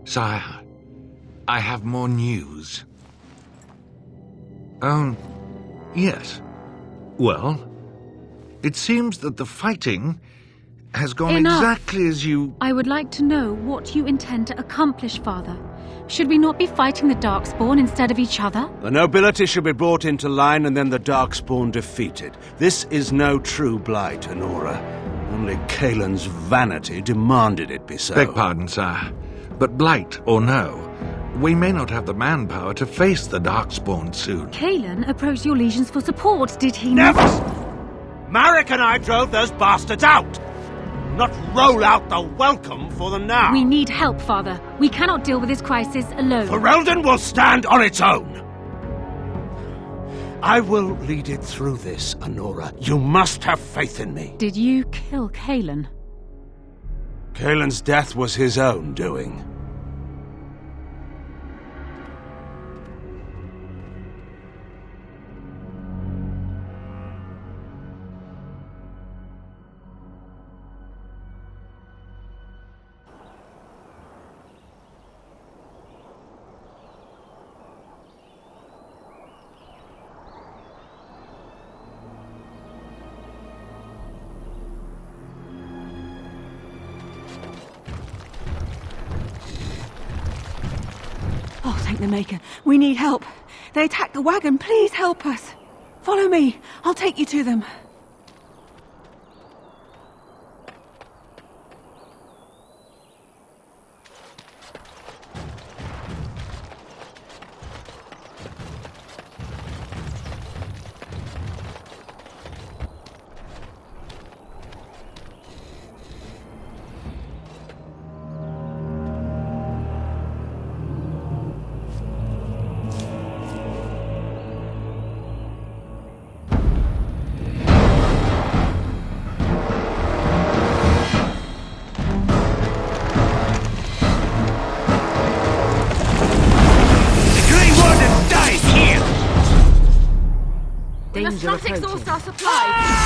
Sire, I have more news. Oh, yes. Well, it seems that the fighting has gone exactly as you... I would like to know what you intend to accomplish, Father. Should we not be fighting the Darkspawn instead of each other? The nobility should be brought into line and then the Darkspawn defeated. This is no true blight, Honora. Only Kaelin's vanity demanded it be so. Beg pardon, sire. But blight or no, we may not have the manpower to face the Darkspawn soon. Kaelin approached your legions for support, did he Never! not? Marek and I drove those bastards out! Not roll out the welcome for them now! We need help, Father. We cannot deal with this crisis alone. Ferelden will stand on its own! I will lead it through this, Honora. You must have faith in me. Did you kill Kaelin? Kaelin's death was his own doing. Oh, thank the Maker. We need help. They attacked the wagon. Please help us. Follow me. I'll take you to them. We must not exhaust our supplies.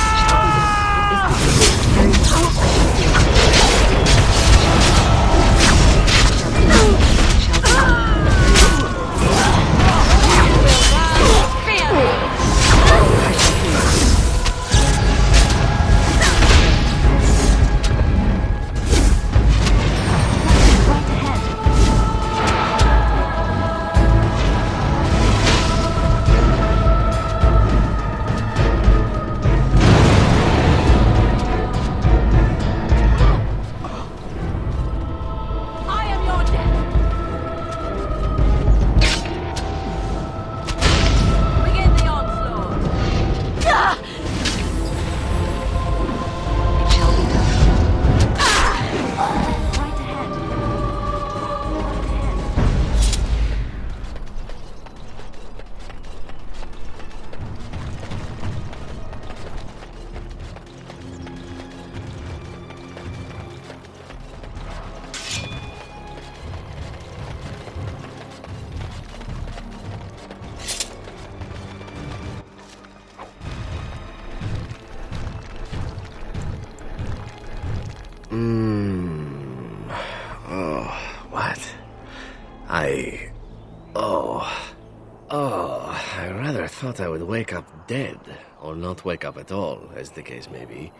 I rather thought I would wake up dead, or not wake up at all, as the case may be.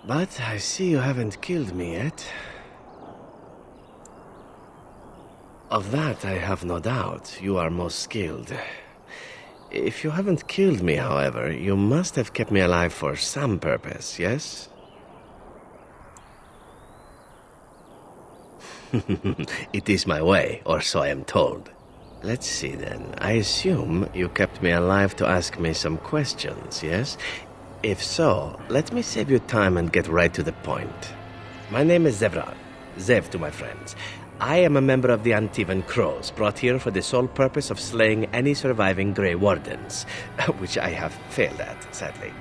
But I see you haven't killed me yet. Of that I have no doubt. You are most skilled. If you haven't killed me, however, you must have kept me alive for some purpose, yes? It is my way, or so I am told. Let's see then. I assume you kept me alive to ask me some questions, yes? If so, let me save you time and get right to the point. My name is Zevran. Zev to my friends. I am a member of the Antivan Crows, brought here for the sole purpose of slaying any surviving Grey Wardens, which I have failed at, sadly.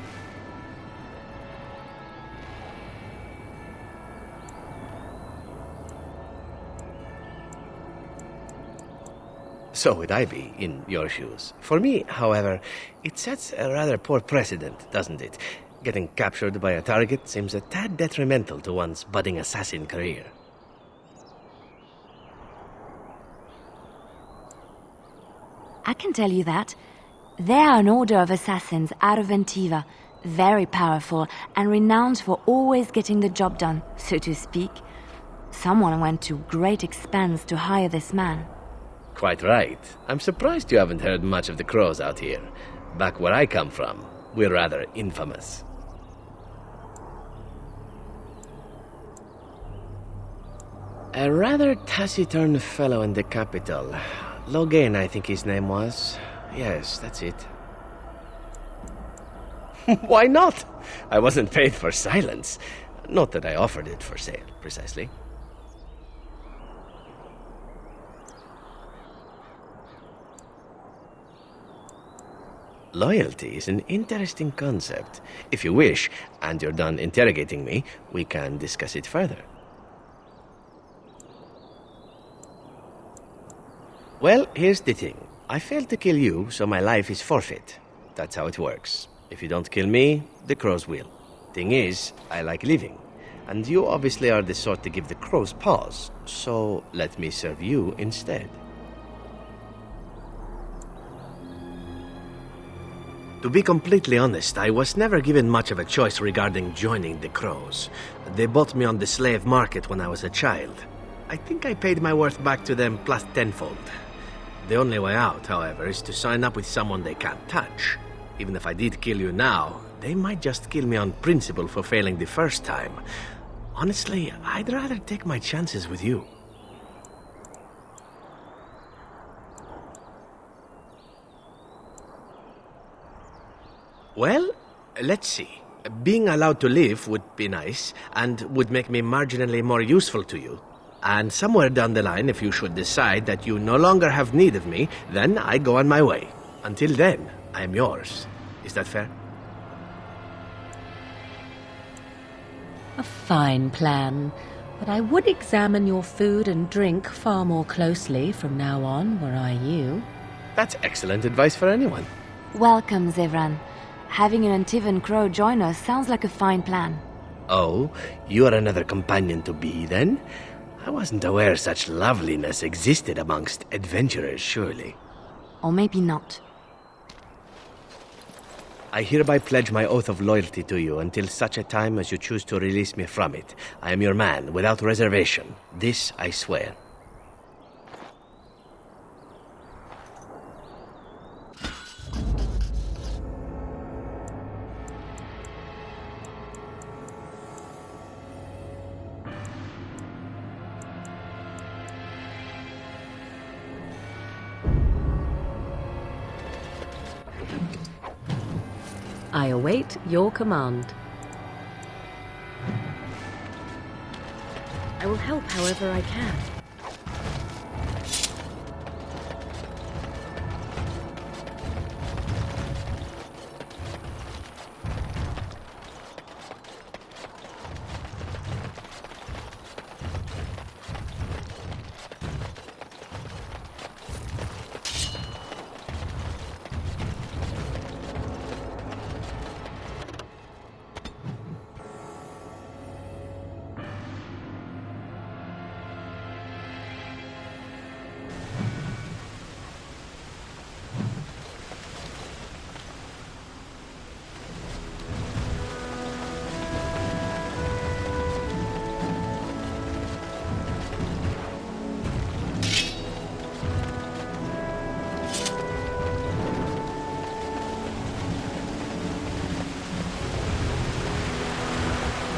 So would I be in your shoes. For me, however, it sets a rather poor precedent, doesn't it? Getting captured by a target seems a tad detrimental to one's budding assassin career. I can tell you that. They are an order of assassins out of Ventiva, very powerful and renowned for always getting the job done, so to speak. Someone went to great expense to hire this man. Quite right. I'm surprised you haven't heard much of the crows out here. Back where I come from, we're rather infamous. A rather taciturn fellow in the capital. Logain, I think his name was. Yes, that's it. Why not? I wasn't paid for silence. Not that I offered it for sale, precisely. Loyalty is an interesting concept. If you wish, and you're done interrogating me, we can discuss it further. Well, here's the thing. I failed to kill you, so my life is forfeit. That's how it works. If you don't kill me, the crows will. Thing is, I like living. And you obviously are the sort to give the crows pause, so let me serve you instead. To be completely honest, I was never given much of a choice regarding joining the crows. They bought me on the slave market when I was a child. I think I paid my worth back to them plus tenfold. The only way out, however, is to sign up with someone they can't touch. Even if I did kill you now, they might just kill me on principle for failing the first time. Honestly, I'd rather take my chances with you. Well, let's see. Being allowed to live would be nice, and would make me marginally more useful to you. And somewhere down the line, if you should decide that you no longer have need of me, then I go on my way. Until then, I am yours. Is that fair? A fine plan, but I would examine your food and drink far more closely from now on, were I you. That's excellent advice for anyone. Welcome, Zevran. Having an Antivan crow join us sounds like a fine plan. Oh, you are another companion to be, then? I wasn't aware such loveliness existed amongst adventurers, surely. Or maybe not. I hereby pledge my oath of loyalty to you until such a time as you choose to release me from it. I am your man, without reservation. This I swear. I await your command. I will help however I can.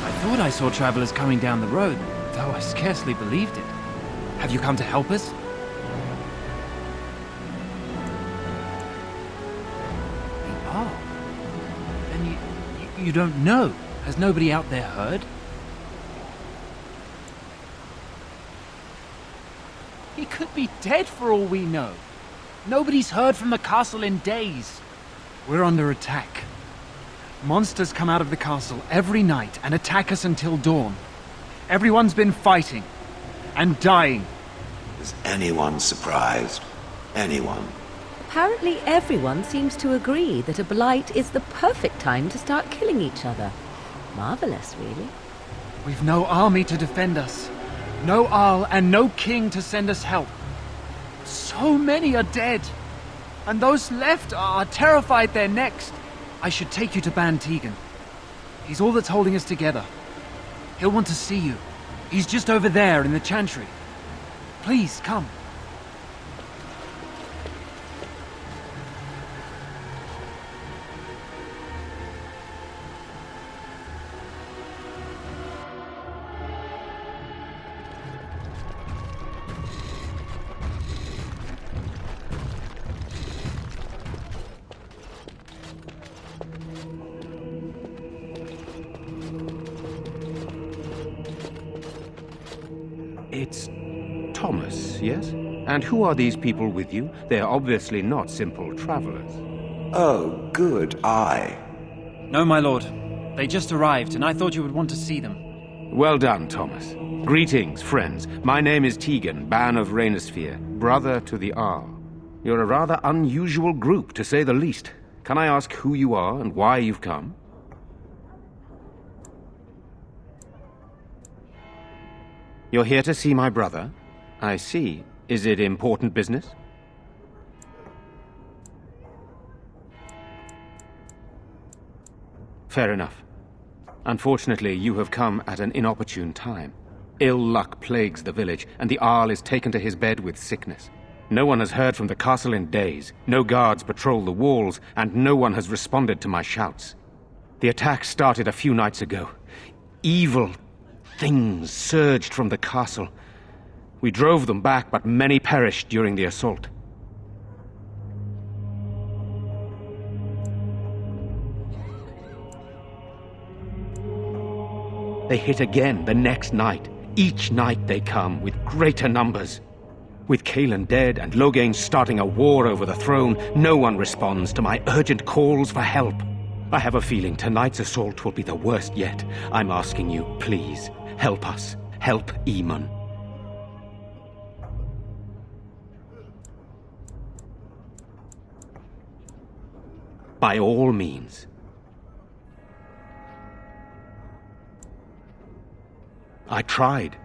I thought I saw travelers coming down the road, though I scarcely believed it. Have you come to help us? You are? Then you don't know. Has nobody out there heard? He could be dead for all we know. Nobody's heard from the castle in days. We're under attack. Monsters come out of the castle every night and attack us until dawn. Everyone's been fighting and dying. Is anyone surprised? Anyone? Apparently everyone seems to agree that a blight is the perfect time to start killing each other. Marvelous, really. We've no army to defend us. No Arl and no king to send us help. So many are dead. And those left are terrified they're next. I should take you to Ban Tegan. He's all that's holding us together. He'll want to see you. He's just over there in the chantry. Please, come. It's Thomas, yes? And who are these people with you? They are obviously not simple travelers. Oh, good eye. No, my lord. They just arrived, and I thought you would want to see them. Well done, Thomas. Greetings, friends. My name is Tegan, Ban of Rainersphere, brother to the Ar. You're a rather unusual group, to say the least. Can I ask who you are and why you've come? You're here to see my brother? I see. Is it important business? Fair enough. Unfortunately, you have come at an inopportune time. Ill luck plagues the village, and the Arl is taken to his bed with sickness. No one has heard from the castle in days. No guards patrol the walls, and no one has responded to my shouts. The attack started a few nights ago. Evil things surged from the castle. We drove them back, but many perished during the assault. They hit again the next night. Each night they come, with greater numbers. With Cailan dead and Loghain starting a war over the throne, no one responds to my urgent calls for help. I have a feeling tonight's assault will be the worst yet. I'm asking you, please, help us. Help Eamon. By all means. I tried.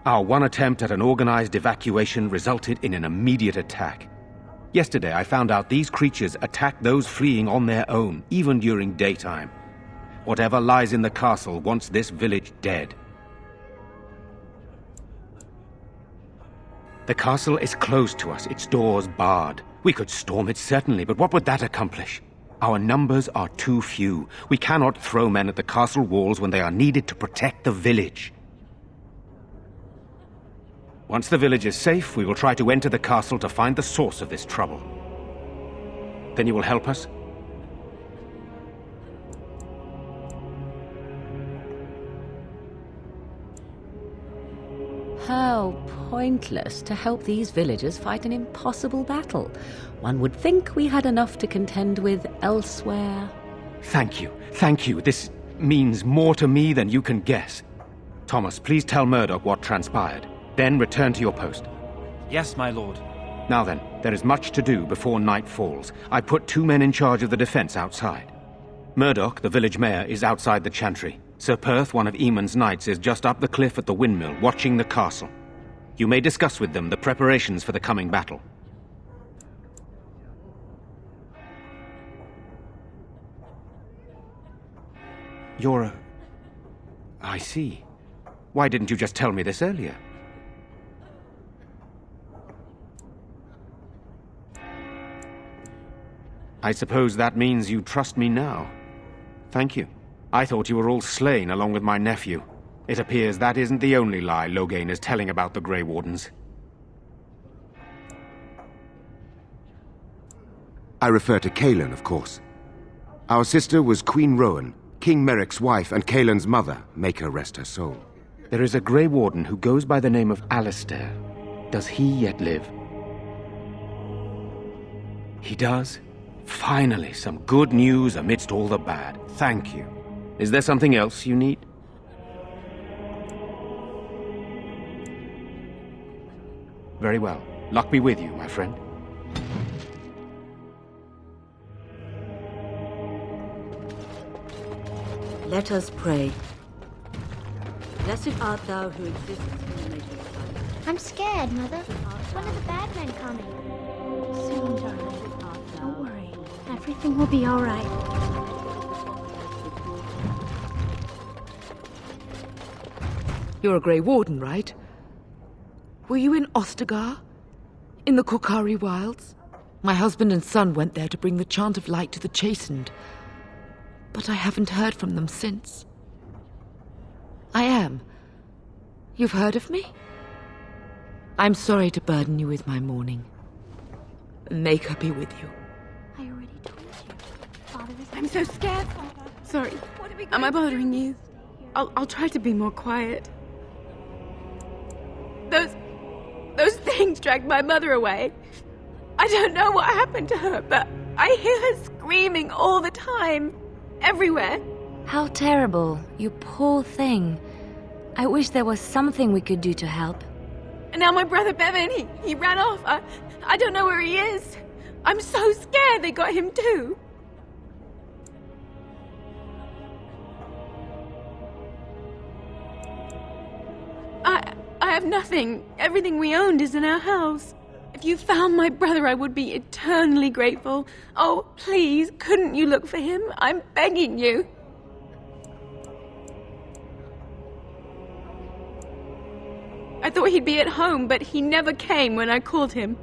Our one attempt at an organized evacuation resulted in an immediate attack. Yesterday I found out these creatures attack those fleeing on their own, even during daytime. Whatever lies in the castle wants this village dead. The castle is closed to us, its doors barred. We could storm it certainly, but what would that accomplish? Our numbers are too few. We cannot throw men at the castle walls when they are needed to protect the village. Once the village is safe, we will try to enter the castle to find the source of this trouble. Then you will help us? How pointless to help these villagers fight an impossible battle. One would think we had enough to contend with elsewhere. Thank you. Thank you. This means more to me than you can guess. Thomas, please tell Murdoch what transpired. Then return to your post. Yes, my lord. Now then, there is much to do before night falls. I put 2 men in charge of the defense outside. Murdoch, the village mayor, is outside the chantry. Sir Perth, one of Eamon's knights, is just up the cliff at the windmill, watching the castle. You may discuss with them the preparations for the coming battle. I see. Why didn't you just tell me this earlier? I suppose that means you trust me now. Thank you. I thought you were all slain along with my nephew. It appears that isn't the only lie Loghain is telling about the Grey Wardens. I refer to Cailan, of course. Our sister was Queen Rowan, King Merrick's wife and Cailan's mother. Make her rest her soul. There is a Grey Warden who goes by the name of Alistair. Does he yet live? He does? Finally, some good news amidst all the bad. Thank you. Is there something else you need? Very well. Luck be with you, my friend. Let us pray. Blessed art thou who exists in the nature of life. I'm scared, Mother. One of the bad men coming. Soon, darling. Don't worry. Everything will be alright. You're a Grey Warden, right? Were you in Ostagar? In the Korkari Wilds? My husband and son went there to bring the chant of light to the chastened. But I haven't heard from them since. I am. You've heard of me? I'm sorry to burden you with my mourning. May her be with you. I already told you. Father is... I'm so scared, Father. Sorry. Am I bothering you? I'll try to be more quiet. Those things dragged my mother away. I don't know what happened to her, but I hear her screaming all the time. Everywhere. How terrible, you poor thing. I wish there was something we could do to help. And now my brother Bevan, he ran off. I don't know where he is. I'm so scared they got him too. I have nothing. Everything we owned is in our house. If you found my brother, I would be eternally grateful. Oh, please, couldn't you look for him? I'm begging you. I thought he'd be at home, but he never came when I called him.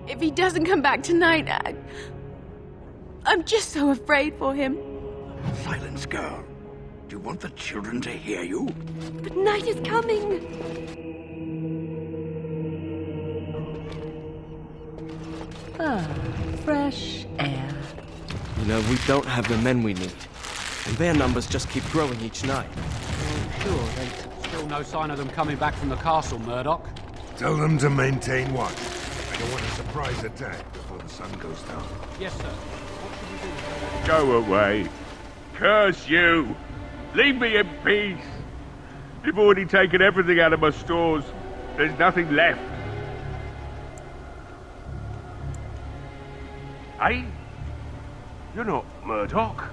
If he doesn't come back tonight, I'm just so afraid for him. Silence, girl. Do you want the children to hear you? But night is coming. Ah, fresh air. You know, we don't have the men we need. And their numbers just keep growing each night. Sure, there's still no sign of them coming back from the castle, Murdoch. Tell them to maintain watch. I don't want a surprise attack before the sun goes down. Yes, sir. What should we do? Go away. Curse you! Leave me in peace! You've already taken everything out of my stores. There's nothing left. Hey? You're not Murdoch.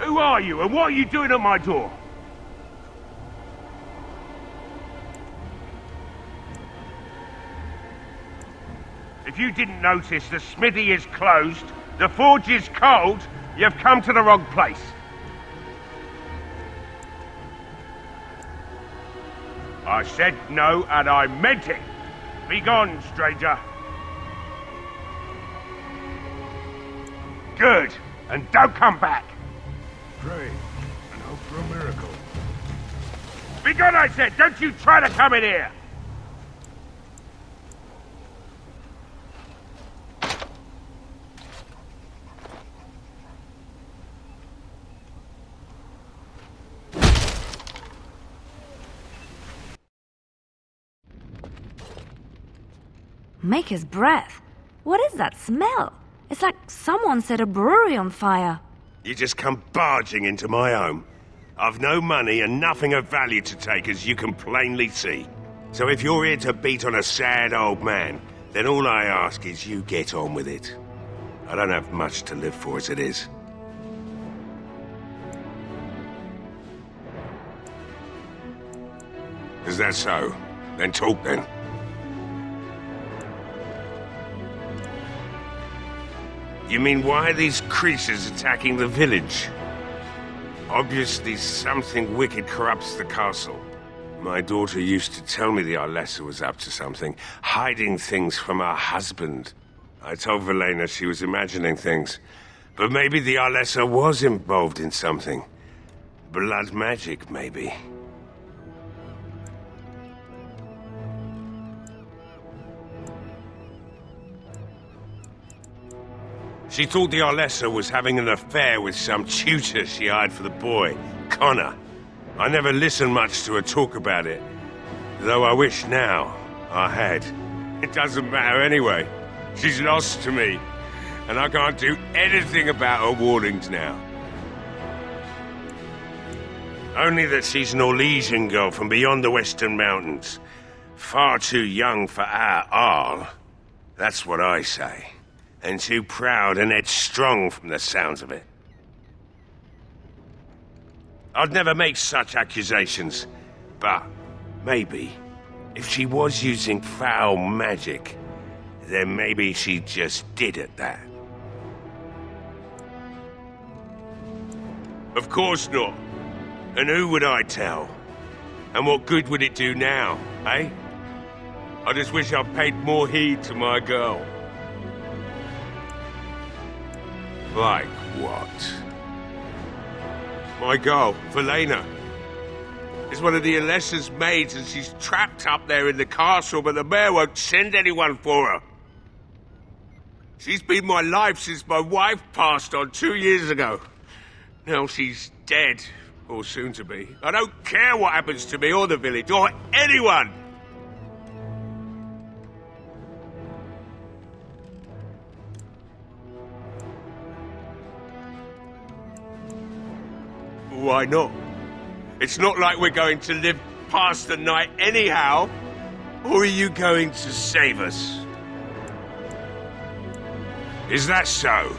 Who are you, and what are you doing at my door? If you didn't notice, the smithy is closed, the forge is cold, you've come to the wrong place. I said no, and I meant it. Be gone, stranger. Good, and don't come back. Pray, and hope for a miracle. Be gone, I said. Don't you try to come in here. Maker's breath. What is that smell? It's like someone set a brewery on fire. You just come barging into my home. I've no money and nothing of value to take, as you can plainly see. So if you're here to beat on a sad old man, then all I ask is you get on with it. I don't have much to live for as it is. Is that so? Then talk then. You mean, why are these creatures attacking the village? Obviously something wicked corrupts the castle. My daughter used to tell me the Arlessa was up to something, hiding things from her husband. I told Velena she was imagining things, but maybe the Arlessa was involved in something. Blood magic, maybe. She thought the Arlessa was having an affair with some tutor she hired for the boy, Connor. I never listened much to her talk about it, though I wish now I had. It doesn't matter anyway. She's lost to me, and I can't do anything about her warnings now. Only that she's an Orlesian girl from beyond the Western Mountains. Far too young for our Arl. That's what I say. And too proud and headstrong from the sounds of it. I'd never make such accusations, but maybe, if she was using foul magic, then maybe she just did at that. Of course not. And who would I tell? And what good would it do now, eh? I just wish I'd paid more heed to my girl. Like what? My girl, Velena, is one of the Alessa's maids and she's trapped up there in the castle, but the mayor won't send anyone for her. She's been my life since my wife passed on 2 years ago. Now she's dead, or soon to be. I don't care what happens to me or the village, or anyone! Why not? It's not like we're going to live past the night anyhow. Or are you going to save us? Is that so?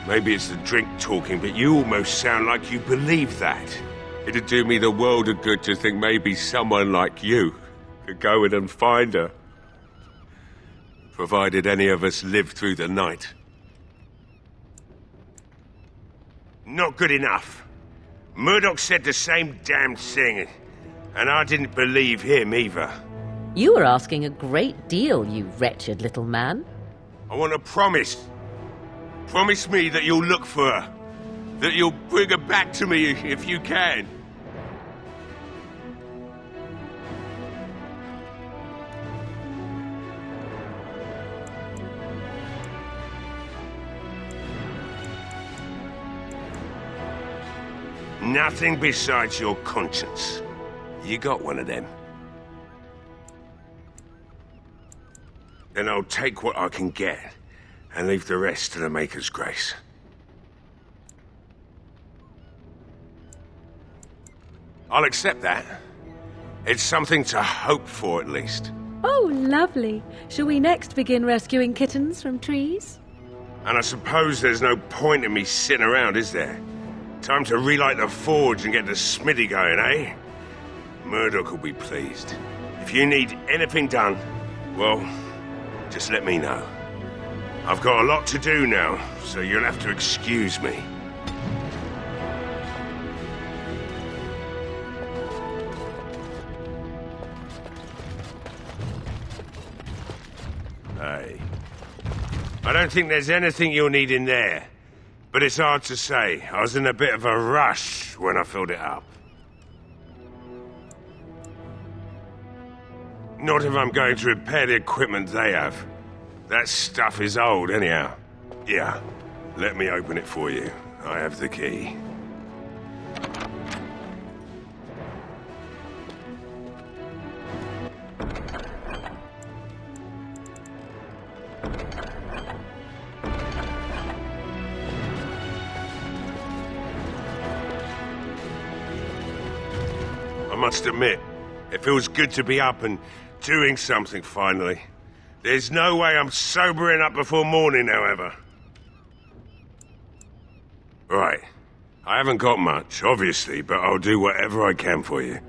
Maybe it's the drink talking, but you almost sound like you believe that. It'd do me the world of good to think maybe someone like you could go in and find her. Provided any of us live through the night. Not good enough. Murdoch said the same damn thing, and I didn't believe him either. You were asking a great deal, you wretched little man. I want a promise. Promise me that you'll look for her. That you'll bring her back to me if you can. Nothing besides your conscience. You got one of them. Then I'll take what I can get, and leave the rest to the Maker's grace. I'll accept that. It's something to hope for, at least. Oh, lovely. Shall we next begin rescuing kittens from trees? And I suppose there's no point in me sitting around, is there? Time to relight the forge and get the smithy going, eh? Murdoch will be pleased. If you need anything done, well, just let me know. I've got a lot to do now, so you'll have to excuse me. Hey. I don't think there's anything you'll need in there. But it's hard to say. I was in a bit of a rush when I filled it up. Not if I'm going to repair the equipment they have. That stuff is old, anyhow. Yeah, let me open it for you. I have the key. I must admit, it feels good to be up and doing something finally. There's no way I'm sobering up before morning, however. Right. I haven't got much, obviously, but I'll do whatever I can for you.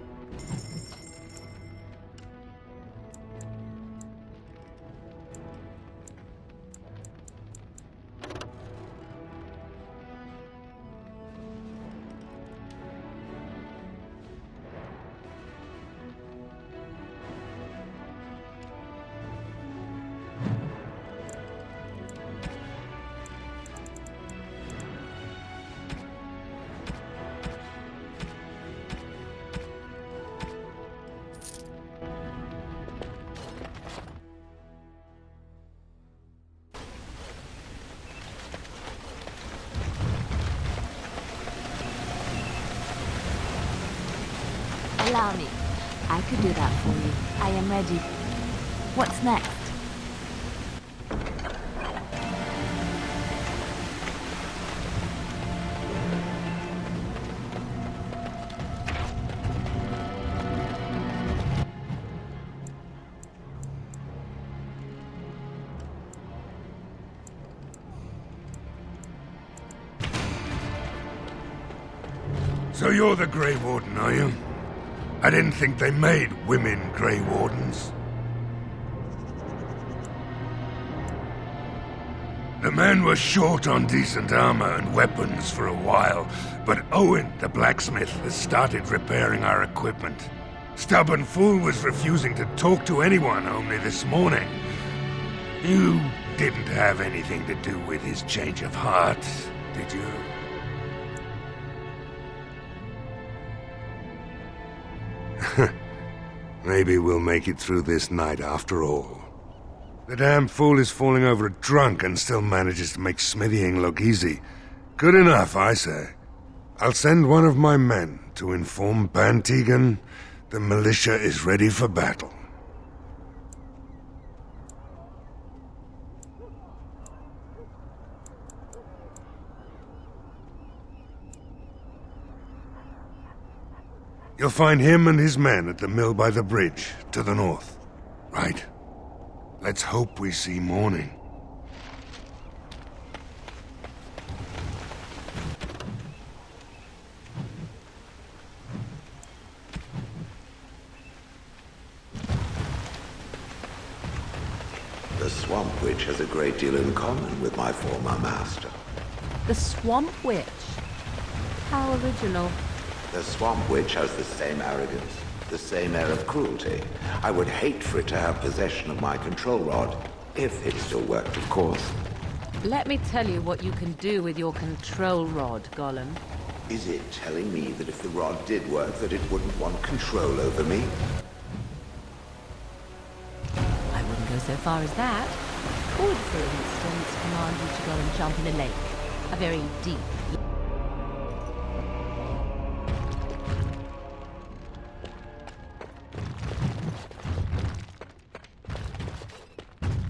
Allow me. I could do that for you. I am ready. What's next? So you're the Grey Warden, are you? I didn't think they made women Grey Wardens. The men were short on decent armor and weapons for a while, but Owen, the blacksmith, has started repairing our equipment. Stubborn fool was refusing to talk to anyone only this morning. You didn't have anything to do with his change of heart, did you? Maybe we'll make it through this night after all. The damn fool is falling over drunk and still manages to make smithying look easy. Good enough, I say. I'll send one of my men to inform Pingin the militia is ready for battle. You'll find him and his men at the mill by the bridge, to the north. Right? Let's hope we see morning. The Swamp Witch has a great deal in common with my former master. The Swamp Witch? How original. The Swamp Witch has the same arrogance, the same air of cruelty. I would hate for it to have possession of my control rod, if it still worked, of course. Let me tell you what you can do with your control rod, Gollum. Is it telling me that if the rod did work, that it wouldn't want control over me? I wouldn't go so far as that. I could, for instance, command you to go and jump in a lake. A very deep lake.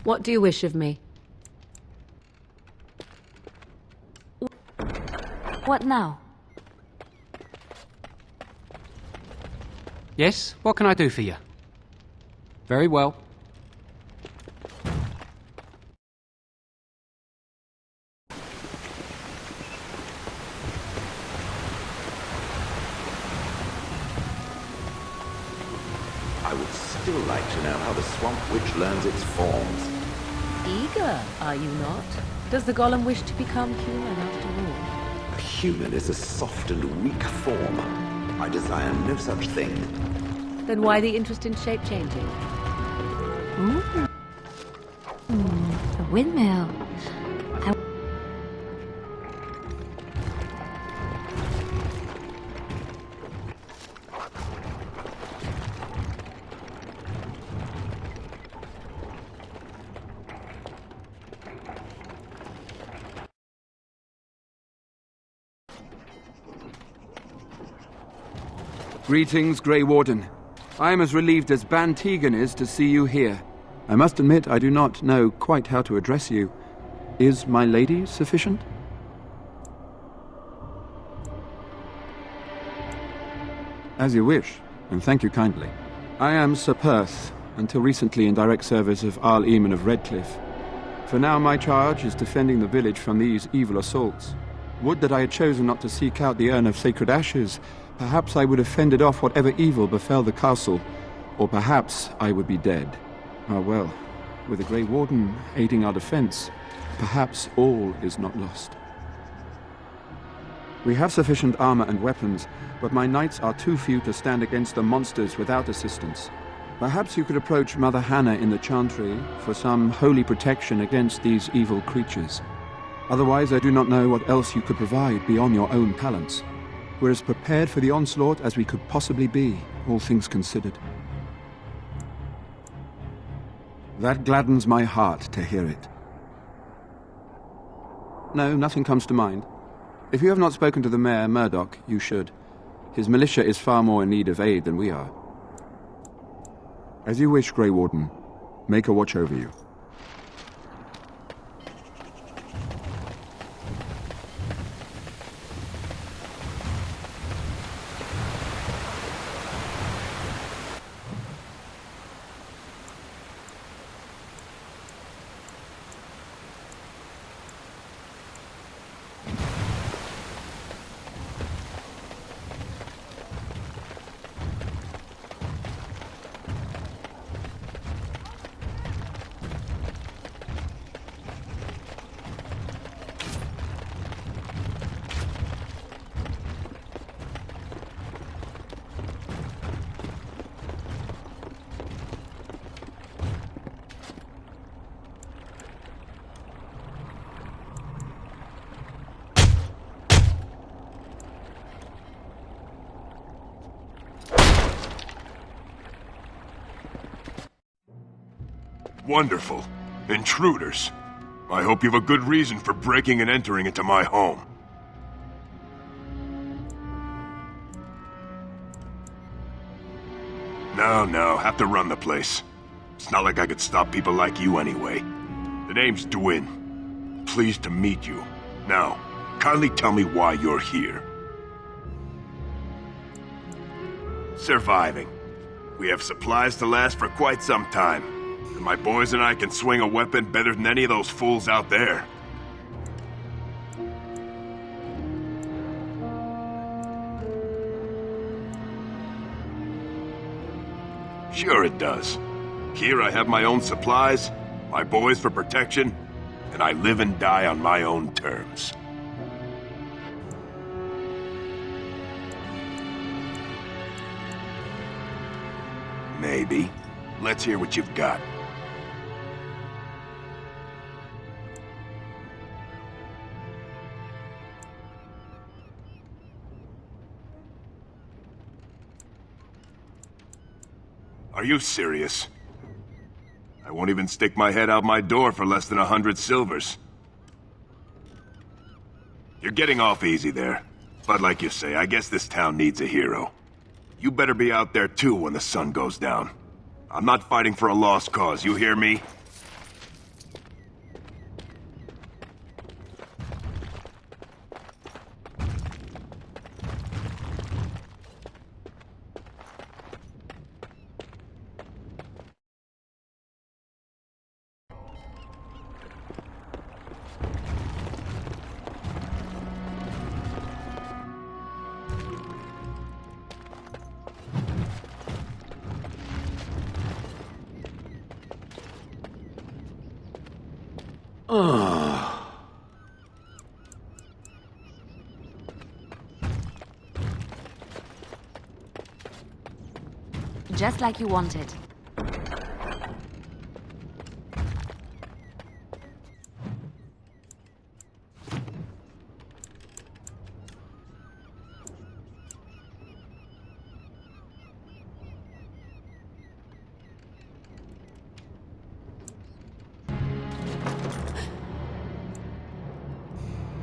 What do you wish of me? What now? Yes, what can I do for you? Very well. I would still like to know how the Swamp Witch learns its forms. Eager, are you not? Does the Golem wish to become human after all? A human is a soft and weak form. I desire no such thing. Then why the interest in shape-changing? A windmill. Greetings, Grey Warden. I am as relieved as Pingin is to see you here. I must admit I do not know quite how to address you. Is my lady sufficient? As you wish, and thank you kindly. I am Sir Perth, until recently in direct service of Arl Eamon of Redcliffe. For now my charge is defending the village from these evil assaults. Would that I had chosen not to seek out the urn of sacred ashes. Perhaps I would have fended off whatever evil befell the castle, or perhaps I would be dead. Ah well, with the Grey Warden aiding our defense, perhaps all is not lost. We have sufficient armor and weapons, but my knights are too few to stand against the monsters without assistance. Perhaps you could approach Mother Hannah in the Chantry for some holy protection against these evil creatures. Otherwise, I do not know what else you could provide beyond your own talents. We're as prepared for the onslaught as we could possibly be, all things considered. That gladdens my heart to hear it. No, nothing comes to mind. If you have not spoken to the Mayor, Murdoch, you should. His militia is far more in need of aid than we are. As you wish, Grey Warden. Make a watch over you. Wonderful. Intruders. I hope you have a good reason for breaking and entering into my home. No, have to run the place. It's not like I could stop people like you anyway. The name's Dwin. Pleased to meet you. Now, kindly tell me why you're here. Surviving. We have supplies to last for quite some time. And my boys and I can swing a weapon better than any of those fools out there. Sure it does. Here I have my own supplies, my boys for protection, and I live and die on my own terms. Maybe. Let's hear what you've got. Are you serious? I won't even stick my head out my door for less than 100 silvers. You're getting off easy there. But like you say, I guess this town needs a hero. You better be out there too when the sun goes down. I'm not fighting for a lost cause, you hear me? Just like you wanted.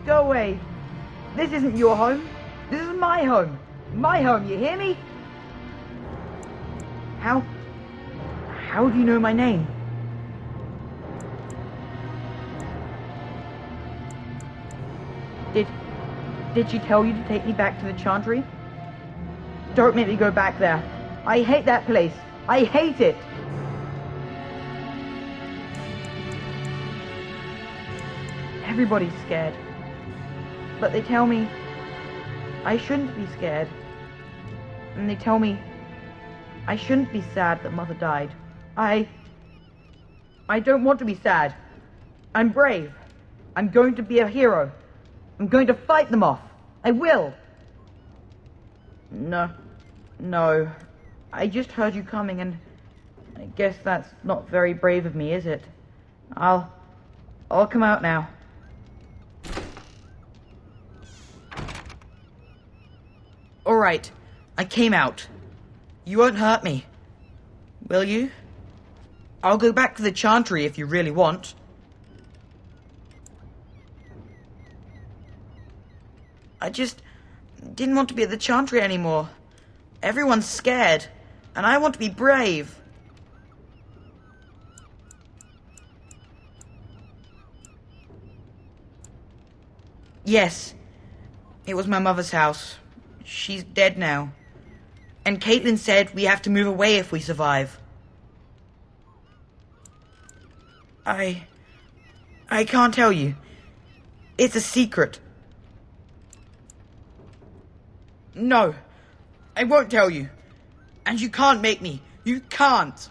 Go away. This isn't your home. This is my home. My home, you hear me? How do you know my name? Did she tell you to take me back to the Chantry? Don't make me go back there. I hate that place. I hate it. Everybody's scared. But they tell me I shouldn't be scared. And they tell me I shouldn't be sad that Mother died. I don't want to be sad. I'm brave. I'm going to be a hero. I'm going to fight them off. I will. No. I just heard you coming and I guess that's not very brave of me, is it? I'll come out now. All right. I came out. You won't hurt me, will you? I'll go back to the Chantry if you really want. I just didn't want to be at the Chantry anymore. Everyone's scared, and I want to be brave. Yes, it was my mother's house. She's dead now. And Caitlin said we have to move away if we survive. I can't tell you. It's a secret. No, I won't tell you. And you can't make me. You can't.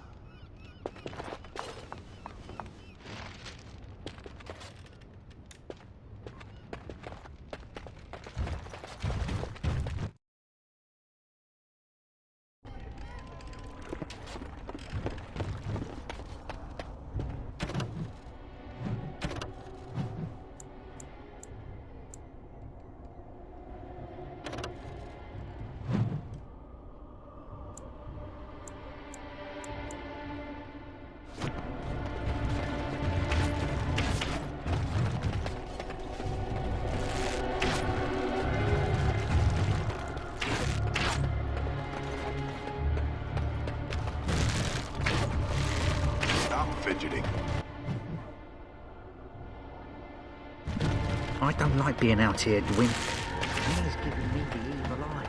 I don't like being out here doing. He's giving me the evil eye.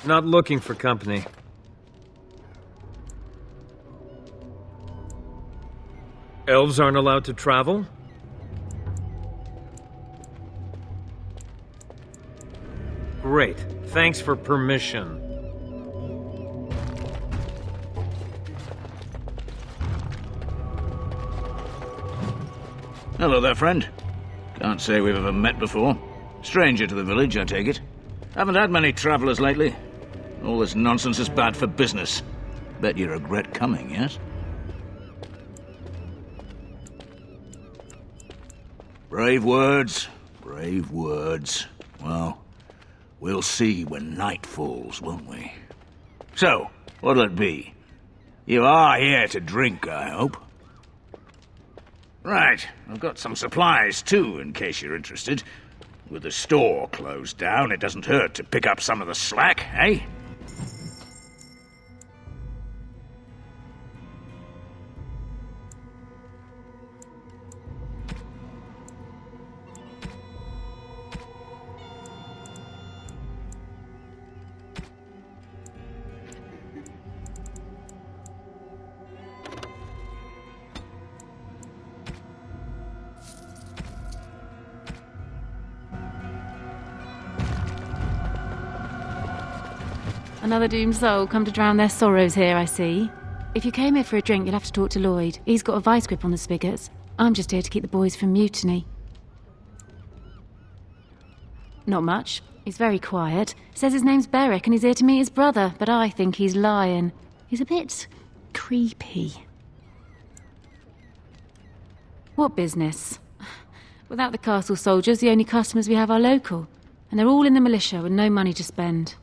Not looking for company. Elves aren't allowed to travel? Great. Thanks for permission. Hello there, friend. Can't say we've ever met before. Stranger to the village, I take it. Haven't had many travellers lately. All this nonsense is bad for business. Bet you regret coming, yes? Brave words, brave words. Well, we'll see when night falls, won't we? So, what'll it be? You are here to drink, I hope? Right, I've got some supplies too, in case you're interested. With the store closed down, it doesn't hurt to pick up some of the slack, eh? Another doomed soul come to drown their sorrows here, I see. If you came here for a drink, you'll have to talk to Lloyd. He's got a vice grip on the spigots. I'm just here to keep the boys from mutiny. Not much. He's very quiet. Says his name's Beric and he's here to meet his brother, but I think he's lying. He's a bit creepy. What business? Without the castle soldiers, the only customers we have are local. And they're all in the militia with no money to spend.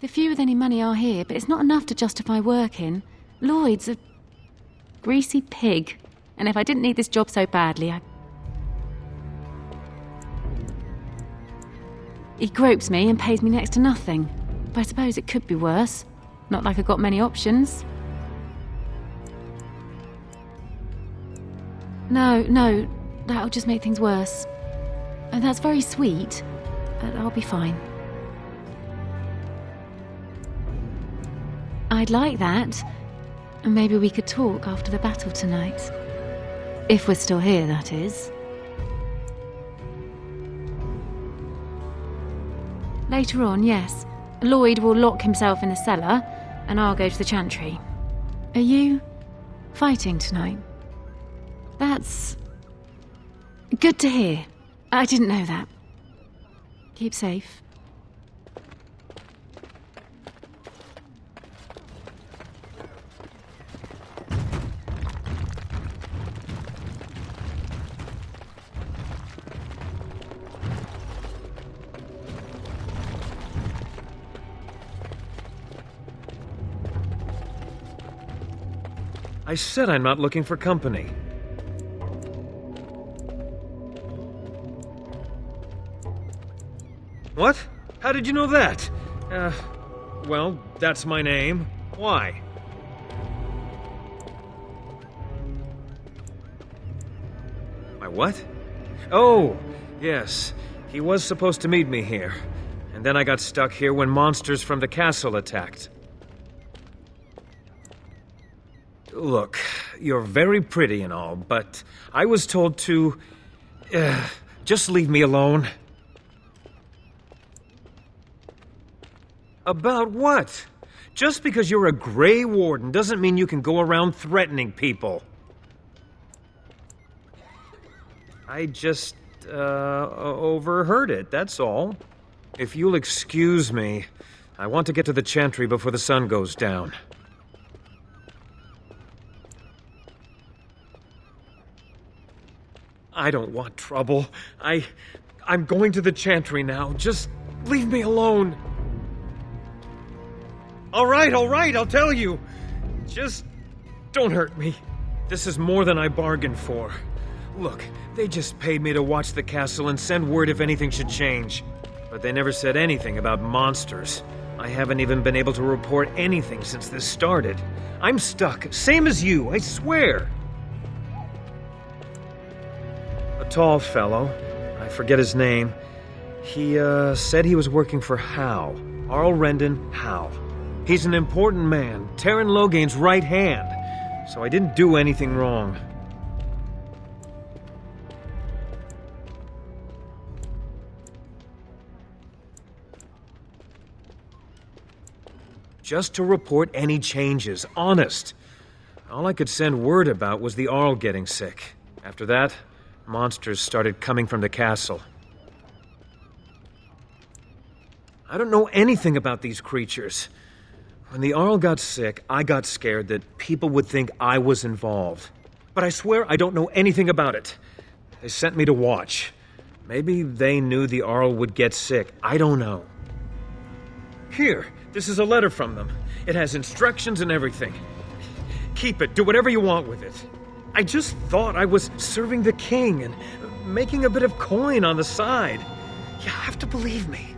The few with any money are here, but it's not enough to justify working. Lloyd's a greasy pig. And if I didn't need this job so badly, He gropes me and pays me next to nothing. But I suppose it could be worse. Not like I've got many options. No, that'll just make things worse. And that's very sweet, but I'll be fine. I'd like that. And maybe we could talk after the battle tonight. If we're still here, that is. Later on, yes. Lloyd will lock himself in the cellar, and I'll go to the chantry. Are you fighting tonight? That's good to hear. I didn't know that. Keep safe. I said I'm not looking for company. What? How did you know that? Well, that's my name. Why? My what? Oh, yes. He was supposed to meet me here. And then I got stuck here when monsters from the castle attacked. Look, you're very pretty and all, but I was told to... just leave me alone. About what? Just because you're a Grey Warden doesn't mean you can go around threatening people. I just, overheard it, that's all. If you'll excuse me, I want to get to the chantry before the sun goes down. I don't want trouble. I'm going to the chantry now. Just leave me alone. All right, I'll tell you. Just don't hurt me. This is more than I bargained for. Look, they just paid me to watch the castle and send word if anything should change. But they never said anything about monsters. I haven't even been able to report anything since this started. I'm stuck, same as you, I swear. A tall fellow, I forget his name. He, said he was working for Howe. Arl Rendon Howe. He's an important man, Terran Loghain's right hand. So I didn't do anything wrong. Just to report any changes, honest. All I could send word about was the Arl getting sick. After that, monsters started coming from the castle. I don't know anything about these creatures. When the Arl got sick, I got scared that people would think I was involved. But I swear I don't know anything about it. They sent me to watch. Maybe they knew the Arl would get sick. I don't know. Here, this is a letter from them. It has instructions and everything. Keep it. Do whatever you want with it. I just thought I was serving the king and making a bit of coin on the side. You have to believe me.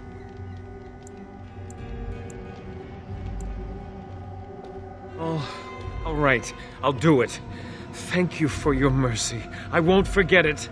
Oh, all right. I'll do it. Thank you for your mercy. I won't forget it.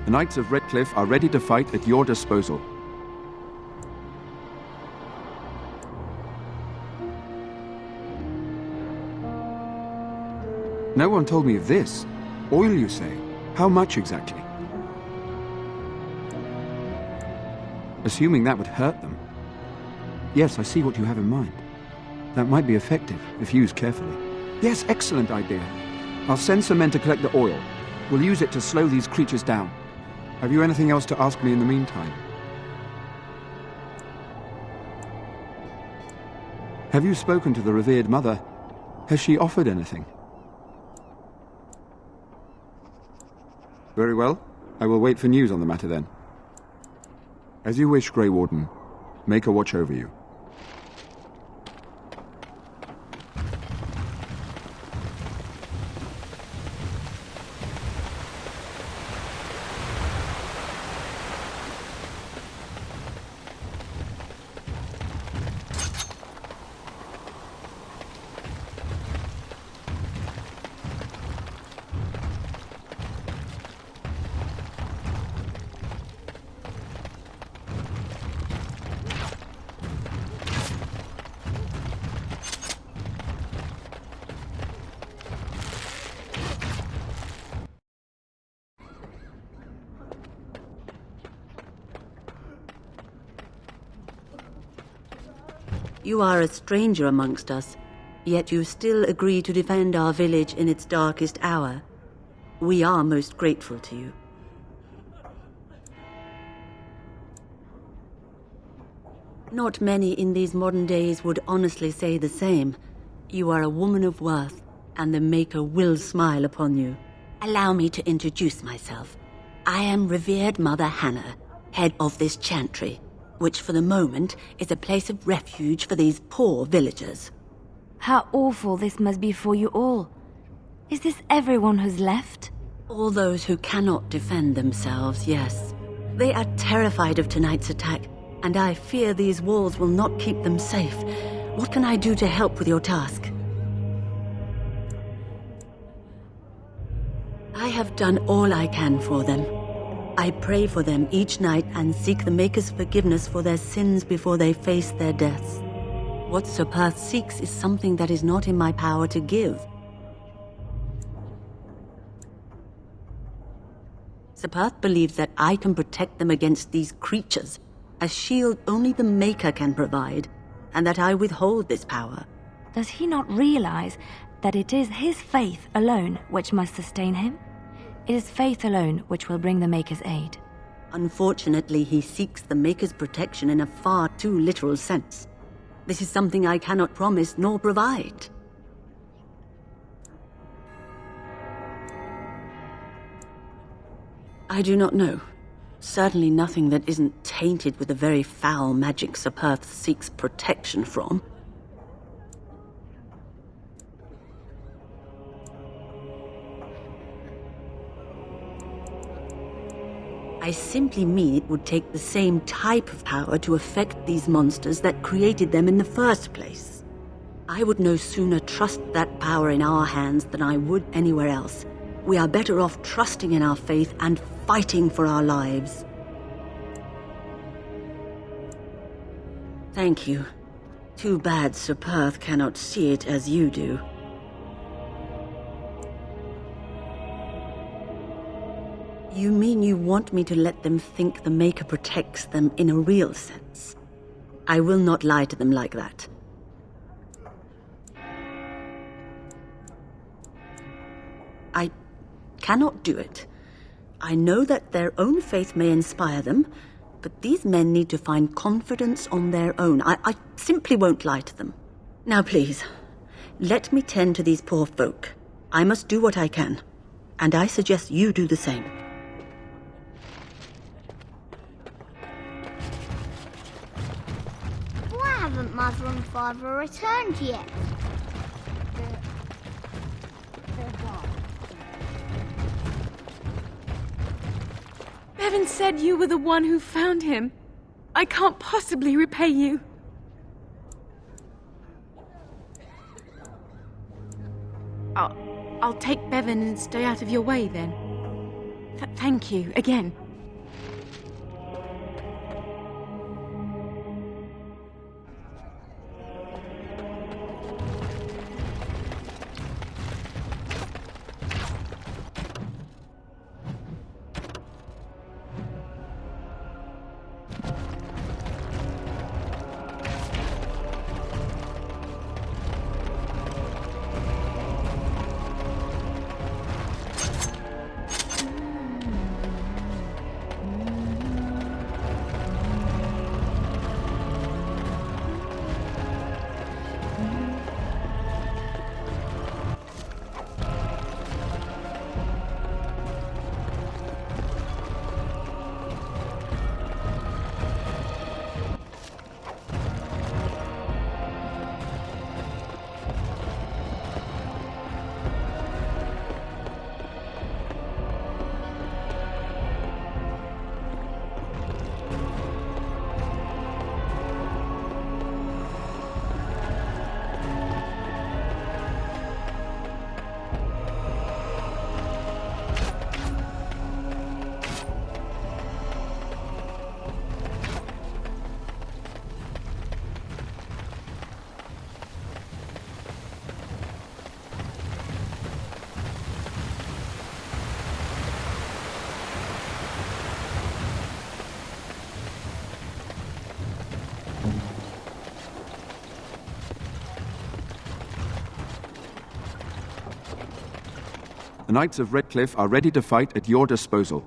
The Knights of Redcliffe are ready to fight at your disposal. No one told me of this. Oil, you say? How much exactly? Assuming that would hurt them. Yes, I see what you have in mind. That might be effective, if used carefully. Yes, excellent idea. I'll send some men to collect the oil. We'll use it to slow these creatures down. Have you anything else to ask me in the meantime? Have you spoken to the revered mother? Has she offered anything? Very well. I will wait for news on the matter then. As you wish, Grey Warden. Make a watch over you. You are a stranger amongst us, yet you still agree to defend our village in its darkest hour. We are most grateful to you. Not many in these modern days would honestly say the same. You are a woman of worth, and the Maker will smile upon you. Allow me to introduce myself. I am revered Mother Hannah, head of this chantry, which for the moment is a place of refuge for these poor villagers. How awful this must be for you all. Is this everyone who's left? All those who cannot defend themselves, yes. They are terrified of tonight's attack, and I fear these walls will not keep them safe. What can I do to help with your task? I have done all I can for them. I pray for them each night and seek the Maker's forgiveness for their sins before they face their deaths. What Sir Perth seeks is something that is not in my power to give. Sepurth believes that I can protect them against these creatures, a shield only the Maker can provide, and that I withhold this power. Does he not realize that it is his faith alone which must sustain him? It is faith alone which will bring the Maker's aid. Unfortunately, he seeks the Maker's protection in a far too literal sense. This is something I cannot promise nor provide. I do not know. Certainly nothing that isn't tainted with the very foul magic Sepurth seeks protection from. I simply mean it would take the same type of power to affect these monsters that created them in the first place. I would no sooner trust that power in our hands than I would anywhere else. We are better off trusting in our faith and fighting for our lives. Thank you. Too bad Sepurth cannot see it as you do. You mean you want me to let them think the Maker protects them in a real sense? I will not lie to them like that. I cannot do it. I know that their own faith may inspire them, but these men need to find confidence on their own. I simply won't lie to them. Now please, let me tend to these poor folk. I must do what I can, and I suggest you do the same. Why haven't Mother and Father returned yet? Bevan said you were the one who found him. I can't possibly repay you. I'll take Bevan and stay out of your way then. Thank you again. The Knights of Redcliffe are ready to fight at your disposal.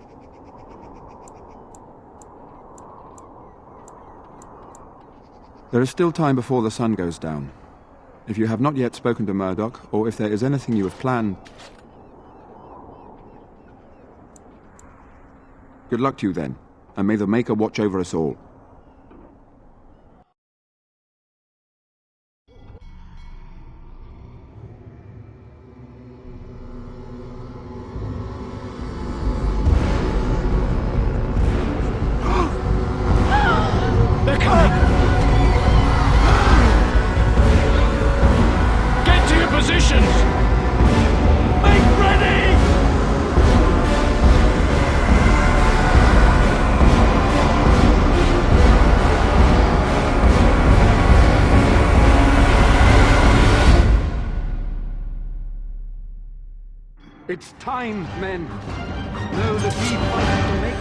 There is still time before the sun goes down. If you have not yet spoken to Murdoch, or if there is anything you have planned... Good luck to you then, and may the Maker watch over us all. It's time, men. Though the thief fights will make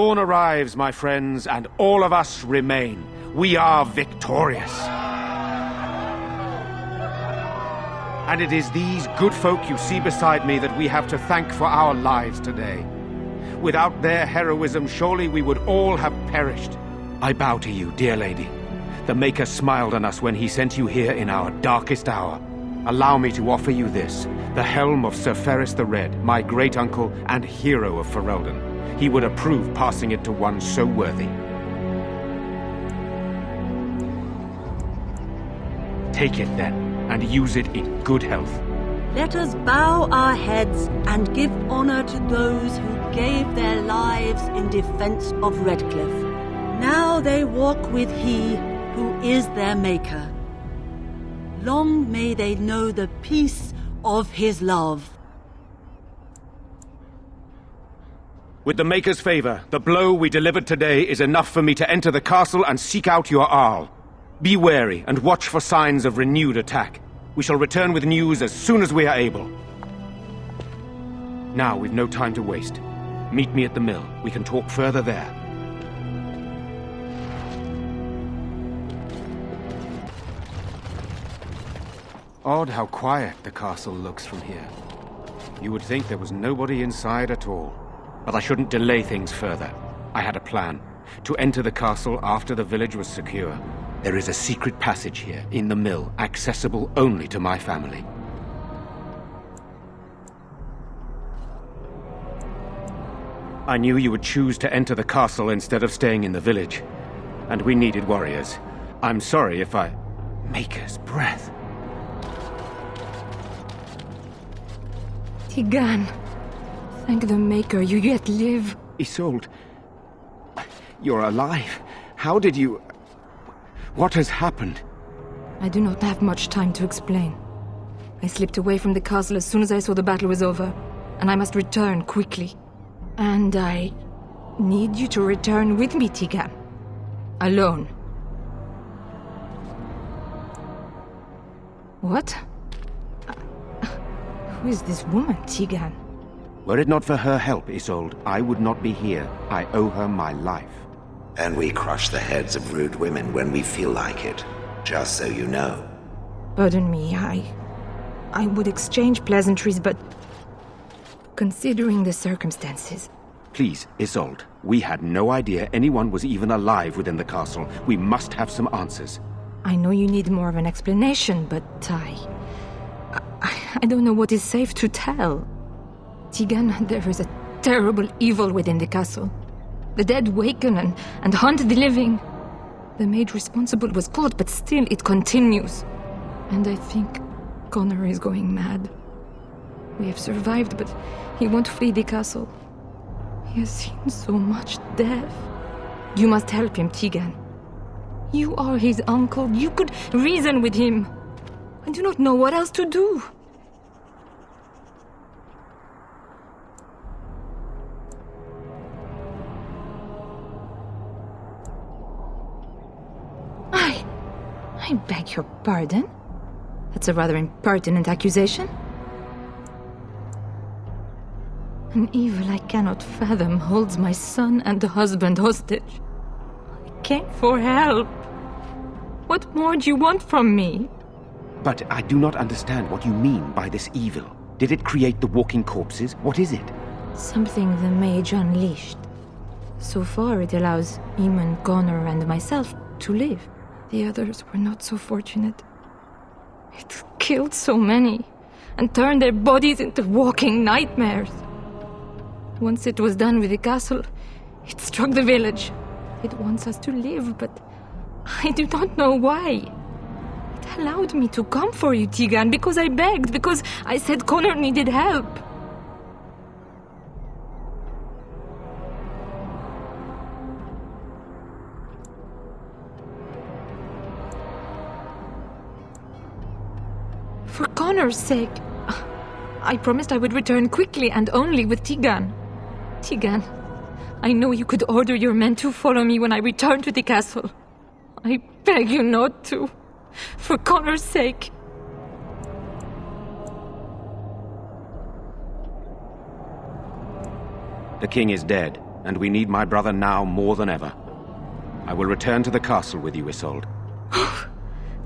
dawn arrives, my friends, and all of us remain. We are victorious. And it is these good folk you see beside me that we have to thank for our lives today. Without their heroism, surely we would all have perished. I bow to you, dear lady. The Maker smiled on us when he sent you here in our darkest hour. Allow me to offer you this, the helm of Sir Ferris the Red, my great-uncle and hero of Ferelden. He would approve passing it to one so worthy. Take it, then, and use it in good health. Let us bow our heads and give honor to those who gave their lives in defense of Redcliffe. Now they walk with He who is their Maker. Long may they know the peace of His love. With the Maker's favor, the blow we delivered today is enough for me to enter the castle and seek out your Arl. Be wary and watch for signs of renewed attack. We shall return with news as soon as we are able. Now we've no time to waste. Meet me at the mill. We can talk further there. Odd how quiet the castle looks from here. You would think there was nobody inside at all. But I shouldn't delay things further. I had a plan. To enter the castle after the village was secure. There is a secret passage here, in the mill, accessible only to my family. I knew you would choose to enter the castle instead of staying in the village. And we needed warriors. I'm sorry if I... Maker's breath. Tigan, thank the Maker you yet live. Isolde, you're alive. How did you... What has happened? I do not have much time to explain. I slipped away from the castle as soon as I saw the battle was over, and I must return quickly. And I need you to return with me, Tigan. Alone. What? Who is this woman, Tigan? Were it not for her help, Isolde, I would not be here. I owe her my life. And we crush the heads of rude women when we feel like it, just so you know. Pardon me, I would exchange pleasantries, but... considering the circumstances... Please, Isolde, we had no idea anyone was even alive within the castle. We must have some answers. I know you need more of an explanation, but I don't know what is safe to tell. Tigan, there is a terrible evil within the castle. The dead waken and haunt the living. The maid responsible was caught, but still it continues. And I think Connor is going mad. We have survived, but he won't flee the castle. He has seen so much death. You must help him, Tigan. You are his uncle. You could reason with him. I do not know what else to do. I beg your pardon? That's a rather impertinent accusation. An evil I cannot fathom holds my son and husband hostage. I came for help. What more do you want from me? But I do not understand what you mean by this evil. Did it create the walking corpses? What is it? Something the mage unleashed. So far it allows Eamon, Connor, and myself to live. The others were not so fortunate. It killed so many, and turned their bodies into walking nightmares. Once it was done with the castle, it struck the village. It wants us to live, but I do not know why. It allowed me to come for you, Tigan, because I begged, because I said Connor needed help. For Connor's sake, I promised I would return quickly and only with Tigan. Tigan, I know you could order your men to follow me when I return to the castle. I beg you not to. For Connor's sake. The king is dead, and we need my brother now more than ever. I will return to the castle with you, Isolde.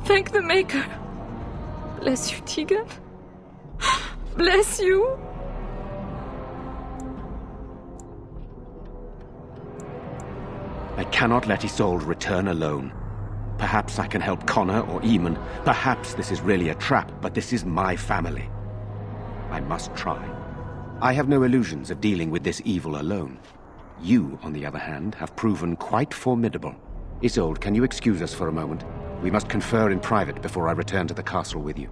Thank the Maker. Bless you, Tegan. Bless you. I cannot let Isolde return alone. Perhaps I can help Connor or Eamon. Perhaps this is really a trap, but this is my family. I must try. I have no illusions of dealing with this evil alone. You, on the other hand, have proven quite formidable. Isolde, can you excuse us for a moment? We must confer in private before I return to the castle with you.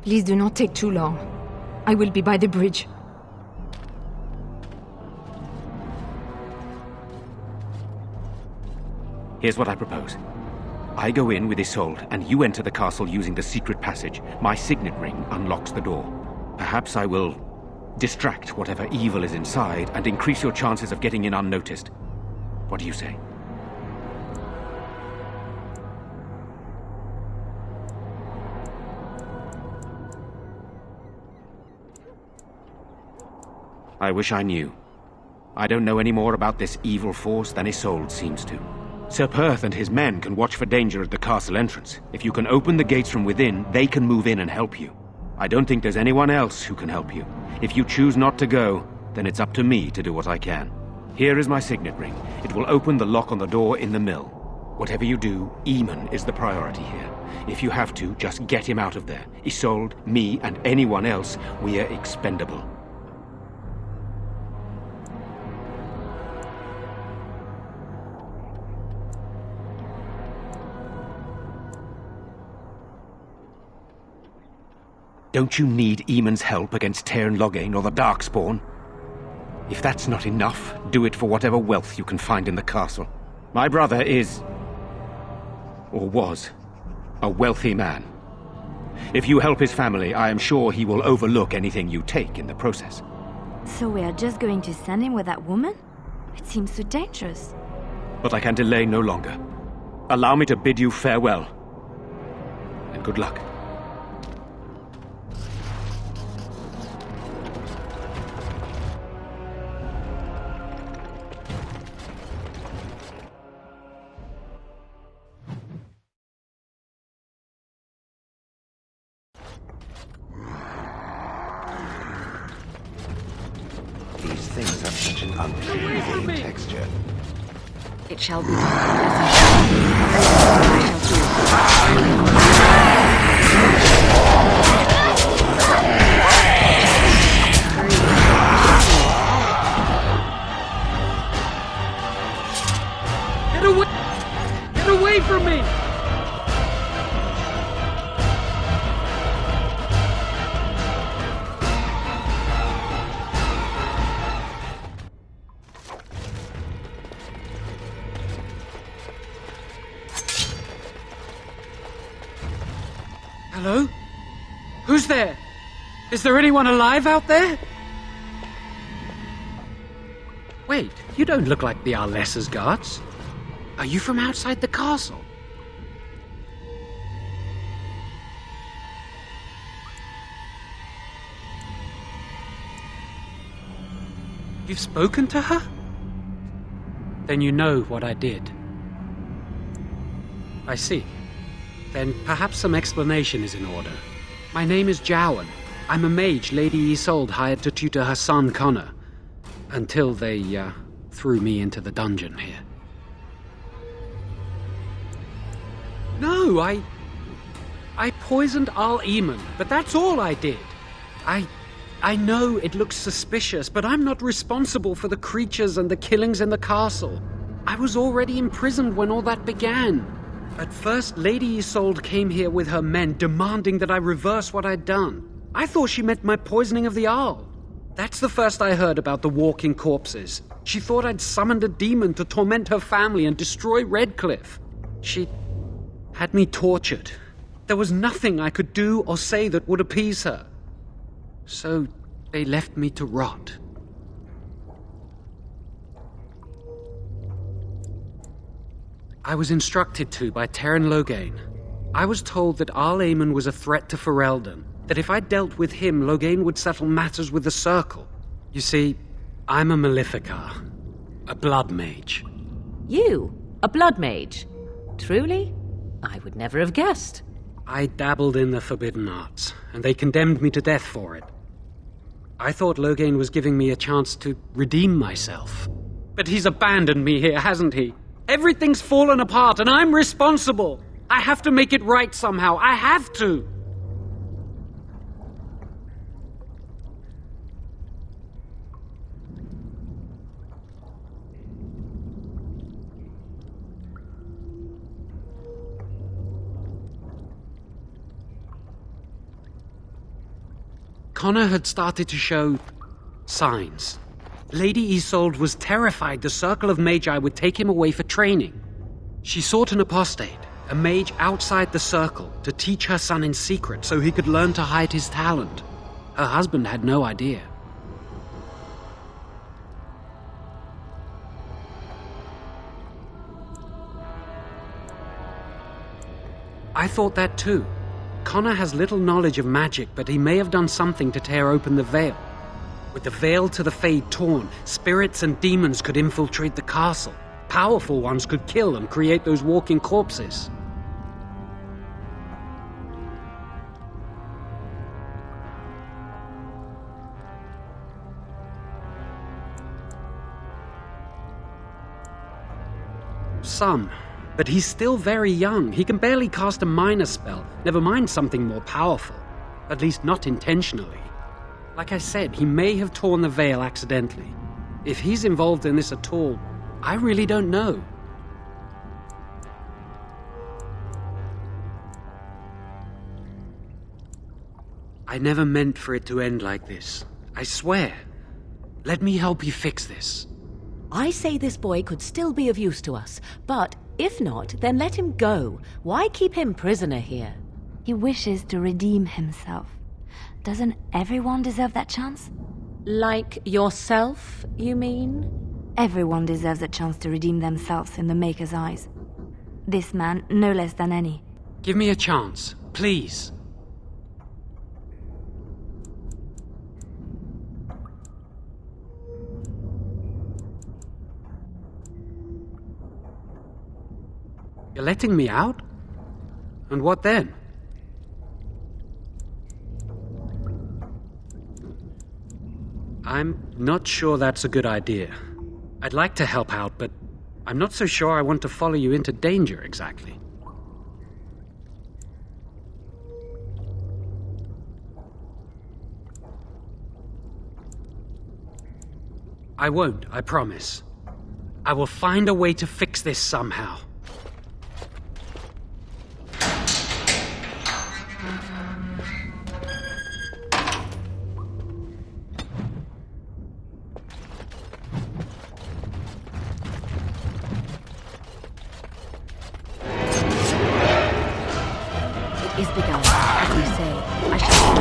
Please do not take too long. I will be by the bridge. Here's what I propose. I go in with Isolde, and you enter the castle using the secret passage. My signet ring unlocks the door. Perhaps I will distract whatever evil is inside and increase your chances of getting in unnoticed. What do you say? I wish I knew. I don't know any more about this evil force than Isolde seems to. Sir Perth and his men can watch for danger at the castle entrance. If you can open the gates from within, they can move in and help you. I don't think there's anyone else who can help you. If you choose not to go, then it's up to me to do what I can. Here is my signet ring. It will open the lock on the door in the mill. Whatever you do, Eamon is the priority here. If you have to, just get him out of there. Isolde, me, and anyone else, we are expendable. Don't you need Eamon's help against Tairn Loghain or the Darkspawn? If that's not enough, do it for whatever wealth you can find in the castle. My brother is, or was, a wealthy man. If you help his family, I am sure he will overlook anything you take in the process. So we are just going to send him with that woman? It seems so dangerous. But I can delay no longer. Allow me to bid you farewell. And good luck. These things have such an unpleasing texture. It shall be done. Get away! Get away from me! Hello? Who's there? Is there anyone alive out there? Wait, you don't look like the Arlessa's guards. Are you from outside the castle? You've spoken to her? Then you know what I did. I see. Then perhaps some explanation is in order. My name is Jowan. I'm a mage Lady Isolde hired to tutor her son Connor. Until they, threw me into the dungeon here. No, I poisoned Al Eamon, but that's all I did. I know it looks suspicious, but I'm not responsible for the creatures and the killings in the castle. I was already imprisoned when all that began. At first, Lady Isolde came here with her men, demanding that I reverse what I'd done. I thought she meant my poisoning of the Arl. That's the first I heard about the walking corpses. She thought I'd summoned a demon to torment her family and destroy Redcliffe. She had me tortured. There was nothing I could do or say that would appease her. So they left me to rot. I was instructed to by Tairn Loghain. I was told that Al Eamon was a threat to Ferelden, that if I dealt with him, Loghain would settle matters with the Circle. You see, I'm a Maleficar. A blood mage. You? A blood mage? Truly? I would never have guessed. I dabbled in the forbidden arts, and they condemned me to death for it. I thought Loghain was giving me a chance to redeem myself. But he's abandoned me here, hasn't he? Everything's fallen apart, and I'm responsible! I have to make it right somehow. I have to! Connor had started to show signs. Lady Isolde was terrified the circle of Magi would take him away for training. She sought an apostate, a mage outside the circle, to teach her son in secret so he could learn to hide his talent. Her husband had no idea. I thought that too. Connor has little knowledge of magic, but he may have done something to tear open the veil. With the veil to the Fade torn, spirits and demons could infiltrate the castle. Powerful ones could kill and create those walking corpses. Some. But he's still very young. He can barely cast a minor spell, never mind something more powerful. At least not intentionally. Like I said, he may have torn the veil accidentally. If he's involved in this at all, I really don't know. I never meant for it to end like this. I swear. Let me help you fix this. I say this boy could still be of use to us, but if not, then let him go. Why keep him prisoner here? He wishes to redeem himself. Doesn't everyone deserve that chance? Like yourself, you mean? Everyone deserves a chance to redeem themselves in the Maker's eyes. This man, no less than any. Give me a chance, please. You're letting me out? And what then? I'm not sure that's a good idea. I'd like to help out, but I'm not so sure I want to follow you into danger exactly. I won't, I promise. I will find a way to fix this somehow. Is begun, as you say. I shall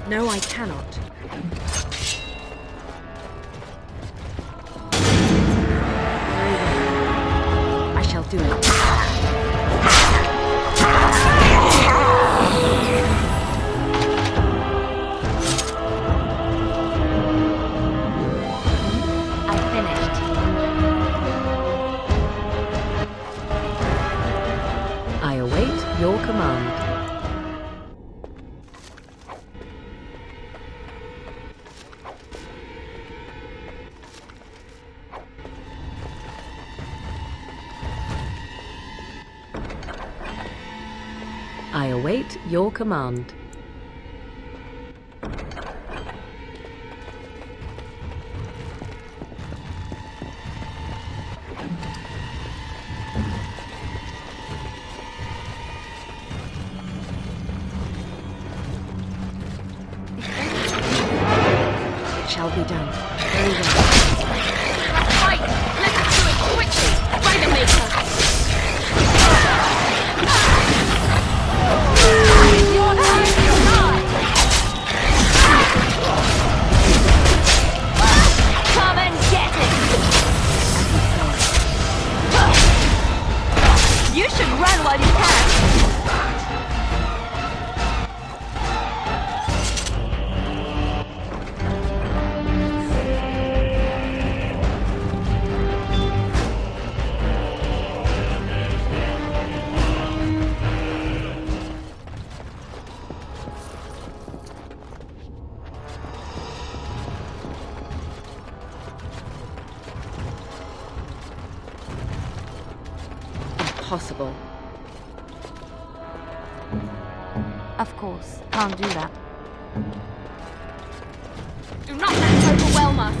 No, I cannot. I shall do it. I await your command. I await your command. It shall be done. Very well. Right! Let us do it quickly! Rider Maker! Your time to die! Come and get it! You should run while you can! Impossible. Of course, can't do that. Do not let it overwhelm us!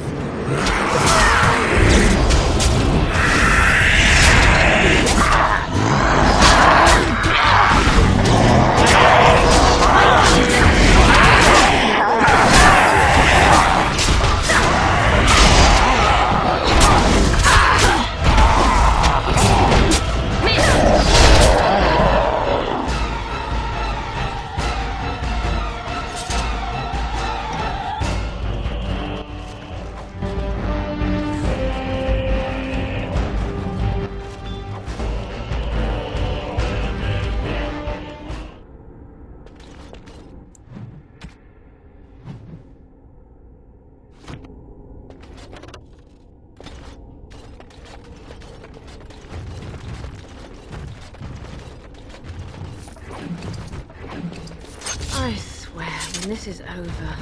I swear, when this is over...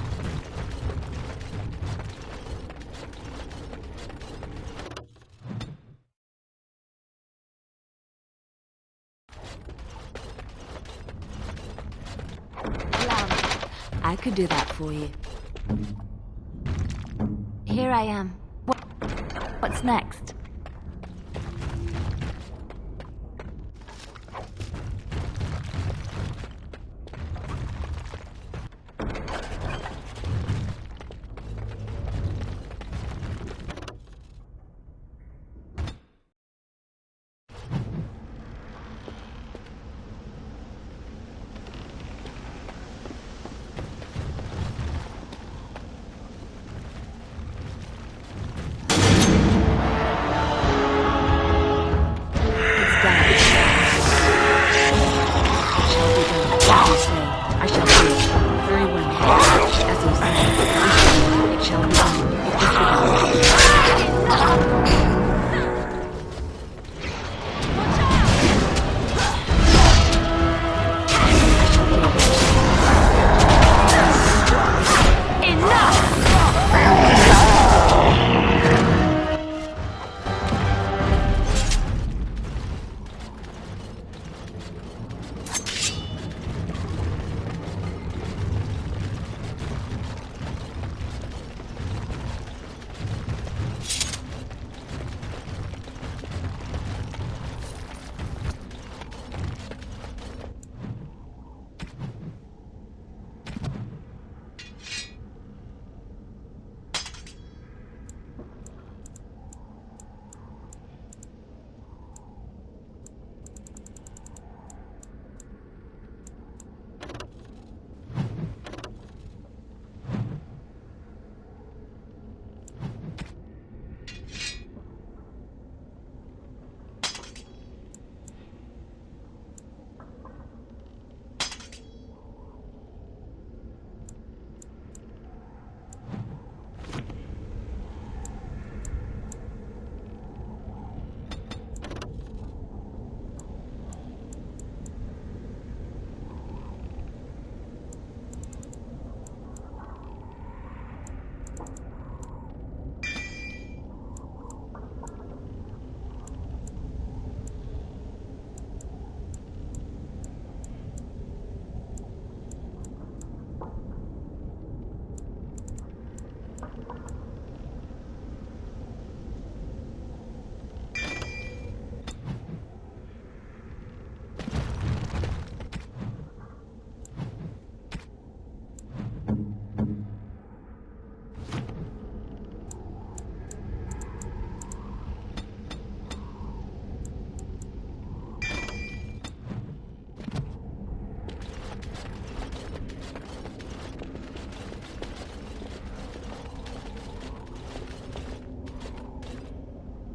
I could do that for you. Here I am. What's next?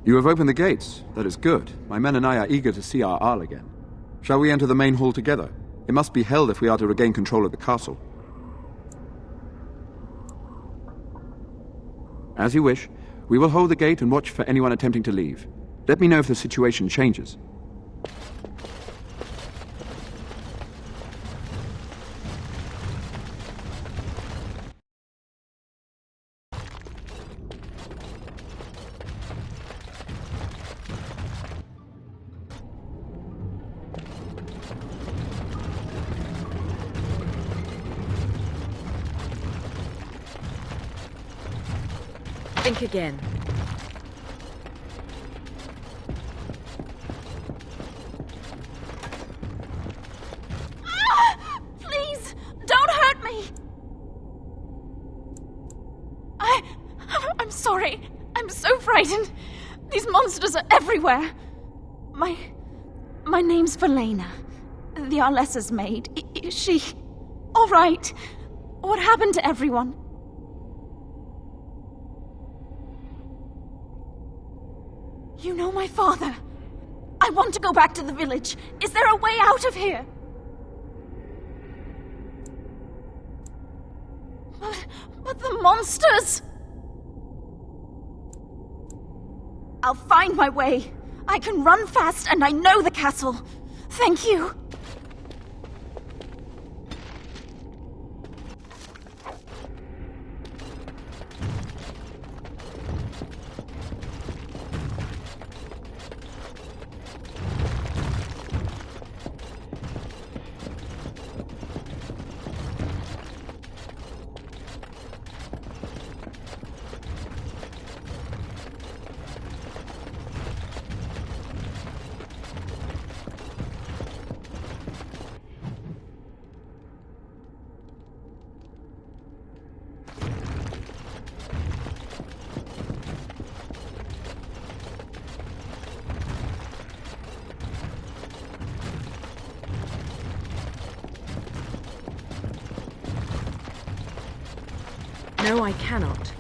You have opened the gates. That is good. My men and I are eager to see our Arl again. Shall we enter the main hall together? It must be held if we are to regain control of the castle. As you wish. We will hold the gate and watch for anyone attempting to leave. Let me know if the situation changes. Think again. Please, don't hurt me! I'm sorry. I'm so frightened. These monsters are everywhere. My name's Verlaine. The Arlessa's maid. Is she all right? What happened to everyone? You know my father. I want to go back to the village. Is there a way out of here? But the monsters! I'll find my way. I can run fast and I know the castle. Thank you. No, I cannot.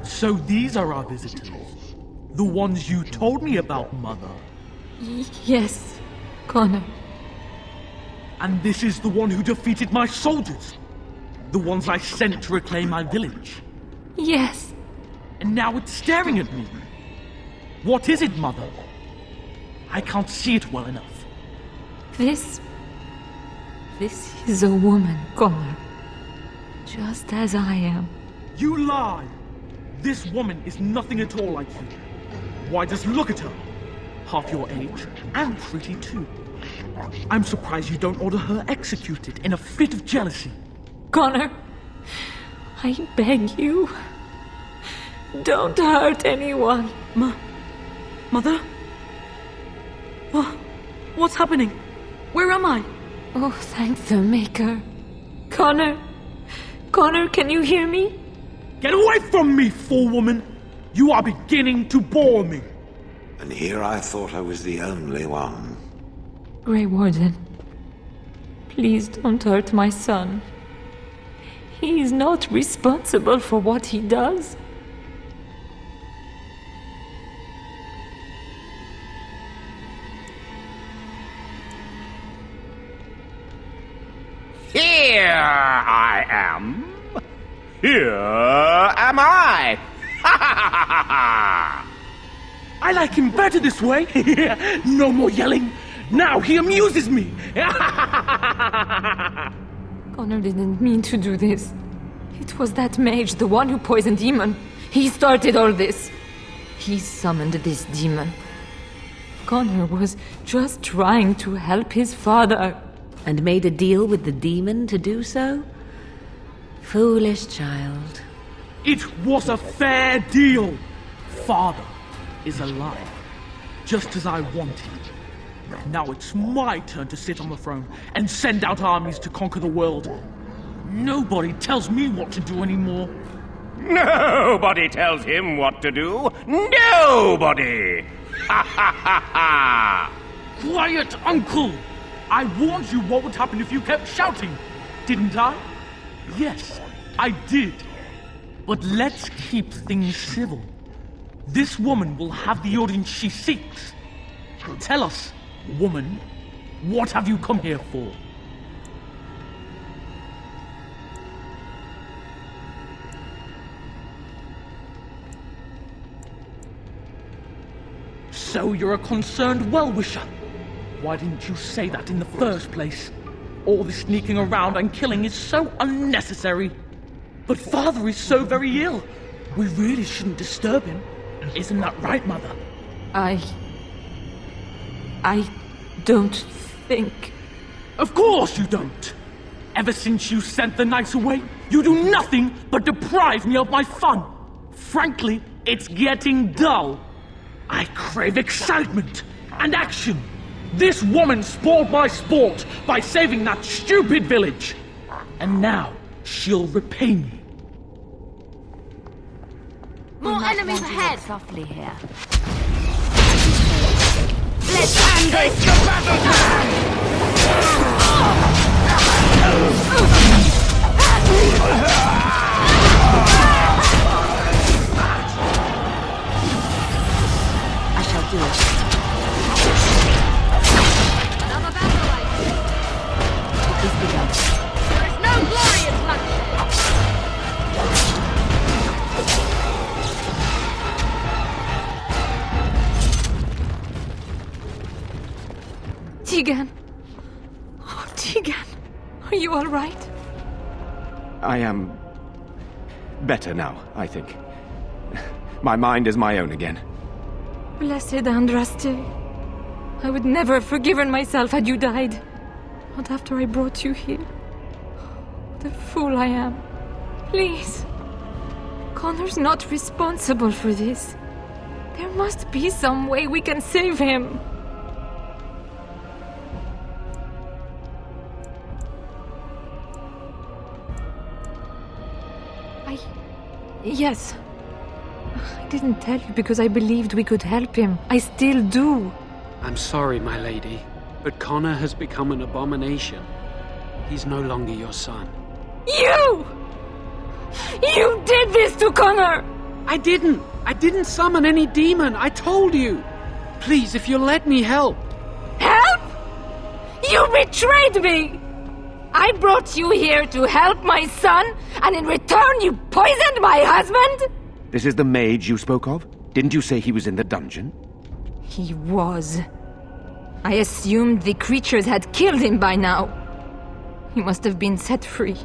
So these are our visitors. The ones you told me about, Mother. Yes, Connor. And this is the one who defeated my soldiers. The ones I sent to reclaim my village. Yes. And now it's staring at me. What is it, Mother? I can't see it well enough. This is a woman, Connor. Just as I am. You lie! This woman is nothing at all like you. Why, just look at her. Half your age, and pretty too. I'm surprised you don't order her executed in a fit of jealousy. Connor, I beg you. Don't hurt anyone. Mother? What's happening? Where am I? Oh, thank the Maker. Connor, can you hear me? Get away from me, fool woman! You are beginning to bore me. And here I thought I was the only one. Grey Warden, Please don't hurt my son. He is not responsible for what he does. Here I am. Here am I. I like him better this way. No more yelling. Now he amuses me. Connor didn't mean to do this. It was that mage, the one who poisoned Demon. He started all this. He summoned this demon. Connor was just trying to help his father. And made a deal with the demon to do so? Foolish child. It was a fair deal. Father is alive, just as I wanted. Now it's my turn to sit on the throne and send out armies to conquer the world. Nobody tells me what to do anymore. Nobody tells him what to do. Nobody! Ha ha ha ha! Quiet, Uncle! I warned you what would happen if you kept shouting, didn't I? Yes, I did. But let's keep things civil. This woman will have the audience she seeks. Tell us, woman, what have you come here for? So you're a concerned well-wisher. Why didn't you say that in the first place? All this sneaking around and killing is so unnecessary. But Father is so very ill. We really shouldn't disturb him. Isn't that right, Mother? I don't think... Of course you don't! Ever since you sent the knights away, you do nothing but deprive me of my fun. Frankly, it's getting dull. I crave excitement and action. This woman spoiled my sport by saving that stupid village. And now she'll repay me. More enemies ahead! Softly here. Let's end this! The I shall do it. Another battle like this. It is begun. There is no glory in bloodshed. Tegan! Oh, Tegan! Are you all right? I am better now, I think. My mind is my own again. Blessed Andraste. I would never have forgiven myself had you died. Not after I brought you here. What a fool I am. Please. Connor's not responsible for this. There must be some way we can save him. Yes. I didn't tell you because I believed we could help him. I still do. I'm sorry, my lady, but Connor has become an abomination. He's no longer your son. You! You did this to Connor! I didn't summon any demon. I told you. Please, if you'll let me help. Help? You betrayed me! I brought you here to help my son, and in return you poisoned my husband? This is the mage you spoke of? Didn't you say he was in the dungeon? He was. I assumed the creatures had killed him by now. He must have been set free.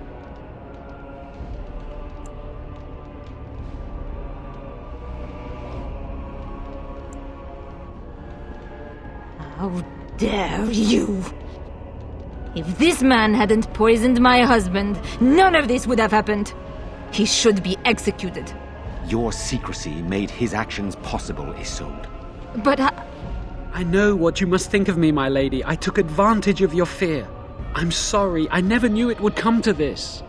How dare you! If this man hadn't poisoned my husband, none of this would have happened. He should be executed. Your secrecy made his actions possible, Isolde. But I know what you must think of me, my lady. I took advantage of your fear. I'm sorry. I never knew it would come to this.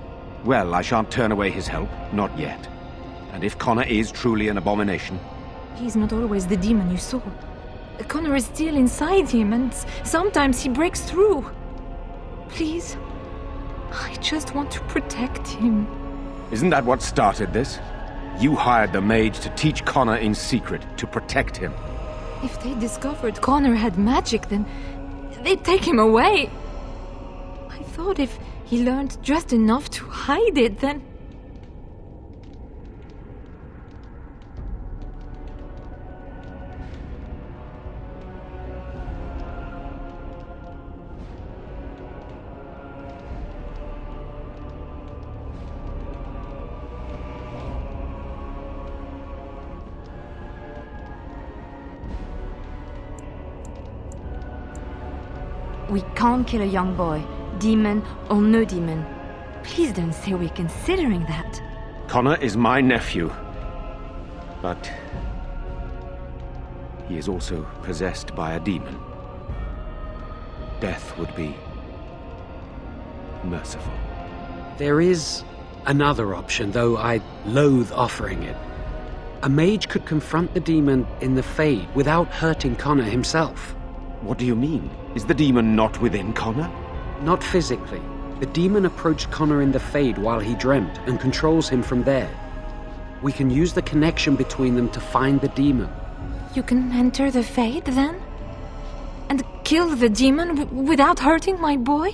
Well, I shan't turn away his help. Not yet. And if Connor is truly an abomination... He's not always the demon you saw. Connor is still inside him, and sometimes he breaks through. Please. I just want to protect him. Isn't that what started this? You hired the mage to teach Connor in secret, to protect him. If they discovered Connor had magic, then they'd take him away. I thought if he learned just enough to hide it, then... We can't kill a young boy, demon or no demon. Please don't say we're considering that. Connor is my nephew. But he is also possessed by a demon. Death would be merciful. There is another option, though I loathe offering it. A mage could confront the demon in the Fade without hurting Connor himself. What do you mean? Is the demon not within Connor? Not physically. The demon approached Connor in the Fade while he dreamt and controls him from there. We can use the connection between them to find the demon. You can enter the Fade, then? And kill the demon without hurting my boy?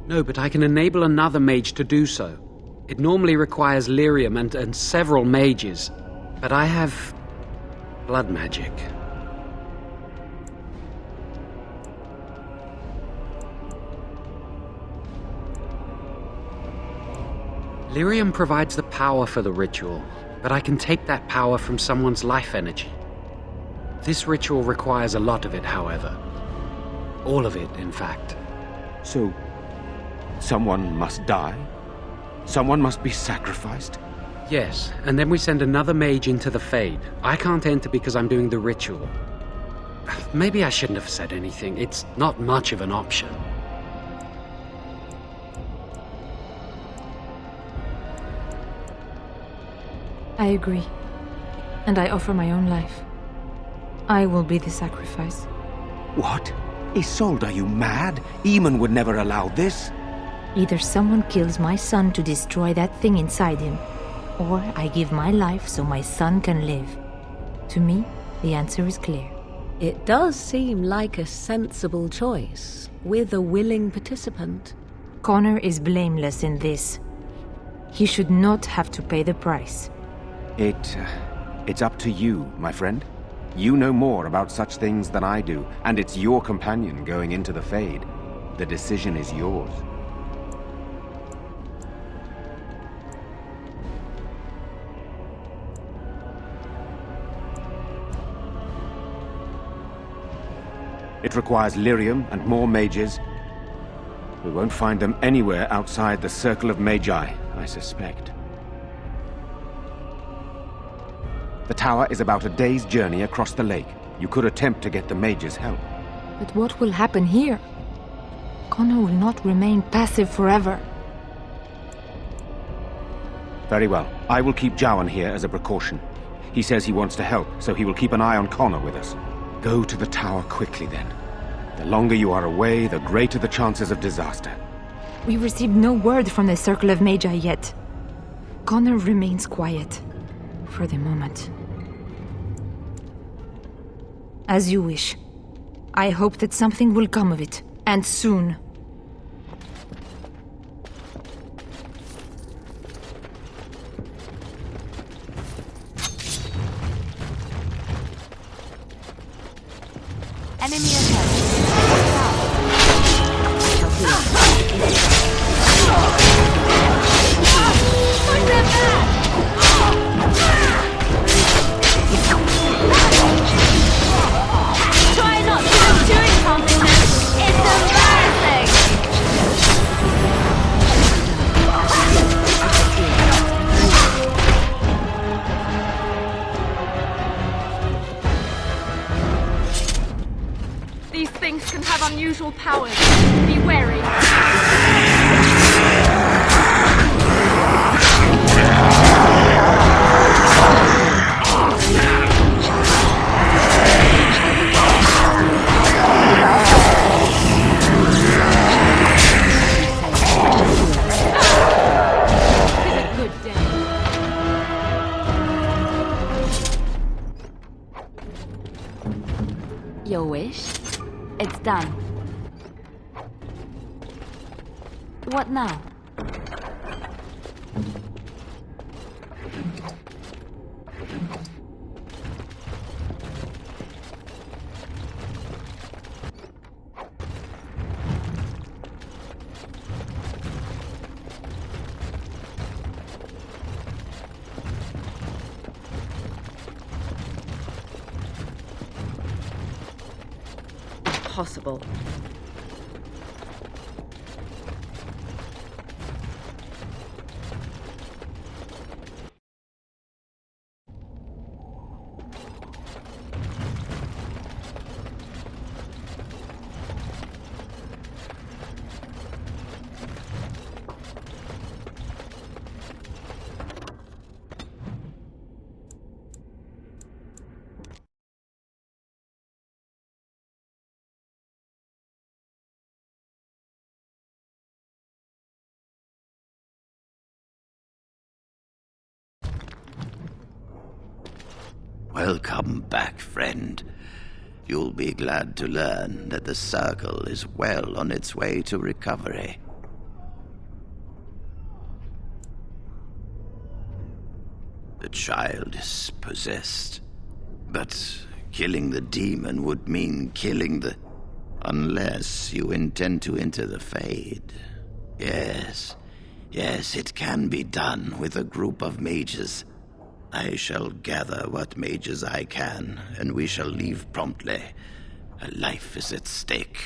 No, but I can enable another mage to do so. It normally requires lyrium and several mages. But I have blood magic. Lyrium provides the power for the ritual, but I can take that power from someone's life energy. This ritual requires a lot of it, however. All of it, in fact. So, someone must die? Someone must be sacrificed? Yes, and then we send another mage into the Fade. I can't enter because I'm doing the ritual. Maybe I shouldn't have said anything. It's not much of an option. I agree. And I offer my own life. I will be the sacrifice. What? Isolde, are you mad? Eamon would never allow this. Either someone kills my son to destroy that thing inside him, or I give my life so my son can live. To me, the answer is clear. It does seem like a sensible choice, with a willing participant. Connor is blameless in this. He should not have to pay the price. It's up to you, my friend. You know more about such things than I do, and it's your companion going into the Fade. The decision is yours. It requires lyrium and more mages. We won't find them anywhere outside the Circle of Magi, I suspect. The tower is about a day's journey across the lake. You could attempt to get the mages' help. But what will happen here? Connor will not remain passive forever. Very well. I will keep Jowan here as a precaution. He says he wants to help, so he will keep an eye on Connor with us. Go to the tower quickly, then. The longer you are away, the greater the chances of disaster. We received no word from the Circle of Magi yet. Connor remains quiet. For the moment. As you wish. I hope that something will come of it, and soon. Enemy ahead. Try not to do doing something then. It's embarrassing. These things can have unusual powers. Be wary. Done. What now? Impossible. Welcome back, friend. You'll be glad to learn that the Circle is well on its way to recovery. The child is possessed, but killing the demon would mean killing the... Unless you intend to enter the Fade. Yes, it can be done with a group of mages. I shall gather what mages I can, and we shall leave promptly. A life is at stake.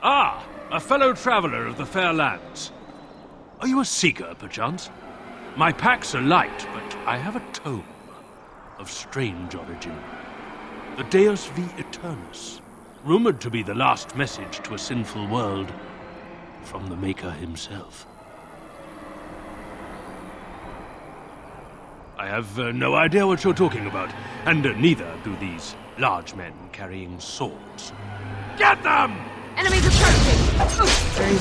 Ah, a fellow traveler of the fair lands. Are you a seeker, perchance? My packs are light, but I have a tome of strange origin. The Deus V Eternus, rumored to be the last message to a sinful world from the Maker himself. I have no idea what you're talking about, and neither do these large men carrying swords. Get them! Enemies approaching! Very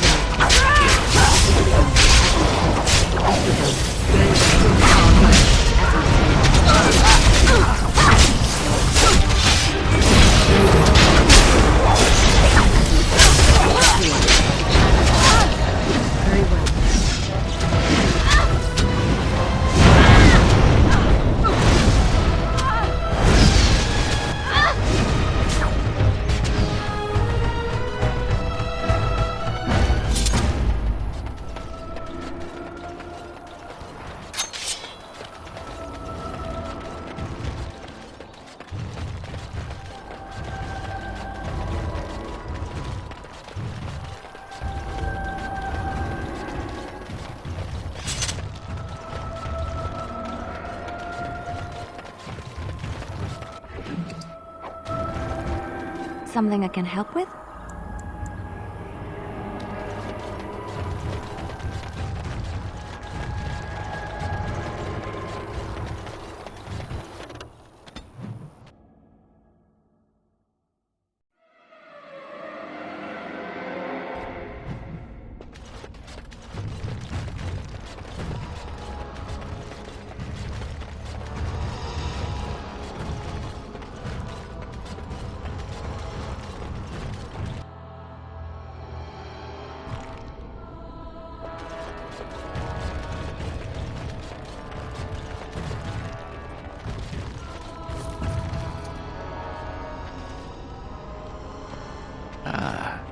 Something I can help with?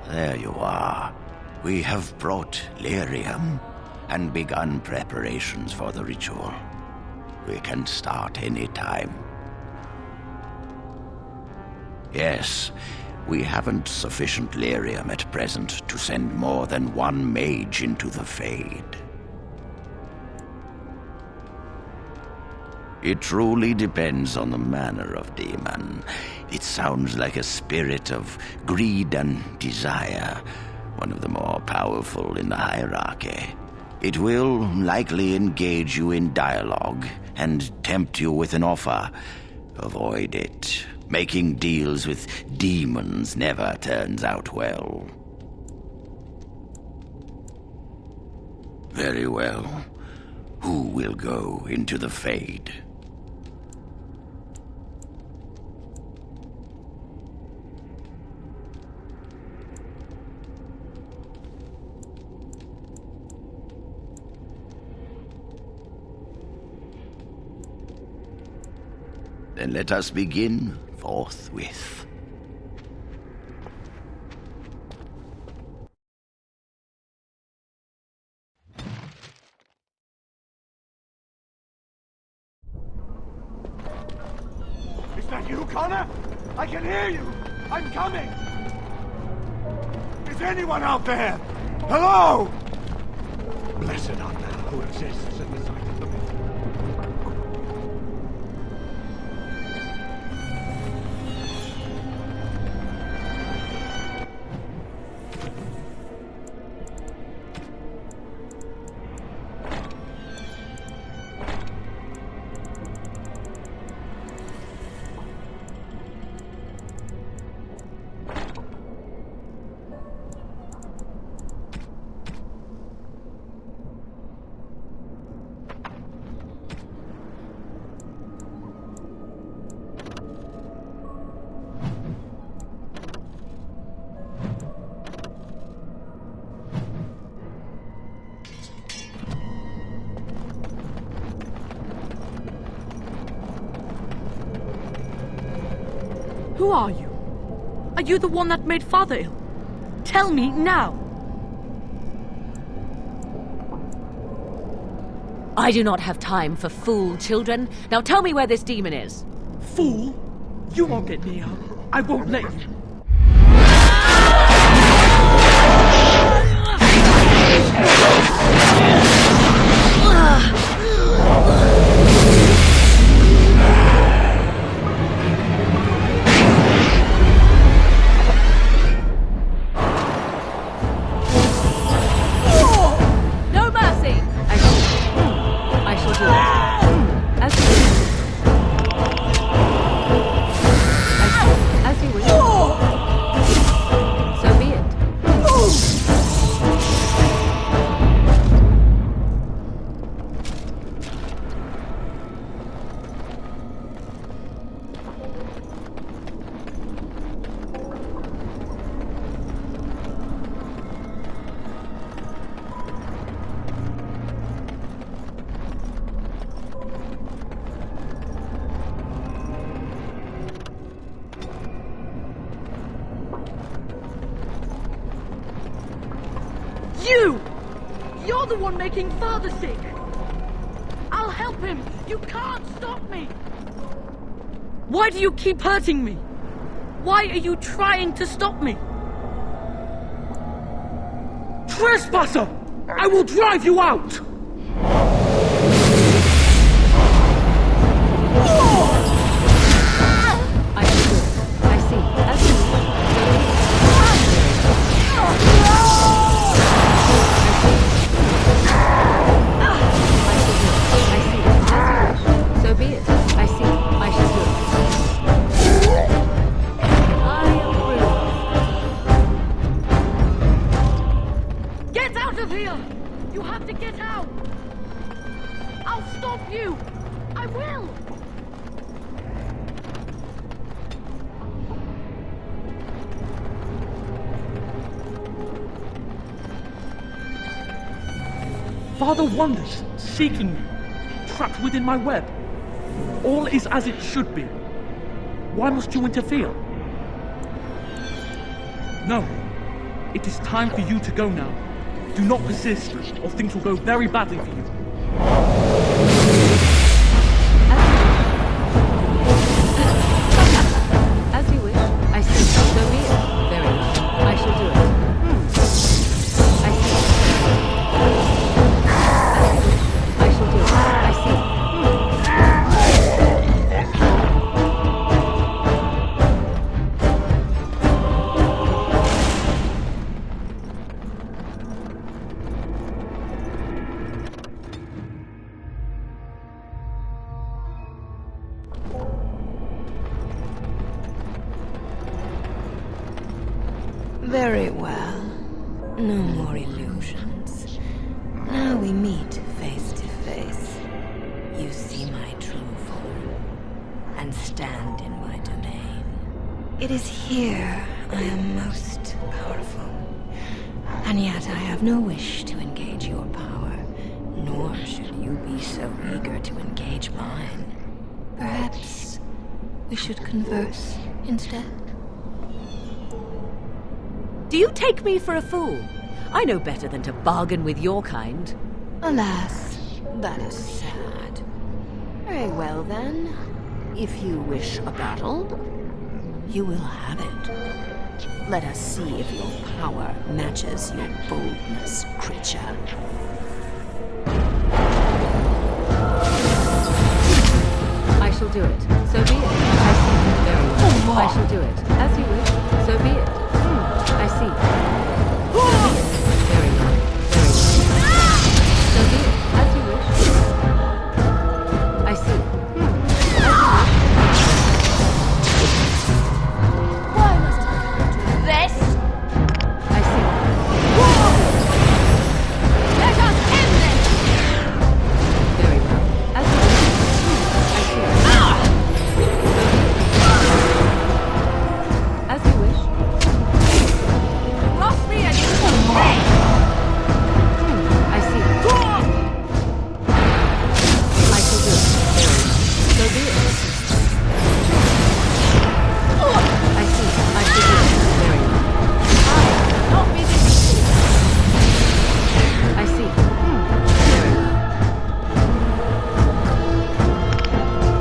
There you are. We have brought lyrium and begun preparations for the ritual. We can start any time. Yes, we haven't sufficient lyrium at present to send more than one mage into the Fade. It truly depends on the manner of demon. It sounds like a spirit of greed and desire, one of the more powerful in the hierarchy. It will likely engage you in dialogue and tempt you with an offer. Avoid it. Making deals with demons never turns out well. Very well. Who will go into the Fade? Then let us begin forthwith. Is that you, Connor? I can hear you! I'm coming! Is anyone out there? Hello? Blessed art thou who exists in the sight of the living. Who are you? Are you the one that made Father ill? Tell me now! I do not have time for fool children. Now tell me where this demon is. Fool? You won't get near her. I won't let you. No mercy! I shall do it. As you wish. As you wish. So be it. You! You're the one making Father sick! I'll help him! You can't stop me! Why do you keep hurting me? Why are you trying to stop me? Trespasser! I will drive you out! I see. As you So be it. I see. I shall do it. I approve. Get out of here! You have to get out! I'll stop you! I will! Father wanders, seeking me, trapped within my web. All is as it should be. Why must you interfere? No. It is time for you to go now. Do not persist, or things will go very badly for you. As you wish. I see. So be it. Very well. I shall do it. I see. I shall do it. I see. Very well. No more illusions. Now we meet face to face. You see my true form, and stand in my domain. It is here I am most powerful. And yet I have no wish to engage your power, nor should you be so eager to engage mine. Perhaps we should converse instead? Do you take me for a fool? I know better than to bargain with your kind. Alas, that is sad. Very well then. If you wish a battle, you will have it. Let us see if your power matches your boldness, creature. I shall do it. So be it. I see. Very well. I shall do it. As you wish. So be it. I see. So be it. Very well. Very well. So be it. As you wish. I see. Why must I come to this? I see. Let us end this! Very well. As you wish. I see. As you wish. Cross me and you will pay! I see. I shall do it. Very well. So be it. I see. I shall do it. Very well. Not be defeated! I see. Very well.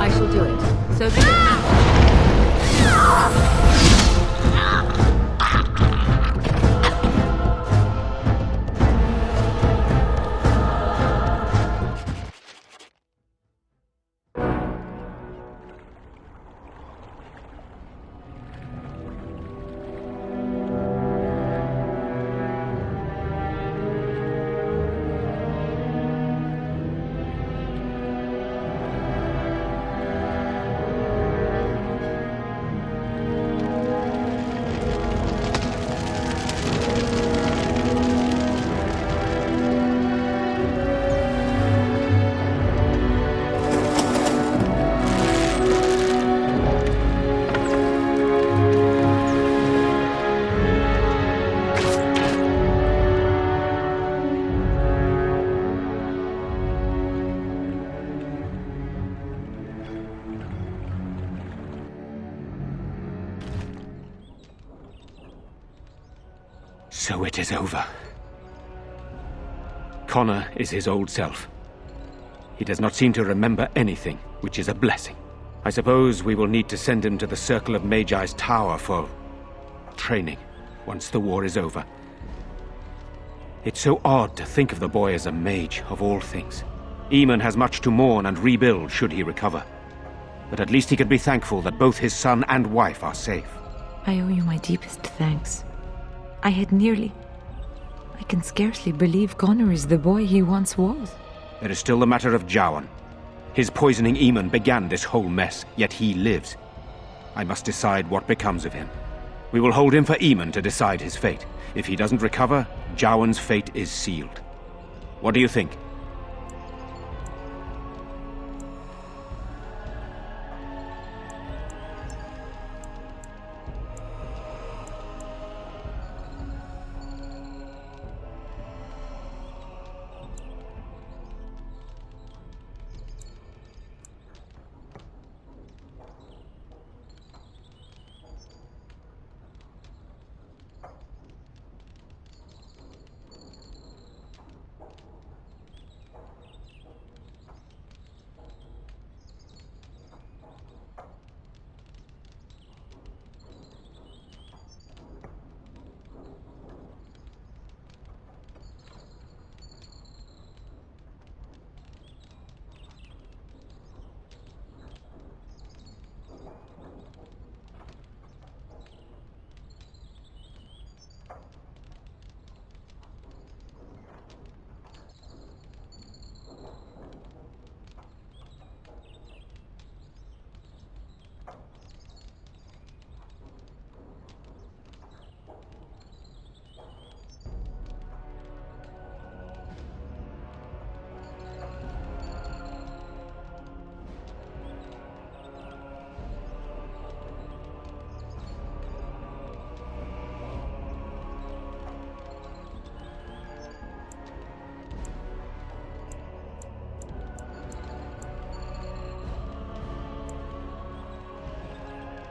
I shall do it. So be it. So it is over. Connor is his old self. He does not seem to remember anything, which is a blessing. I suppose we will need to send him to the Circle of Magi's tower for training, once the war is over. It's so odd to think of the boy as a mage, of all things. Eamon has much to mourn and rebuild should he recover. But at least he can be thankful that both his son and wife are safe. I owe you my deepest thanks. I had nearly... I can scarcely believe Connor is the boy he once was. There is still the matter of Jowan. His poisoning Eamon began this whole mess, yet he lives. I must decide what becomes of him. We will hold him for Eamon to decide his fate. If he doesn't recover, Jowan's fate is sealed. What do you think?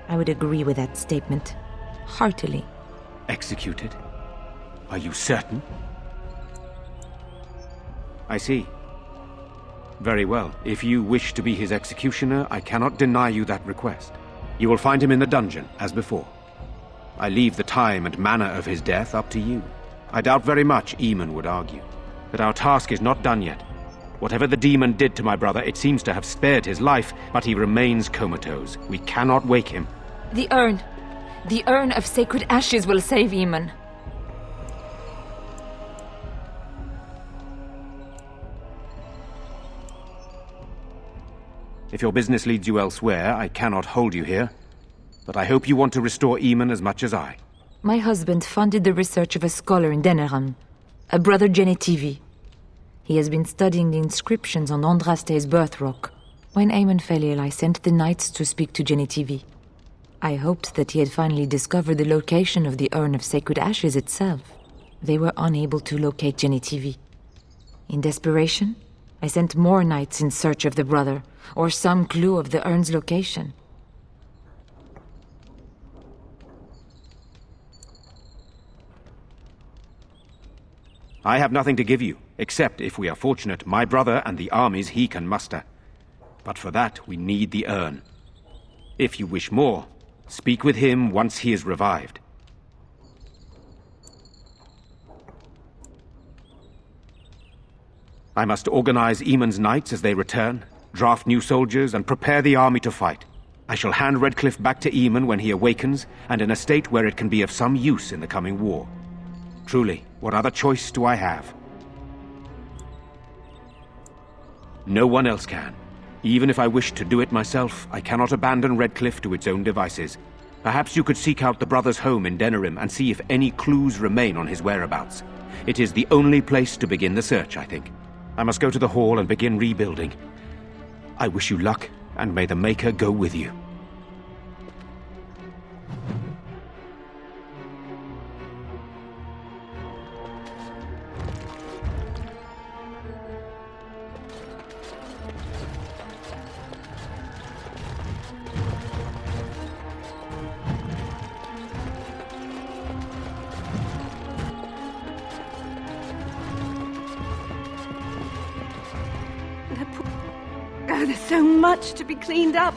I would agree with that statement. Heartily. Executed? Are you certain? I see. Very well. If you wish to be his executioner, I cannot deny you that request. You will find him in the dungeon, as before. I leave the time and manner of his death up to you. I doubt very much Eamon would argue. But our task is not done yet. Whatever the demon did to my brother, it seems to have spared his life, but he remains comatose. We cannot wake him. The urn. The urn of sacred ashes will save Eamon. If your business leads you elsewhere, I cannot hold you here. But I hope you want to restore Eamon as much as I. My husband funded the research of a scholar in Deneram, a brother Genetivi. He has been studying the inscriptions on Andraste's birth rock. When Eamon fell ill, I sent the knights to speak to Genetivi. I hoped that he had finally discovered the location of the urn of sacred ashes itself. They were unable to locate Genetivi. In desperation, I sent more knights in search of the brother, or some clue of the urn's location. I have nothing to give you, except, if we are fortunate, my brother and the armies he can muster. But for that, we need the urn. If you wish more, speak with him once he is revived. I must organize Eamon's knights as they return, draft new soldiers, and prepare the army to fight. I shall hand Redcliffe back to Eamon when he awakens, and in a state where it can be of some use in the coming war. Truly, what other choice do I have? No one else can. Even if I wished to do it myself, I cannot abandon Redcliffe to its own devices. Perhaps you could seek out the brother's home in Denerim and see if any clues remain on his whereabouts. It is the only place to begin the search, I think. I must go to the hall and begin rebuilding. I wish you luck, and may the Maker go with you. Oh, there's so much to be cleaned up.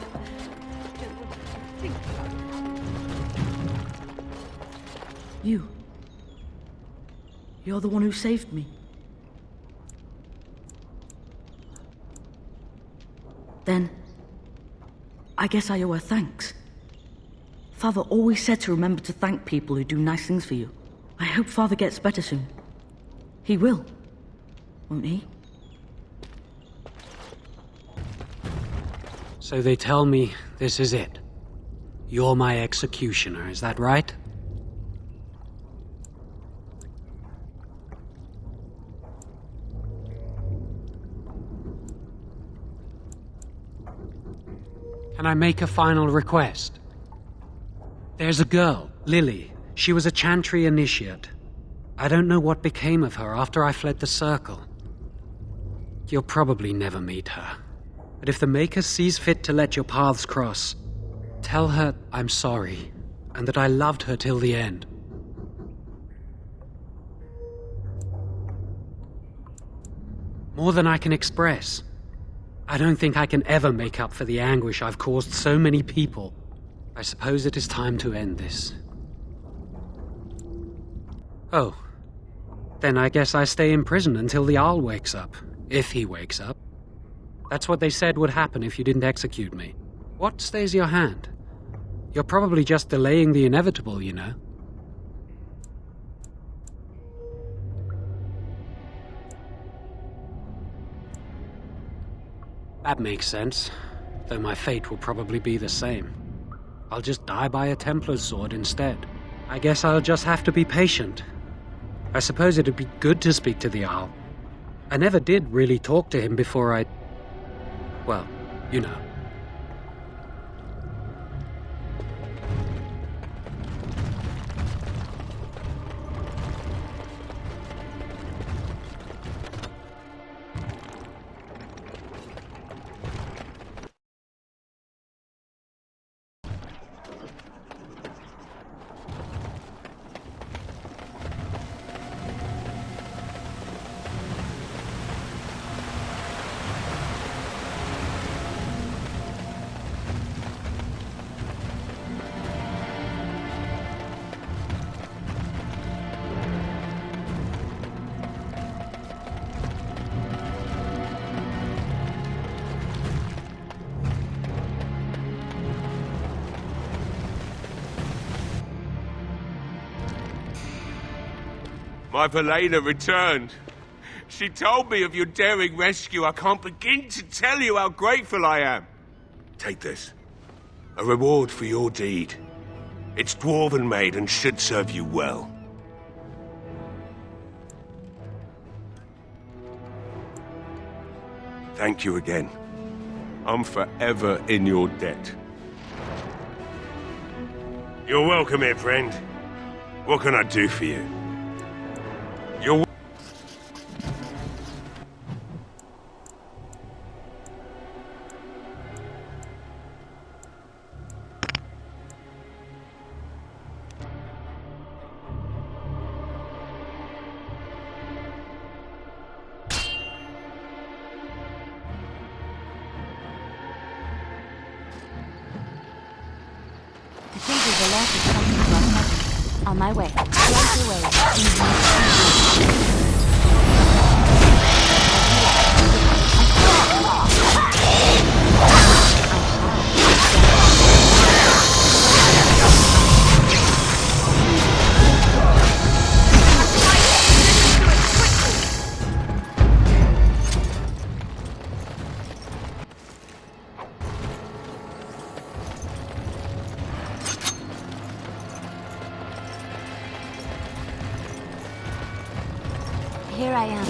You're the one who saved me. Then, I guess I owe her thanks. Father always said to remember to thank people who do nice things for you. I hope Father gets better soon. He will, won't he? So they tell me this is it. You're my executioner, is that right? Can I make a final request? There's a girl, Lily. She was a Chantry initiate. I don't know what became of her after I fled the Circle. You'll probably never meet her. But if the Maker sees fit to let your paths cross, tell her I'm sorry, and that I loved her till the end. More than I can express. I don't think I can ever make up for the anguish I've caused so many people. I suppose it is time to end this. Oh. Then I guess I stay in prison until the Owl wakes up. If he wakes up. That's what they said would happen if you didn't execute me. What stays your hand? You're probably just delaying the inevitable, you know. That makes sense, though my fate will probably be the same. I'll just die by a Templar's sword instead. I guess I'll just have to be patient. I suppose it'd be good to speak to the Owl. I never did really talk to him before I... well, you know. My Velena returned. She told me of your daring rescue. I can't begin to tell you how grateful I am. Take this. A reward for your deed. It's dwarven made and should serve you well. Thank you again. I'm forever in your debt. You're welcome here, friend. What can I do for you? You're... I think there's a lot of something to our presence. On my way. Right away. Here I am.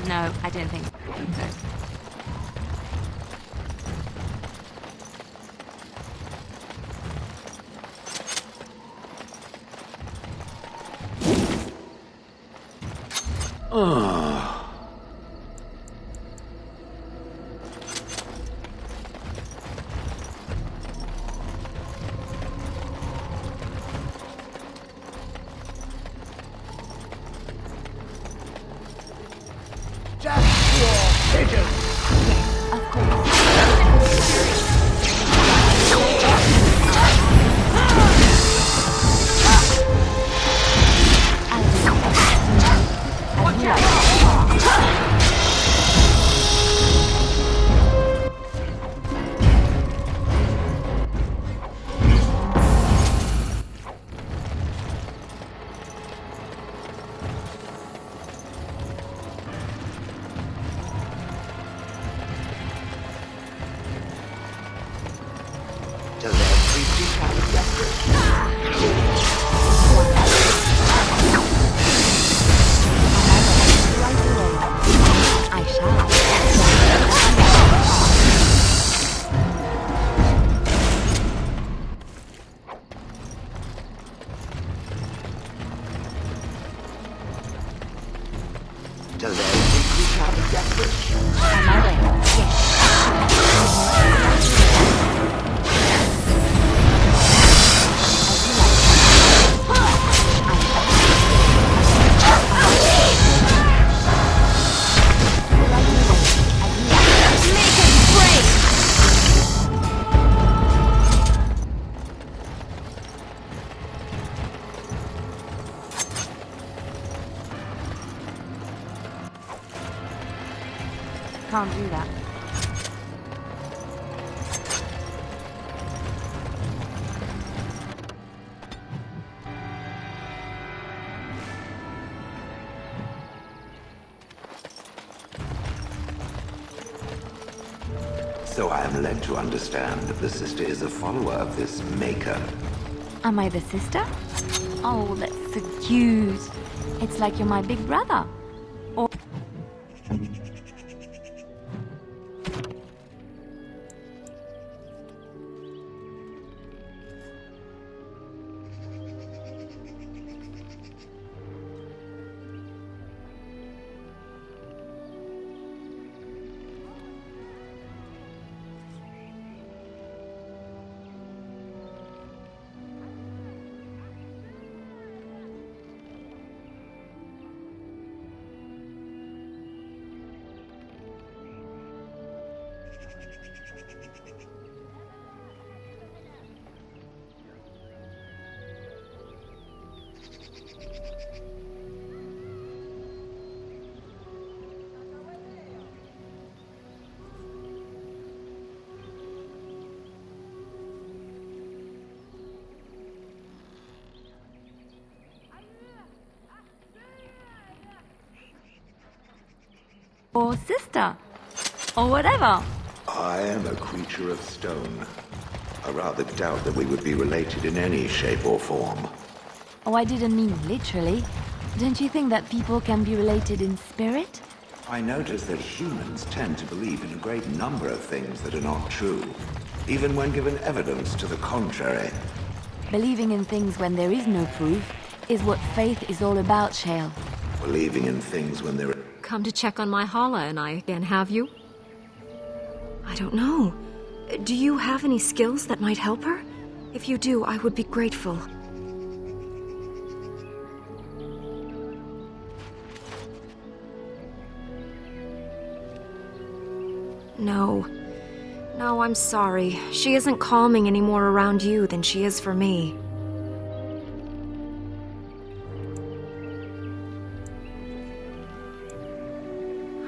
No, I didn't think so. Can't do that. So I am led to understand that the sister is a follower of this Maker. Am I the sister? Oh, that's so cute. It's like you're my big brother. Or... or sister, or whatever. I am a creature of stone. I rather doubt that we would be related in any shape or form. Oh, I didn't mean literally. Don't you think that people can be related in spirit? I notice that humans tend to believe in a great number of things that are not true, even when given evidence to the contrary. Believing in things when there is no proof is what faith is all about, Shale. Believing in things when there... Come to check on my Hala and I again, have you? I don't know. Do you have any skills that might help her? If you do, I would be grateful. No. No, I'm sorry. She isn't calming any more around you than she is for me.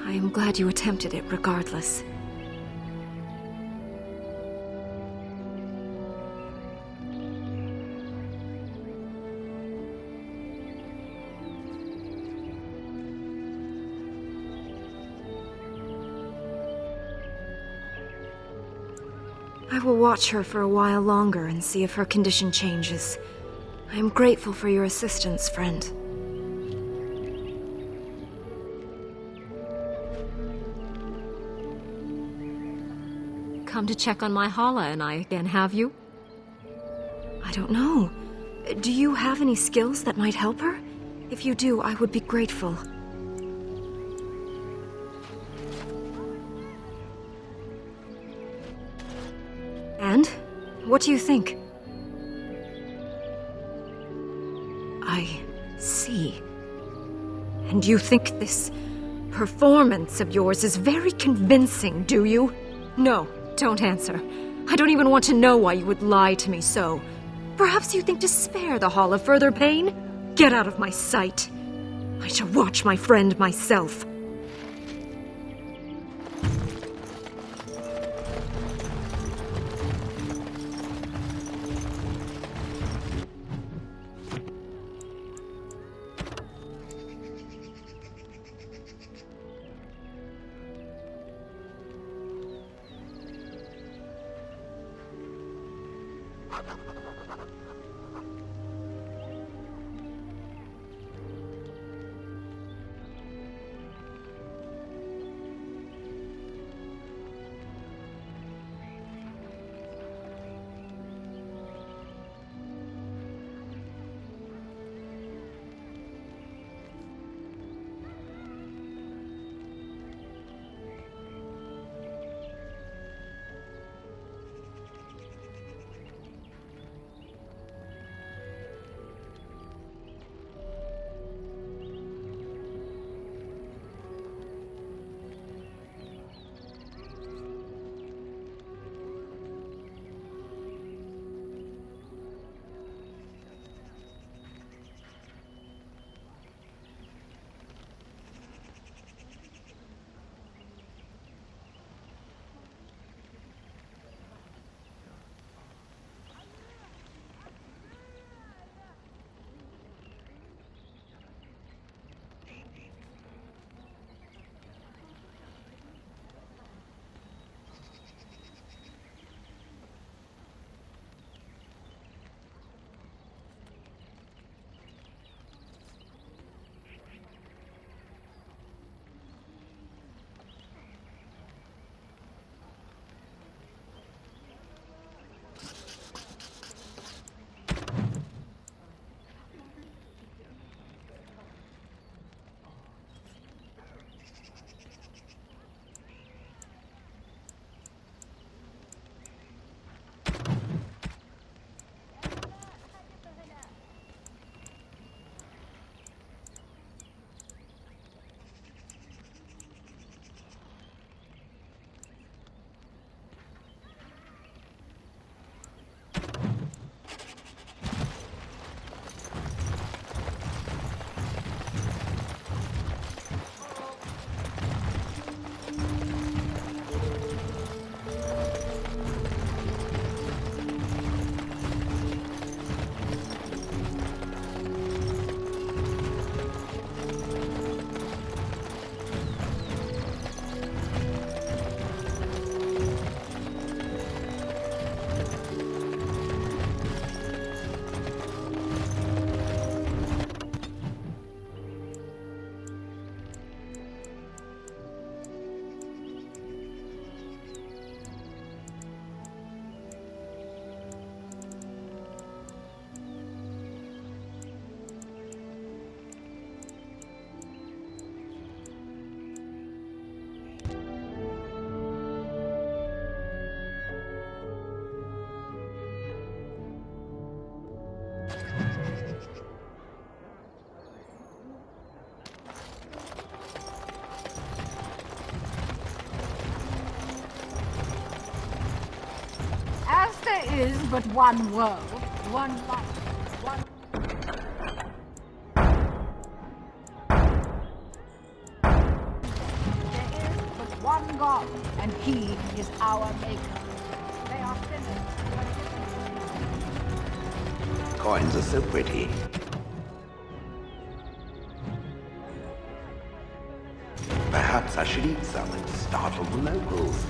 I am glad you attempted it regardless. I will watch her for a while longer and see if her condition changes. I am grateful for your assistance, friend. Come to check on my Hala and I again, have you? I don't know. Do you have any skills that might help her? If you do, I would be grateful. And? What do you think? I see. And you think this performance of yours is very convincing, do you? No, don't answer. I don't even want to know why you would lie to me so. Perhaps you think to spare the Hall of further pain? Get out of my sight. I shall watch my friend myself. is but one world, one life, one... There is but one God, and He is our Maker. They are sinners. Coins are so pretty. Perhaps I should eat some and startle the locals.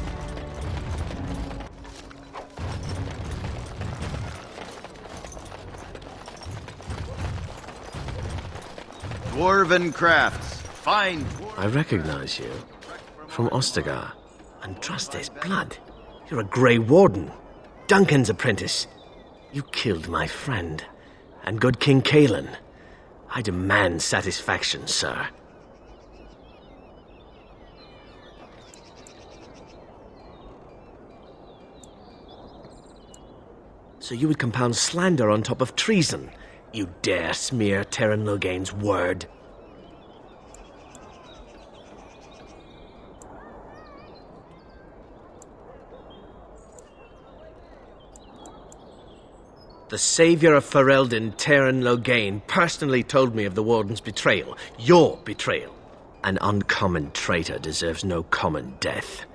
Dwarven crafts. Fine. I recognize you. From Ostagar. And trust his blood. You're a Grey Warden. Duncan's apprentice. You killed my friend. And good King Cailan. I demand satisfaction, sir. So you would compound slander on top of treason? You dare smear Terran Loghain's word? The savior of Ferelden, Terran Loghain, personally told me of the Warden's betrayal. Your betrayal. An uncommon traitor deserves no common death.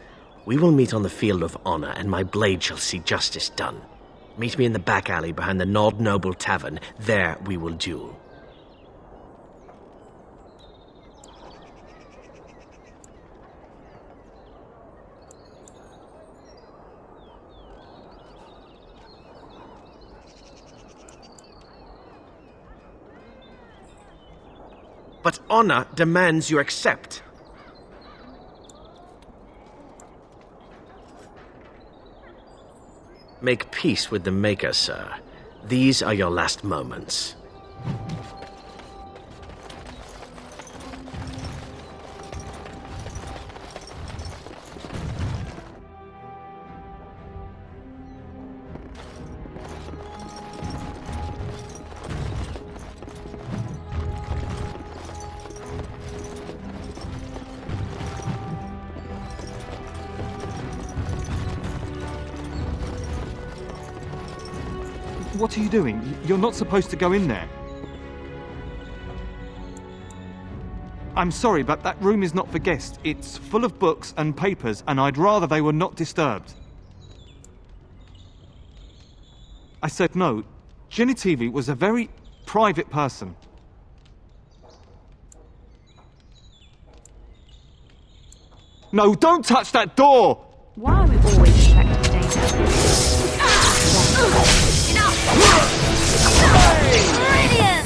We will meet on the field of honor, and my blade shall see justice done. Meet me in the back alley behind the Nod Noble Tavern. There we will duel. But honor demands you accept. Make peace with the Maker, sir. These are your last moments. What are you doing? You're not supposed to go in there. I'm sorry, but that room is not for guests. It's full of books and papers, and I'd rather they were not disturbed. I said no. Genitivi was a very private person. No, don't touch that door! Why are we always attracted to danger? Brilliant!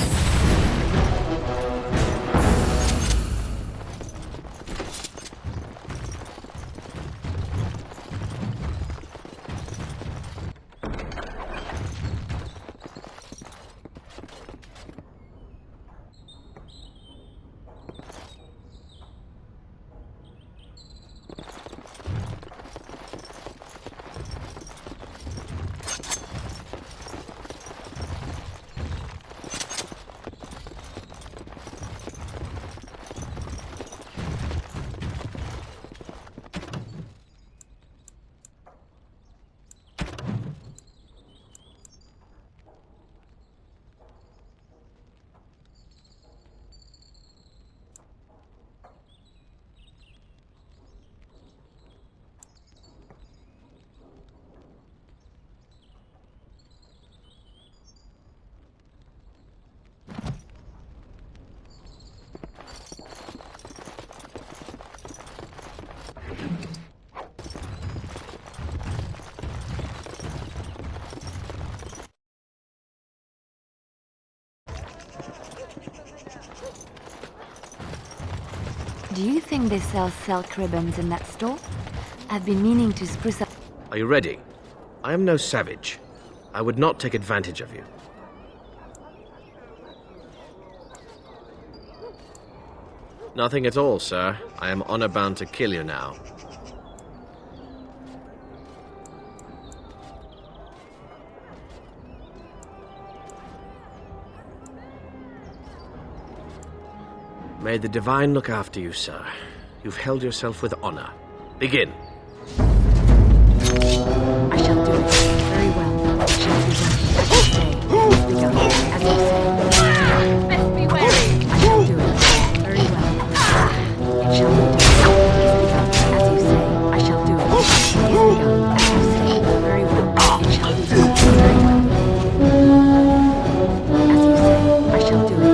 Do you think they sell silk ribbons in that store? I've been meaning to spruce up... Are you ready? I am no savage. I would not take advantage of you. Nothing at all, sir. I am honor-bound to kill you now. May the Divine look after you, sir. You've held yourself with honor. Begin. I shall do it very well. shall be done. As you say, it must be done. As you say. Best be wary. I shall do it. Very well. It shall be done. It is begun. As you say. I shall do it. It is begun. As you say. Very well. It shall be done. Very well. As you say. I shall do it.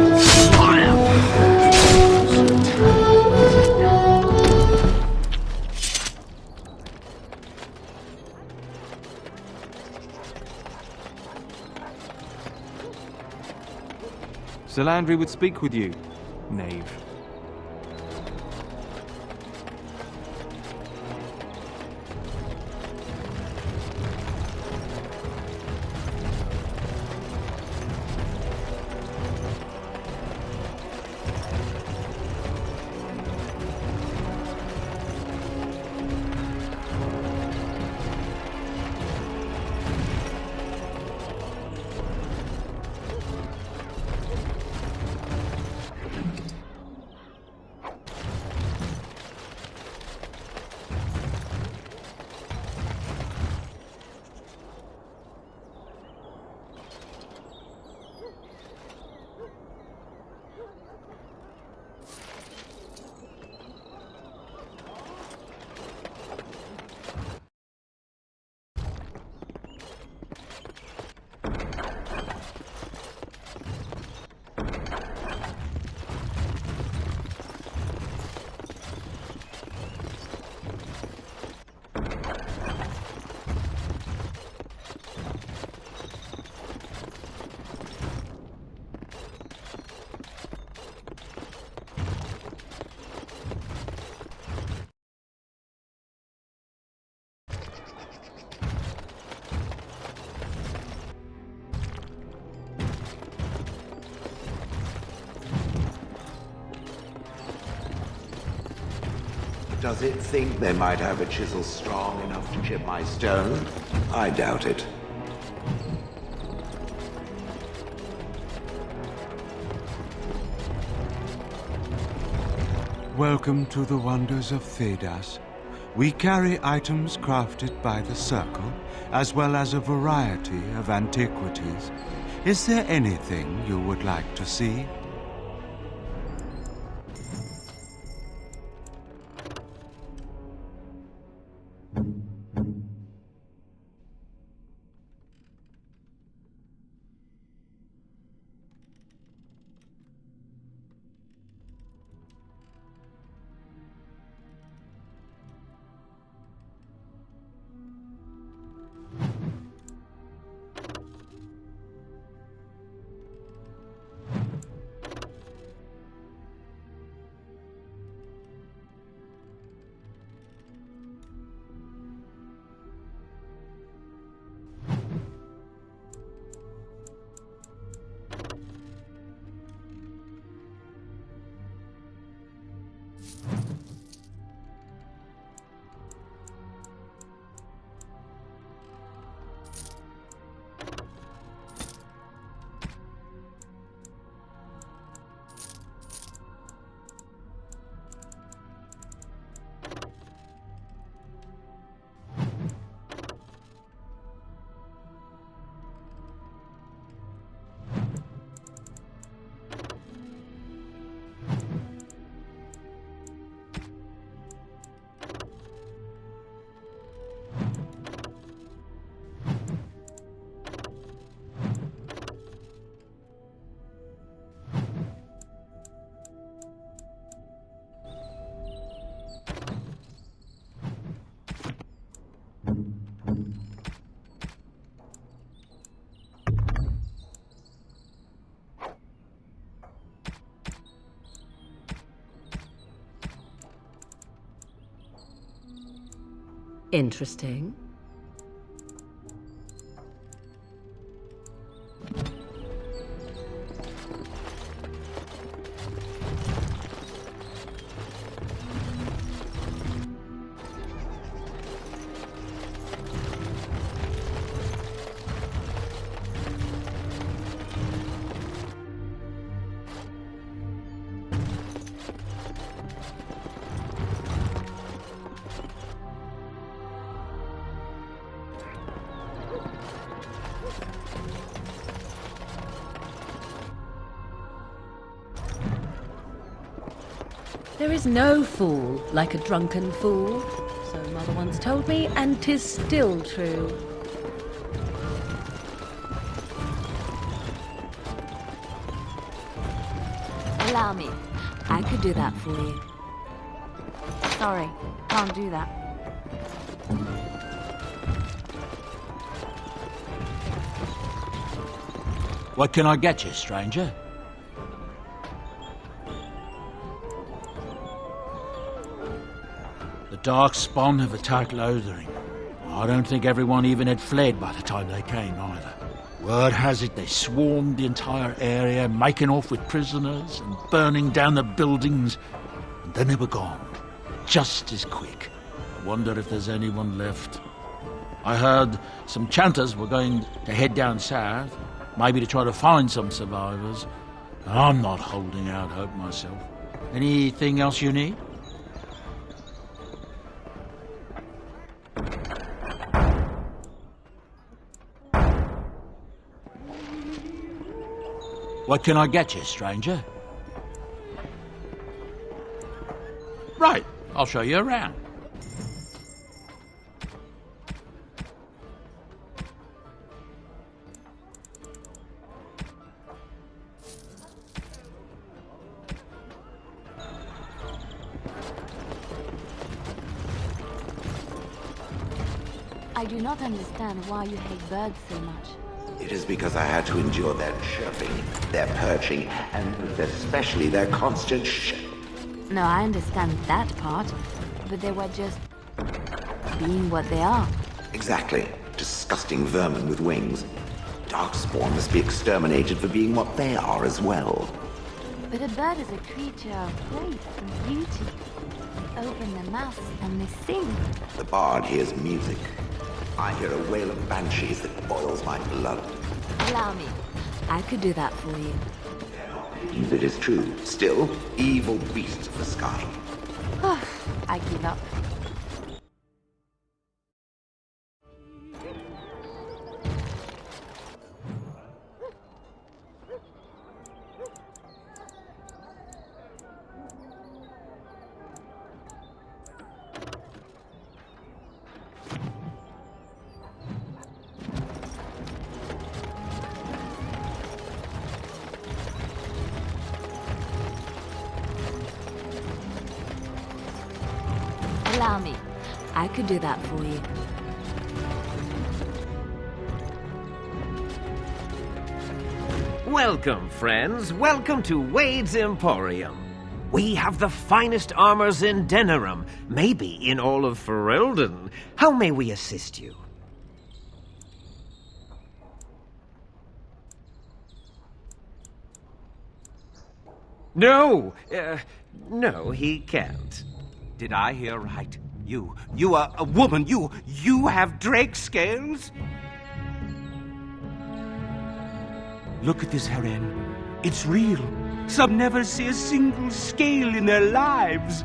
Sir Landry would speak with you, knave. Does it think they might have a chisel strong enough to chip my stone? I doubt it. Welcome to the wonders of Thedas. We carry items crafted by the Circle, as well as a variety of antiquities. Is there anything you would like to see? Interesting. There is no fool like a drunken fool, so Mother once told me, and 'tis still true. Allow me. I could do that for you. Sorry, can't do that. What can I get you, stranger? The Darkspawn have attacked Lothering. I don't think everyone even had fled by the time they came either. Word has it they swarmed the entire area, making off with prisoners and burning down the buildings, and then they were gone. Just as quick. I wonder if there's anyone left. I heard some chanters were going to head down south, maybe to try to find some survivors. I'm not holding out hope myself. Anything else you need? What can I get you, stranger? Right, I'll show you around. I do not understand why you hate birds so much. It is because I had to endure their chirping, their perching, and especially their constant No, I understand that part, but they were just being what they are. Exactly. Disgusting vermin with wings. Darkspawn must be exterminated for being what they are as well. But a bird is a creature of grace and beauty. They open their mouths and they sing. The bard hears music. I hear a wail of banshees that boils my blood. Allow me. I could do that for you. If it is true, still, evil beasts of the sky. I give up. Allow me. I could do that for you. Welcome, friends. Welcome to Wade's Emporium. We have the finest armors in Denerim, maybe in all of Ferelden. How may we assist you? No, no, he can't. Did I hear right? You are a woman. You have drake scales? Look at this, Heren. It's real. Some never see a single scale in their lives.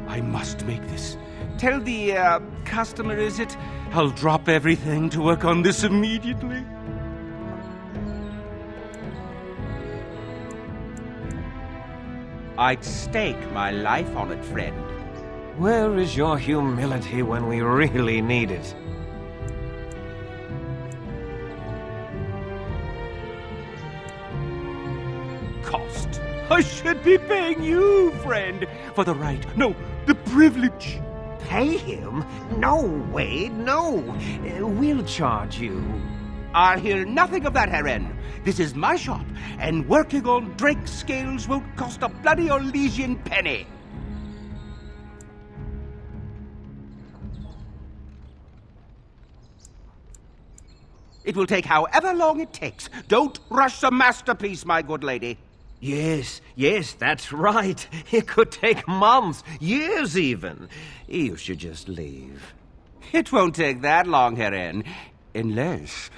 I must make this. Tell the, customer, is it? I'll drop everything to work on this immediately. I'd stake my life on it, friend. Where is your humility when we really need it? Cost. I should be paying you, friend, for the right, no, the privilege. Pay him? No, Wade, no. We'll charge you. I'll hear nothing of that, Heren. This is my shop, and working on drake scales won't cost a bloody Orlesian penny. It will take however long it takes. Don't rush the masterpiece, my good lady. Yes, that's right. It could take months, years even. You should just leave. It won't take that long, Heren. Unless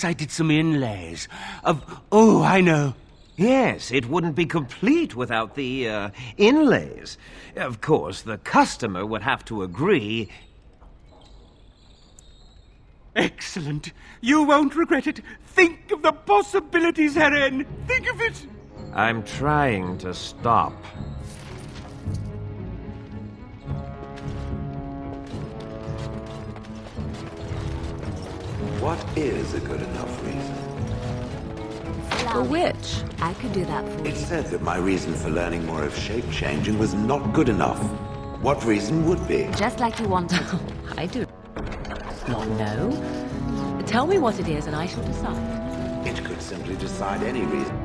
I did some inlays of... Oh, I know. Yes, it wouldn't be complete without the, inlays. Of course, the customer would have to agree. Excellent. You won't regret it. Think of the possibilities, Heren. Think of it. I'm trying to stop. What is a good enough reason? For which? I could do that for you. It said that my reason for learning more of shape-changing was not good enough. What reason would be? Just like you wanted. I do not know. Tell me what it is and I shall decide. It could simply decide any reason.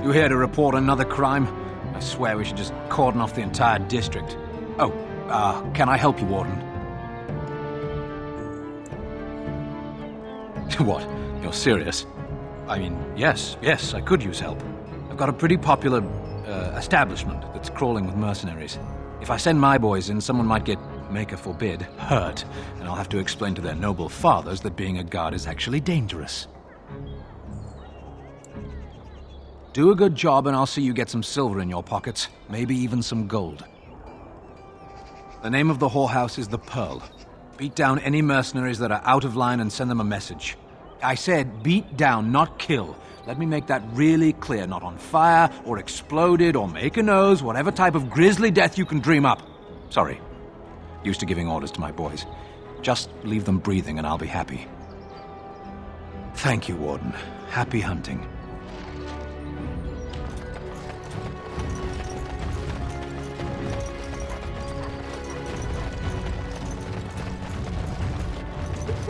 You here to report another crime? I swear we should just cordon off the entire district. Oh, can I help you, Warden? What? You're serious? I mean, yes, I could use help. I've got a pretty popular, establishment that's crawling with mercenaries. If I send my boys in, someone might get, maker forbid, hurt, and I'll have to explain to their noble fathers that being a guard is actually dangerous. Do a good job and I'll see you get some silver in your pockets, maybe even some gold. The name of the whorehouse is the Pearl. Beat down any mercenaries that are out of line and send them a message. I said beat down, not kill. Let me make that really clear. Not on fire, or exploded, or make a nose, whatever type of grisly death you can dream up. Sorry. Used to giving orders to my boys. Just leave them breathing and I'll be happy. Thank you, Warden. Happy hunting.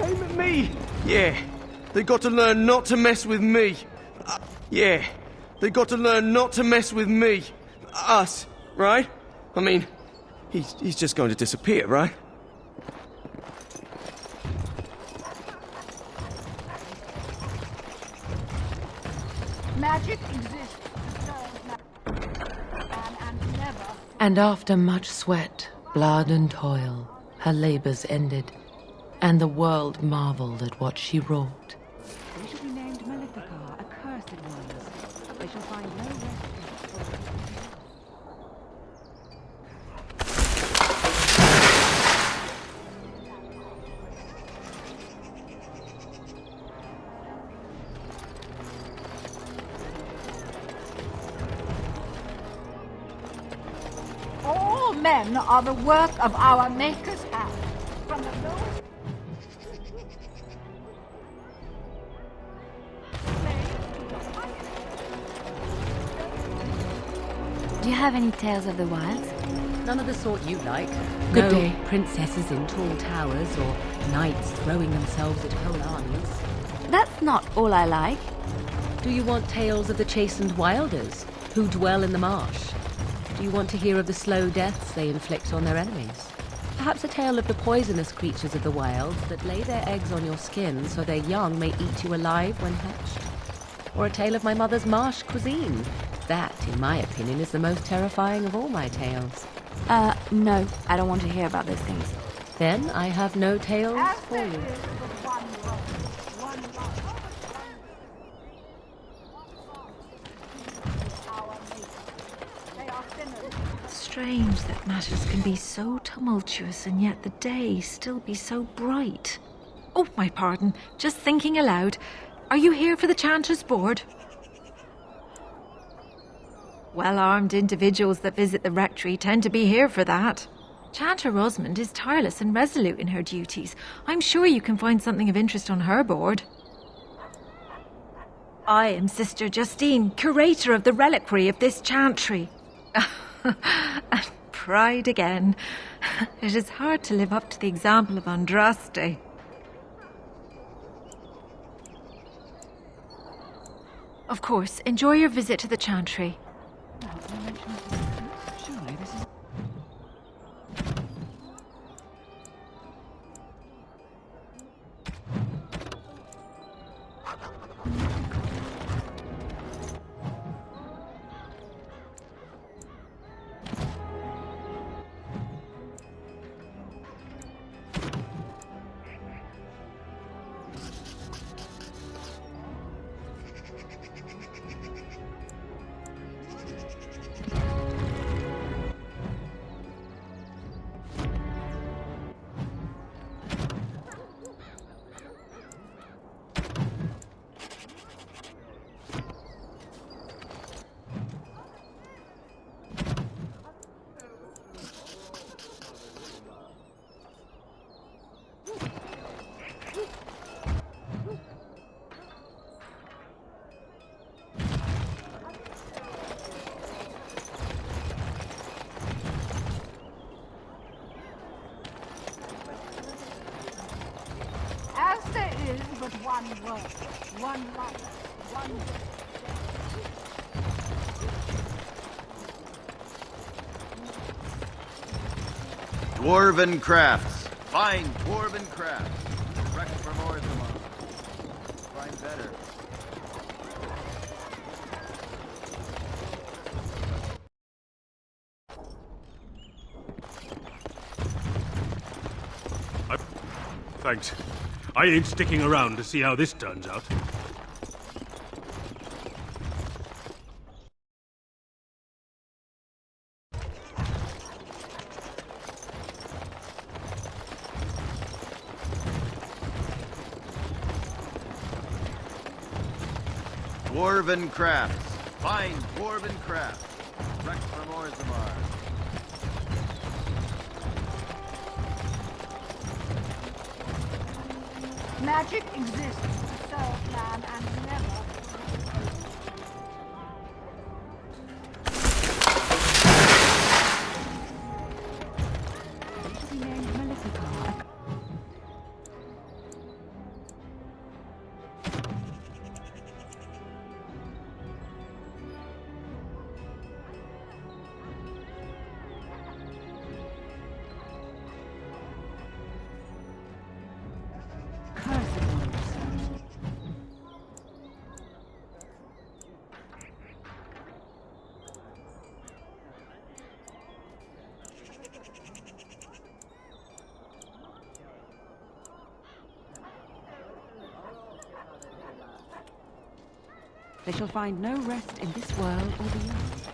Aim at me! Yeah. They got to learn not to mess with me. Yeah. They got to learn not to mess with me. Us, right? I mean, he's just going to disappear, right? Magic exists to serve man and never. And after much sweat, blood and toil, her labors ended, and the world marveled at what she wrought. They shall be named Malefica, accursed ones. They shall find no rest. All men are the work of our Maker's hand. From the lowest. Do you have any tales of the wilds? None of the sort you like. Good No day. princesses in tall towers or knights throwing themselves at whole armies. That's not all I like. Do you want tales of the chastened wilders who dwell in the marsh? Do you want to hear of the slow deaths they inflict on their enemies? Perhaps a tale of the poisonous creatures of the wild that lay their eggs on your skin so their young may eat you alive when hatched? Or a tale of my mother's marsh cuisine? That, in my opinion, is the most terrifying of all my tales. No, I don't want to hear about those things. Then I have no tales for you. Strange that matters can be so tumultuous and yet the day still be so bright. Oh, my pardon. Just thinking aloud. Are you here for the Chanter's Board? Well-armed individuals that visit the rectory tend to be here for that. Chanter Rosamond is tireless and resolute in her duties. I'm sure you can find something of interest on her board. I am Sister Justine, curator of the reliquary of this chantry. And pride again. It is hard to live up to the example of Andraste. Of course, enjoy your visit to the chantry. Surely this is... one word, one life, one Dwarven crafts. Fine dwarven crafts. Direct from Orthamar. Find better. Thanks. I ain't sticking around to see how this turns out. Dwarven crafts. Fine dwarven crafts. Direct from Orthamar. magic exists to serve man and never. She named Maleficar. They shall find no rest in this world or beyond.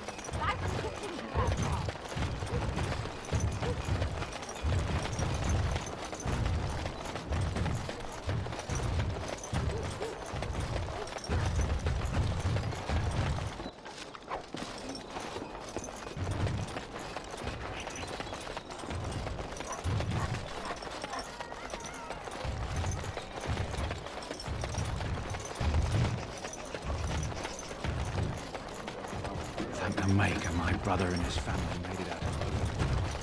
Thank the Maker, my brother and his family made it out.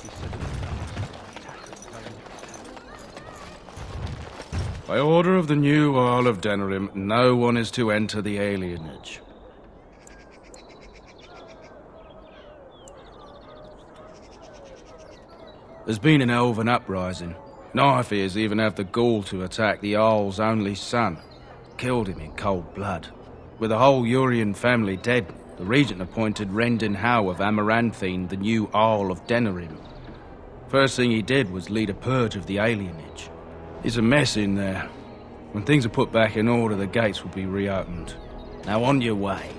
He said that by order of the new Earl of Denerim, no one is to enter the alienage. There's been an elven uprising. Knifeears even have the gall to attack the Jarl's only son. Killed him in cold blood. With the whole Urian family dead, the regent appointed Rendon Howe of Amaranthine the new Jarl of Denerim. First thing he did was lead a purge of the alienage. It's a mess in there. When things are put back in order, the gates will be reopened. Now on your way.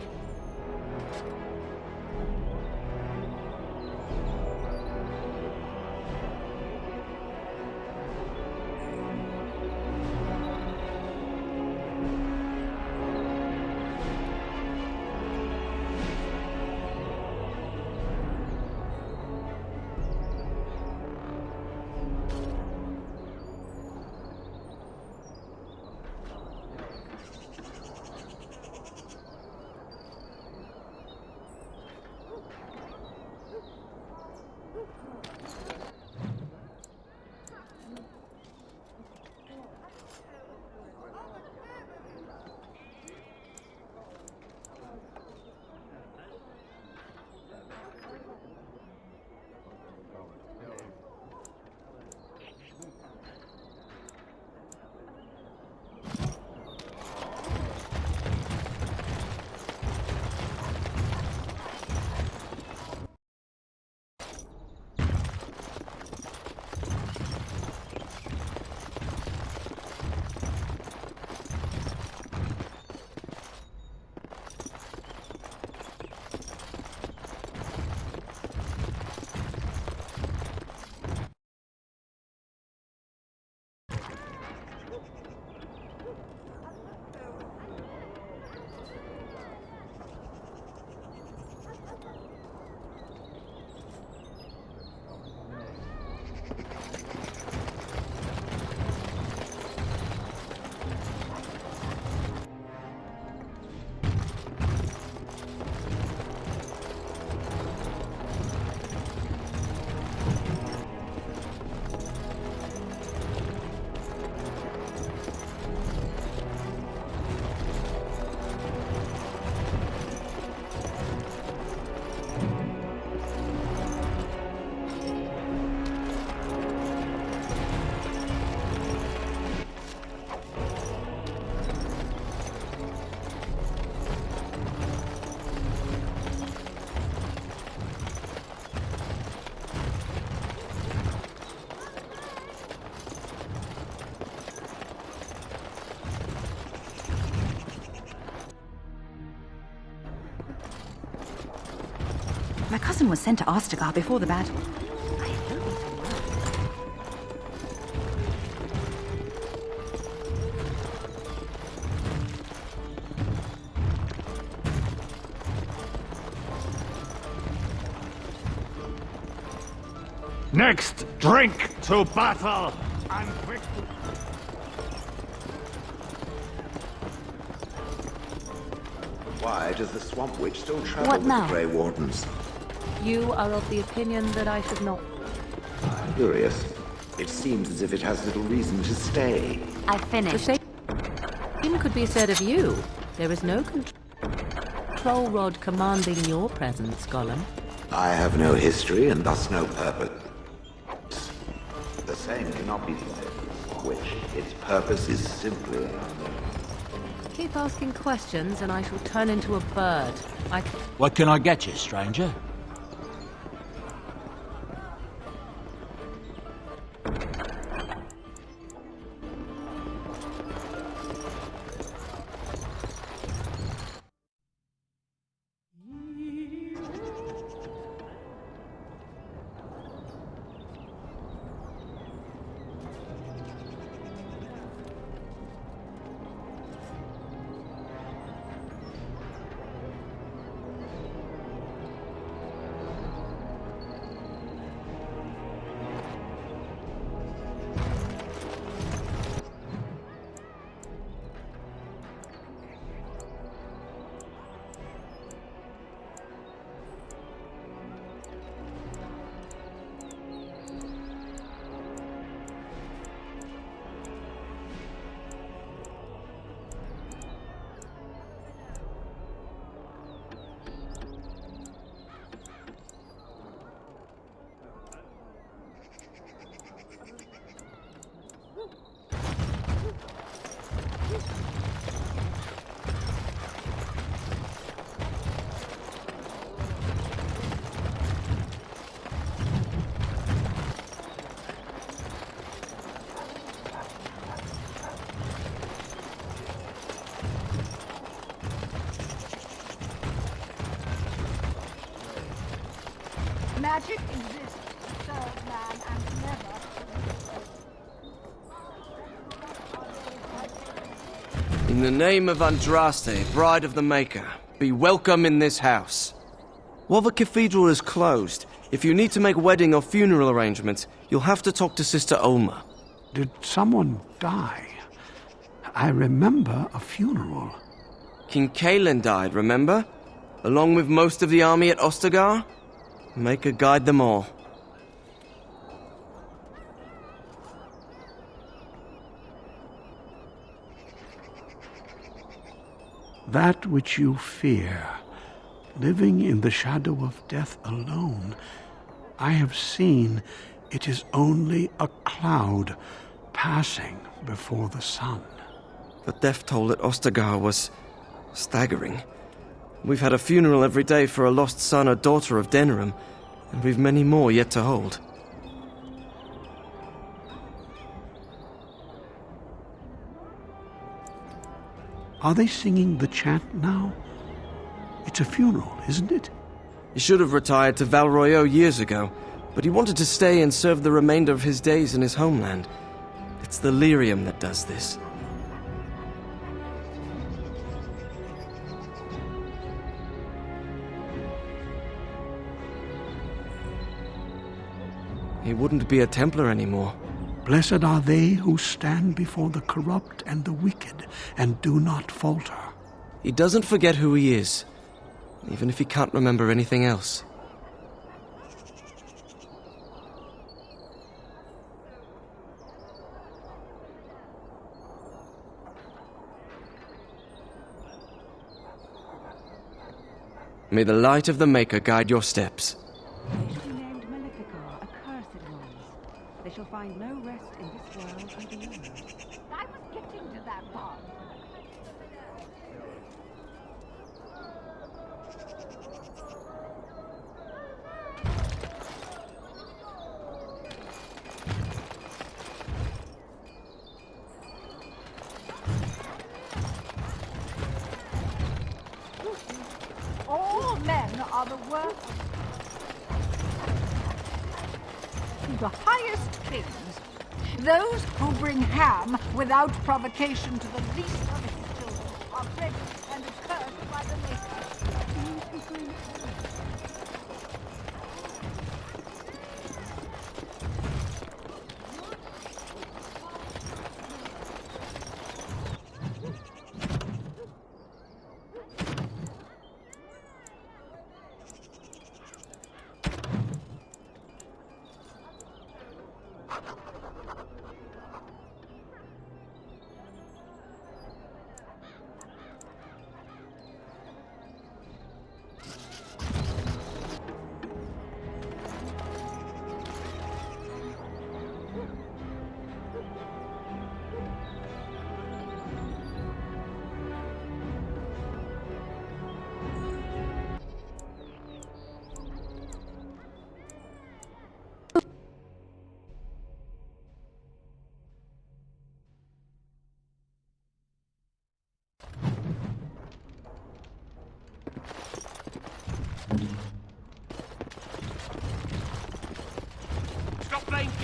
My cousin was sent to Ostagar before the battle. I hope he's all right. Next, drink to battle! And quick. Why does the Swamp Witch still travel What with now? the Grey Wardens? You are of the opinion that I should not. Curious. It seems as if it has little reason to stay. I The finished. same could be said of you. There is no control rod commanding your presence, Gollum. I have no history and thus no purpose. The same cannot be said of the Swamp Witch. Its purpose is simply unknown. Keep asking questions and I shall turn into a bird. What can I get you, stranger? Magic exists to serve man and never In the name of Andraste, Bride of the Maker, be welcome in this house. While the cathedral is closed, if you need to make wedding or funeral arrangements, you'll have to talk to Sister Olma. Did someone die? I remember a funeral. King Kaelin died, remember? Along with most of the army at Ostagar? Maker guide them all. That which you fear, living in the shadow of death alone, I have seen it is only a cloud passing before the sun. The death toll at Ostagar was staggering. We've had a funeral every day for a lost son or daughter of Denerim, and we've many more yet to hold. Are they singing the chant now? It's a funeral, isn't it? He should have retired to Val Royeaux years ago, but he wanted to stay and serve the remainder of his days in his homeland. It's the lyrium that does this. He wouldn't be a Templar anymore. Blessed are they who stand before the corrupt and the wicked and do not falter. He doesn't forget who he is, even if he can't remember anything else. May the light of the Maker guide your steps. They shall be named Maleficar, accursed ones. They shall find no rest in this world and beyond. I was getting to that part. All men are the worst. to the highest things. Those who bring ham without provocation to the least of his children are dreaded and cursed by the Maker.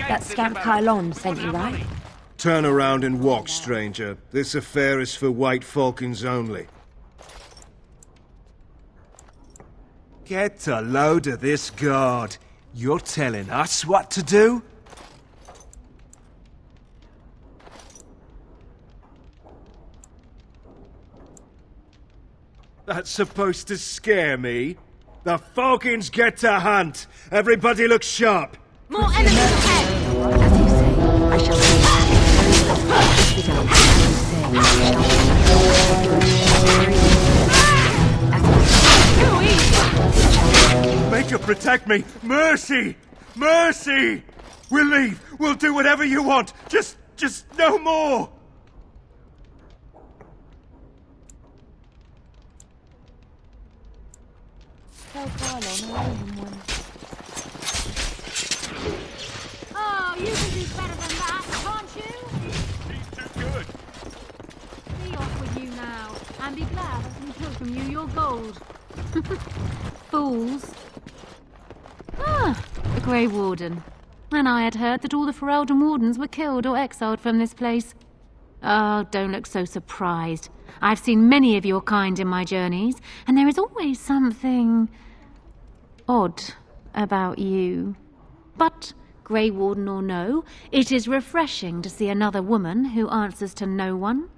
That scamp Kylon sent you, right? Turn around and walk, stranger. This affair is for White Falcons only. Get a load of this guard. You're telling us what to do? That's supposed to scare me. The Falcons get to hunt. Everybody look sharp. More enemies ahead! As you say, I shall see you. Begun. As you say, Make her protect me! Mercy! Mercy! We'll leave. We'll do whatever you want. Just no more. Tell Kylon I owe him one. Oh, you can do better than that, can't you? He's too good. Be off with you now, and be glad that we took from you your gold. Fools. Ah, the Grey Warden. And I had heard that all the Ferelden Wardens were killed or exiled from this place. Oh, don't look so surprised. I've seen many of your kind in my journeys, and there is always something odd about you. But, Grey Warden or no, it is refreshing to see another woman who answers to no one.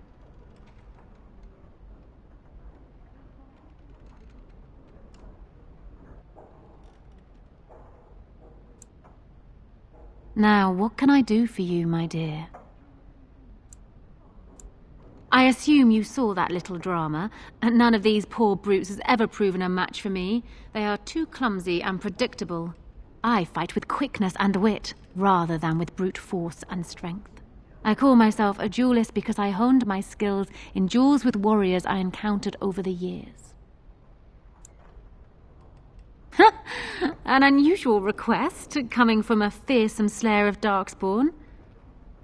Now, what can I do for you, my dear? I assume you saw that little drama, and none of these poor brutes has ever proven a match for me. They are too clumsy and predictable. I fight with quickness and wit, rather than with brute force and strength. I call myself a duelist because I honed my skills in duels with warriors I encountered over the years. An unusual request, coming from a fearsome slayer of Darkspawn.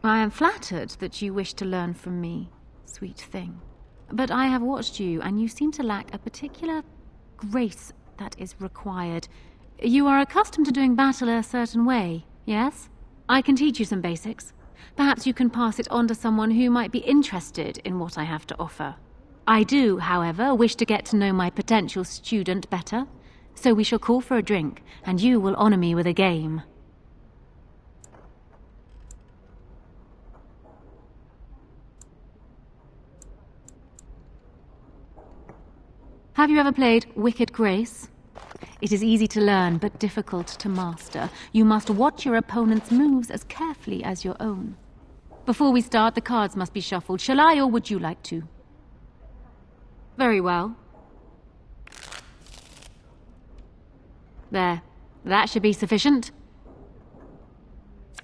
I am flattered that you wish to learn from me, sweet thing. But I have watched you, and you seem to lack a particular grace that is required. You are accustomed to doing battle a certain way, yes? I can teach you some basics. Perhaps you can pass it on to someone who might be interested in what I have to offer. I do, however, wish to get to know my potential student better. So we shall call for a drink, and you will honor me with a game. Have you ever played Wicked Grace? It is easy to learn, but difficult to master. You must watch your opponent's moves as carefully as your own. Before we start, the cards must be shuffled. Shall I, or would you like to? Very well. There. That should be sufficient.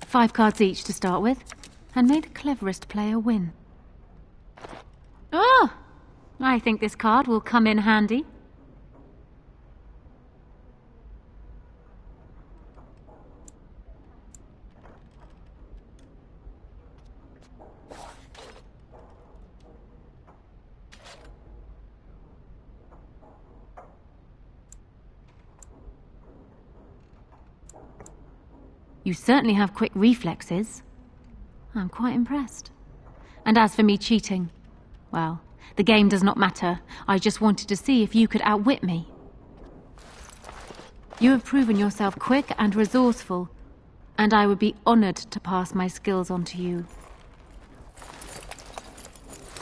5 cards each to start with, and may the cleverest player win. Oh! I think this card will come in handy. You certainly have quick reflexes. I'm quite impressed. And as for me cheating, well, the game does not matter. I just wanted to see if you could outwit me. You have proven yourself quick and resourceful, and I would be honored to pass my skills on to you.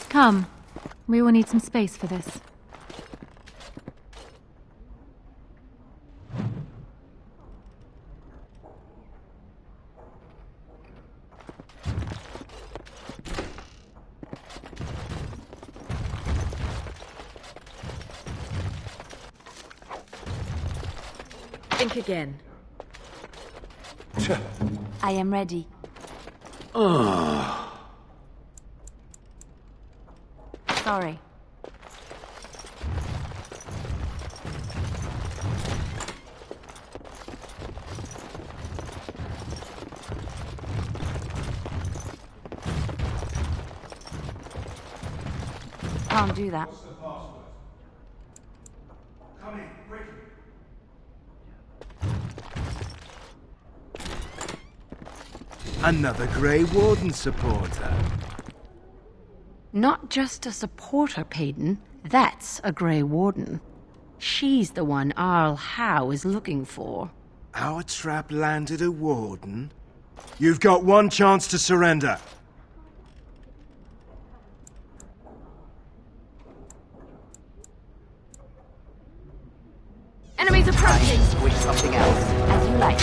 Come, we will need some space for this. Think again. I am ready. Sorry. Can't do that. Come in, quickly. Another Grey Warden supporter. Not just a supporter, Payton. That's a Grey Warden. She's the one Arl Howe is looking for. Our trap landed a Warden? You've got one chance to surrender. Enemies approaching! Switch something else. As you like.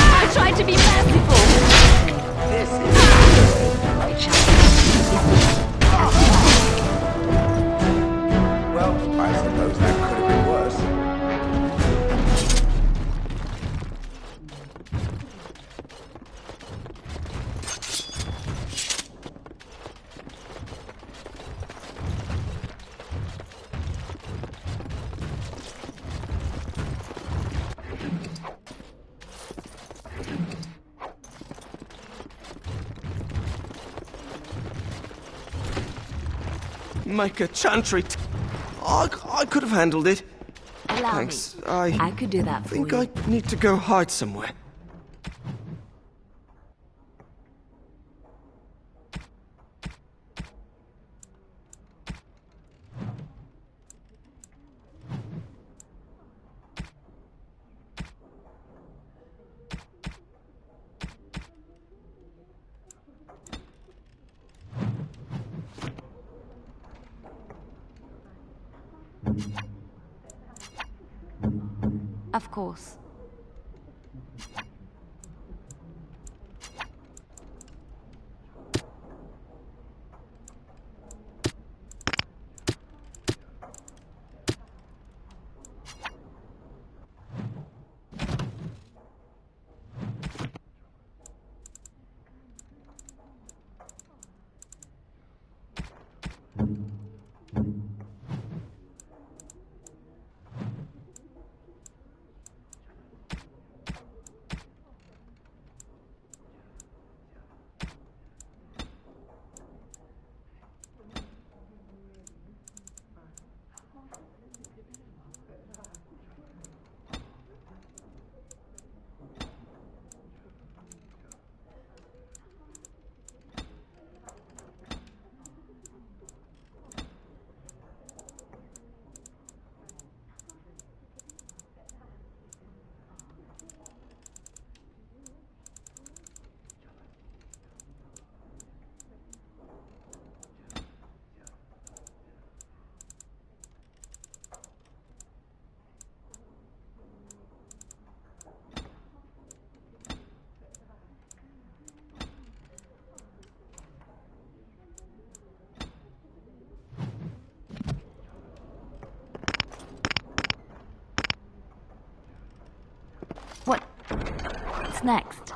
I tried to be merciful. This Well, I suppose that could have been worse. Make a chantry. I could have handled it. Allow Thanks. me. I I could do that for think you. I need to go hide somewhere. Of course. What's next?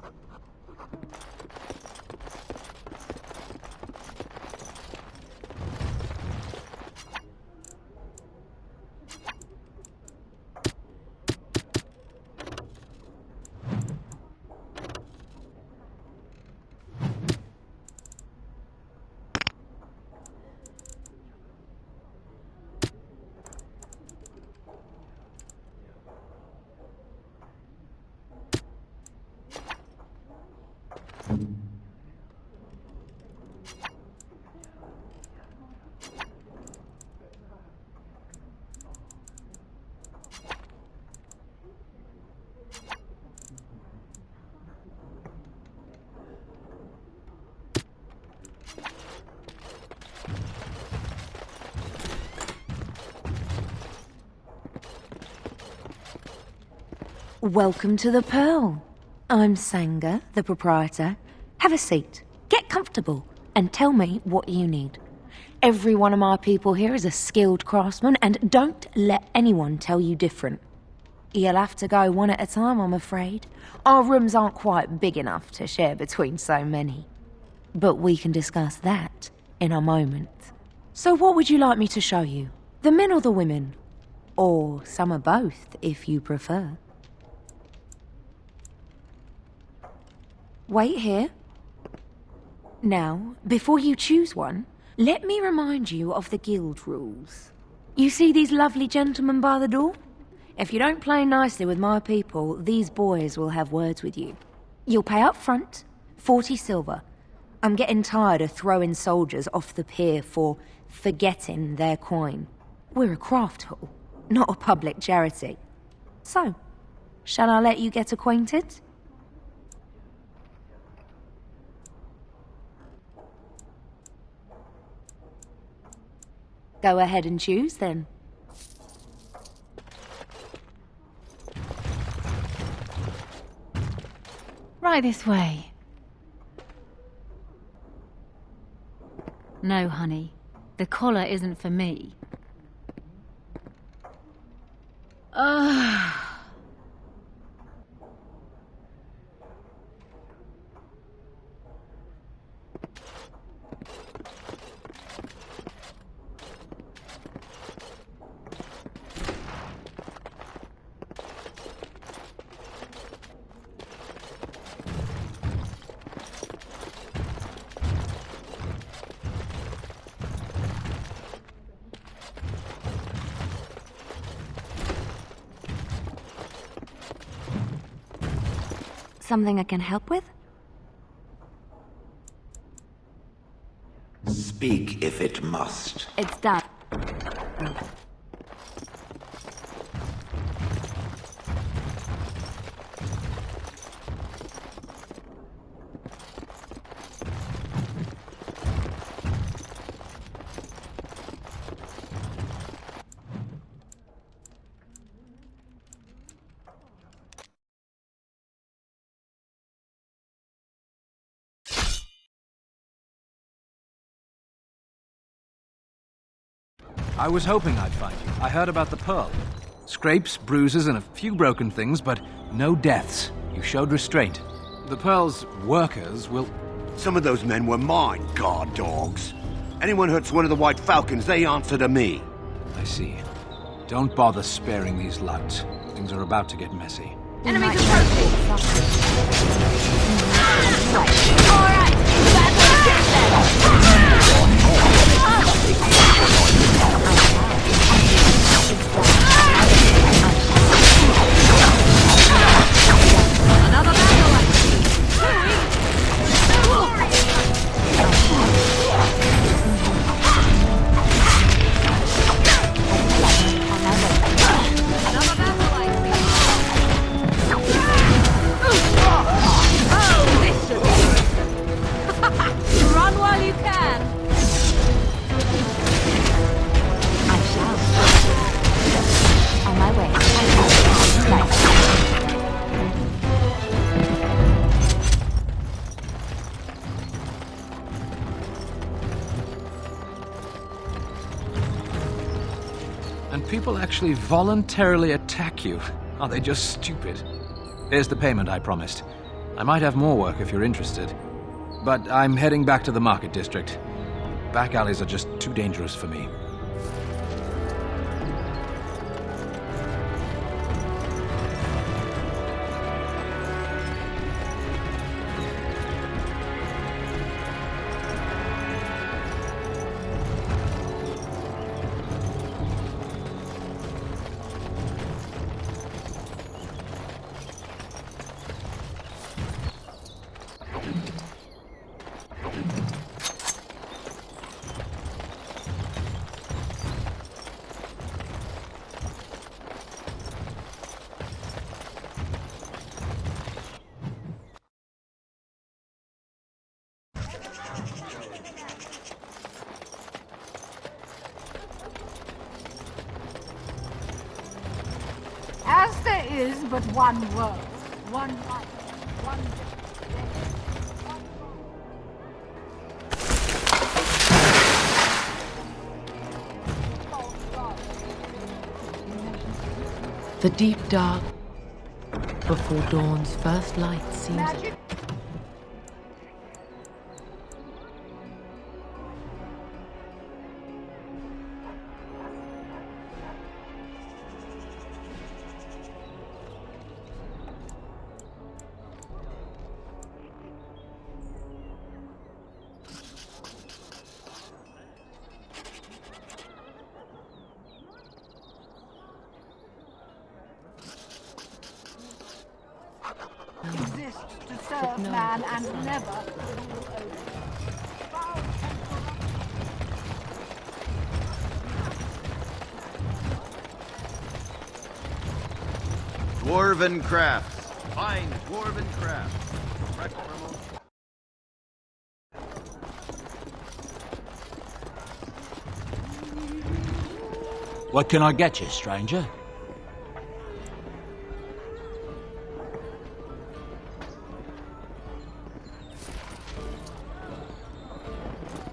Welcome to the Pearl. I'm Sanga, the proprietor. Have a seat, get comfortable, and tell me what you need. Every one of my people here is a skilled craftsman, and don't let anyone tell you different. You'll have to go one at a time, I'm afraid. Our rooms aren't quite big enough to share between so many. But we can discuss that in a moment. So what would you like me to show you? The men or the women? Or some of both, if you prefer. Wait here. Now, before you choose one, let me remind you of the guild rules. You see these lovely gentlemen by the door? If you don't play nicely with my people, these boys will have words with you. You'll pay up front, 40 silver. I'm getting tired of throwing soldiers off the pier for forgetting their coin. We're a craft hall, not a public charity. So, shall I let you get acquainted? Go ahead and choose, then. Right this way. No, honey. The collar isn't for me. Ugh. Something I can help with? Speak if it must. It's done. I was hoping I'd find you. I heard about the Pearl. Scrapes, bruises, and a few broken things, but no deaths. You showed restraint. The Pearl's workers will... Some of those men were mine, guard dogs. Anyone hurts one of the White Falcons, they answer to me. I see. Don't bother sparing these louts. Things are about to get messy. Enemies approaching! Alright! Run while you can! I shall. On my way. And people actually voluntarily attack you. Are they just stupid? Here's the payment I promised. I might have more work if you're interested. But I'm heading back to the market district. Back alleys are just too dangerous for me. but one world, one life, one death. The deep dark before dawn's first light seems... Magic. Exist to serve man and never rule over. Dwarven crafts. Fine dwarven crafts. Correct promotion. What can I get you, stranger?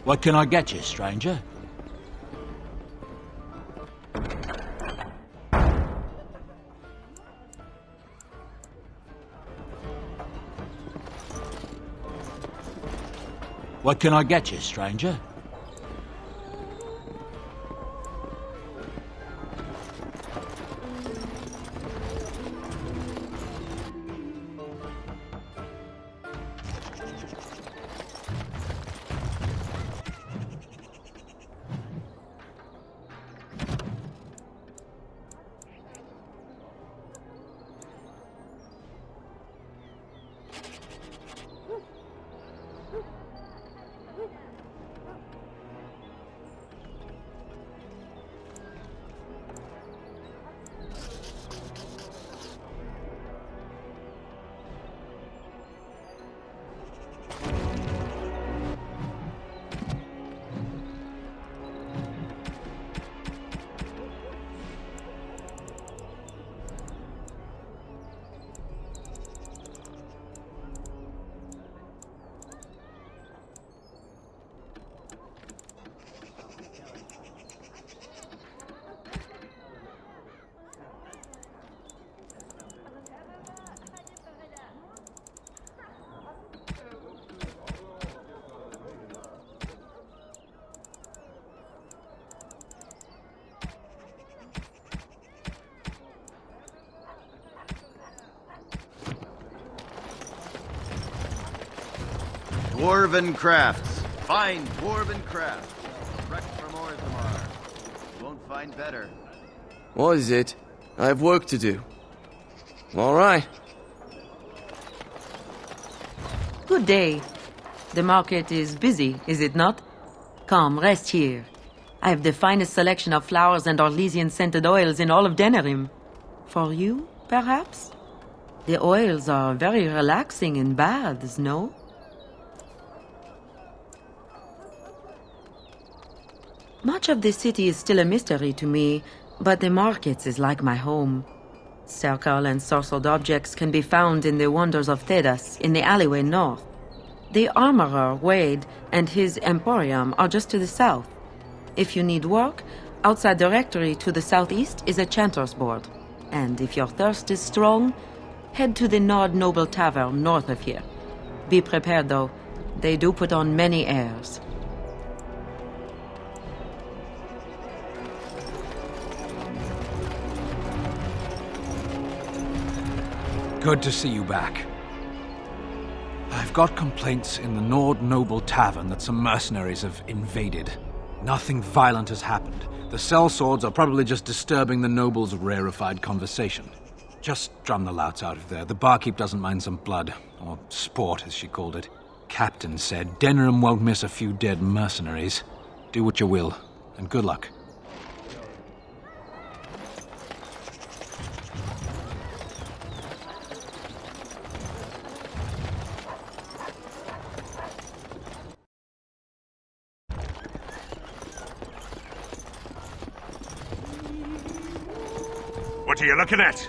What can I get you, stranger? What can I get you, stranger? Dwarven crafts. Fine dwarven crafts. Direct from Orthamar. You won't find better. What is it? I have work to do. All right. Good day. The market is busy, is it not? Come, rest here. I have the finest selection of flowers and Orlesian-scented oils in all of Denerim. For you, perhaps? The oils are very relaxing in baths, no? Much of the city is still a mystery to me, but the markets is like my home. Circle and sorcered objects can be found in the wonders of Thedas, in the alleyway north. The armorer, Wade, and his emporium are just to the south. If you need work, outside the rectory to the southeast is a chanter's board. And if your thirst is strong, head to the Nord Noble Tavern north of here. Be prepared, though. They do put on many airs. Good to see you back. I've got complaints in the Nord Noble Tavern that some mercenaries have invaded. Nothing violent has happened. The sellswords are probably just disturbing the noble's rarefied conversation. Just drum the louts out of there. The barkeep doesn't mind some blood, or sport as she called it. Captain said Denerim won't miss a few dead mercenaries. Do what you will, and good luck. What are you looking at?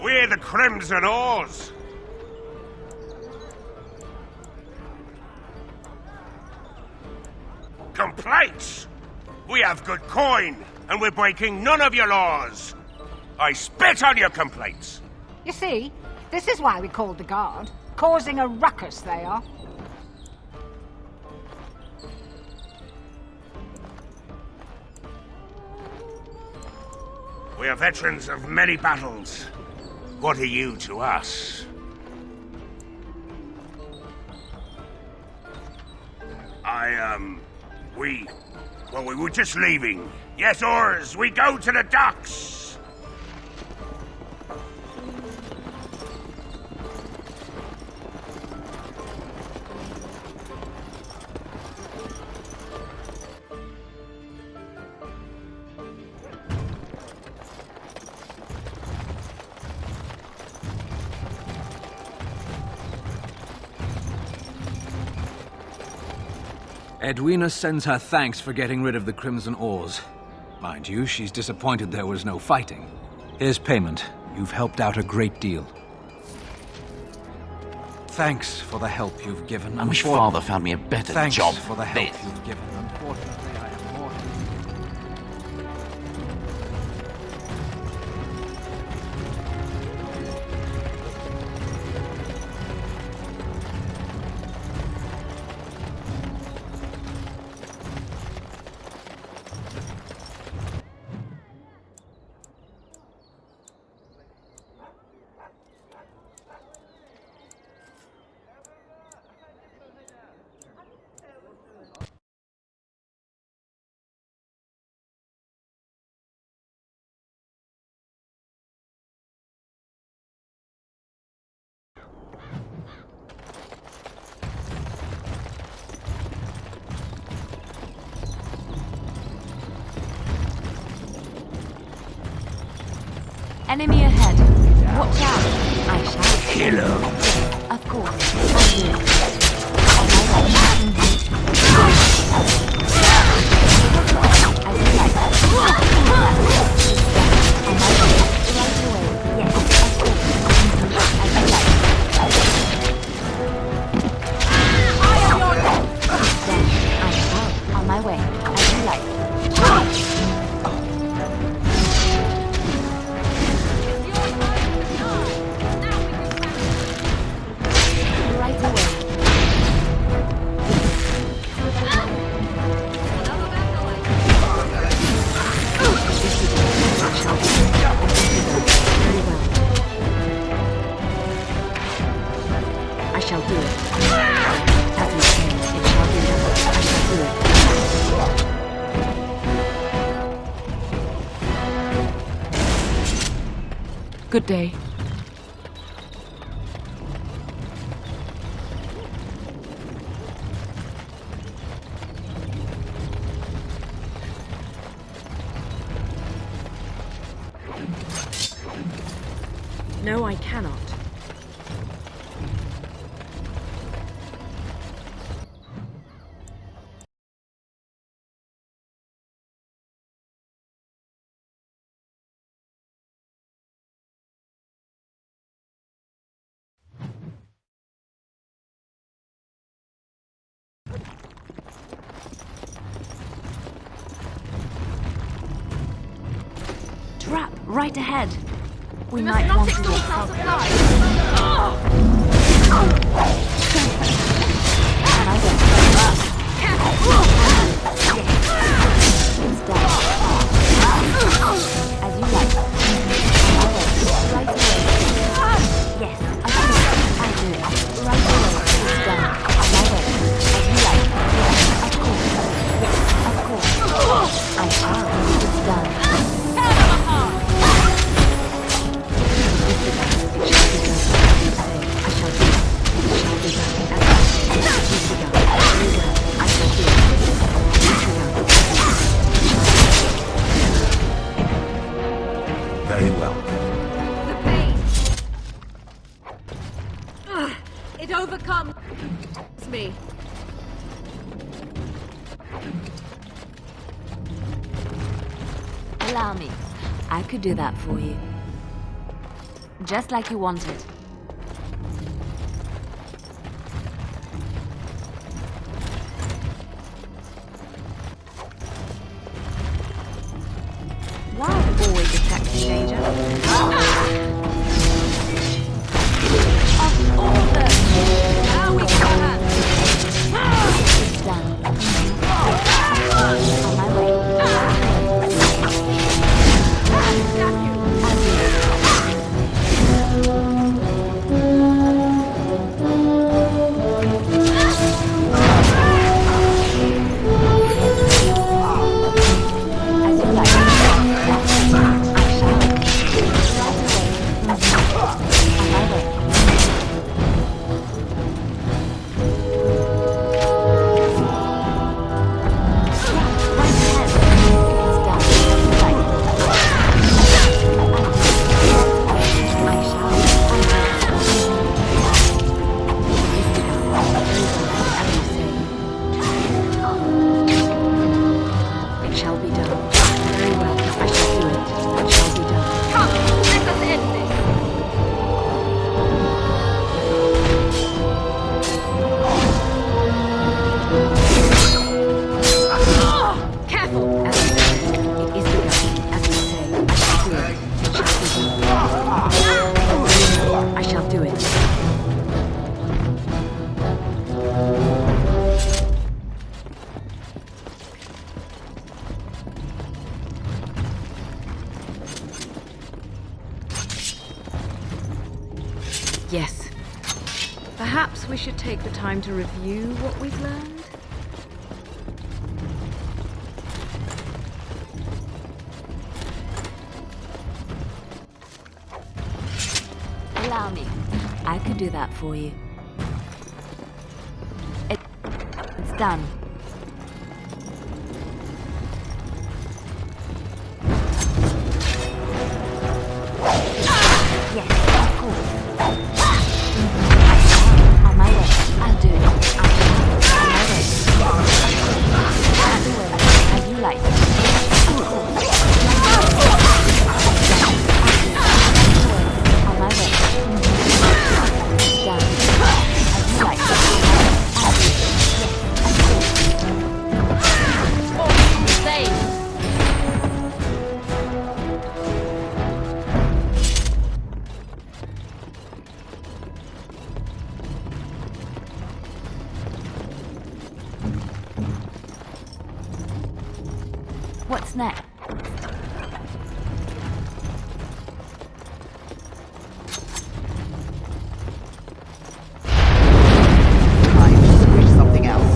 We're the Crimson Oars. Complaints? We have good coin, and we're breaking none of your laws. I spit on your complaints. You see, this is why we called the guard. Causing a ruckus, they are. We are veterans of many battles. What are you to us? Well, we were just leaving. Yes, oars, we go to the docks! Edwina sends her thanks for getting rid of the Crimson Oars. Mind you, she's disappointed there was no fighting. Here's payment. You've helped out a great deal. Thanks for the help you've given. I wish Father found me a better Thanks job. for the help you've given. Unfortunately, I am more... Enemy ahead. Watch out. I shall. Kill him. Of course. I'll do it. On my way. As you like. On my way. Right away. Yes, of course. As you like. I am your death. Then I shall. On my way. As you like. Good day. No, I cannot. Trap right ahead. We might want to get help. As you like. Right away. Yes, I'll do it. Right away. It's done. On my way. As you like. Yes, of course. Yes, of course. I shall. It's done. Very well. The pain. It overcomes me. Allow me. I could do that for you. just like you wanted. Wild always attracts danger. Of all the... Now we can! It's done. On my way. Yes. Perhaps we should take the time to review what we've learned? Allow me. I could do that for you. It's done. Yes, of course. On my way. I'll do it. On my way. As you like. On my way. Done. As you like. What's next? Something else.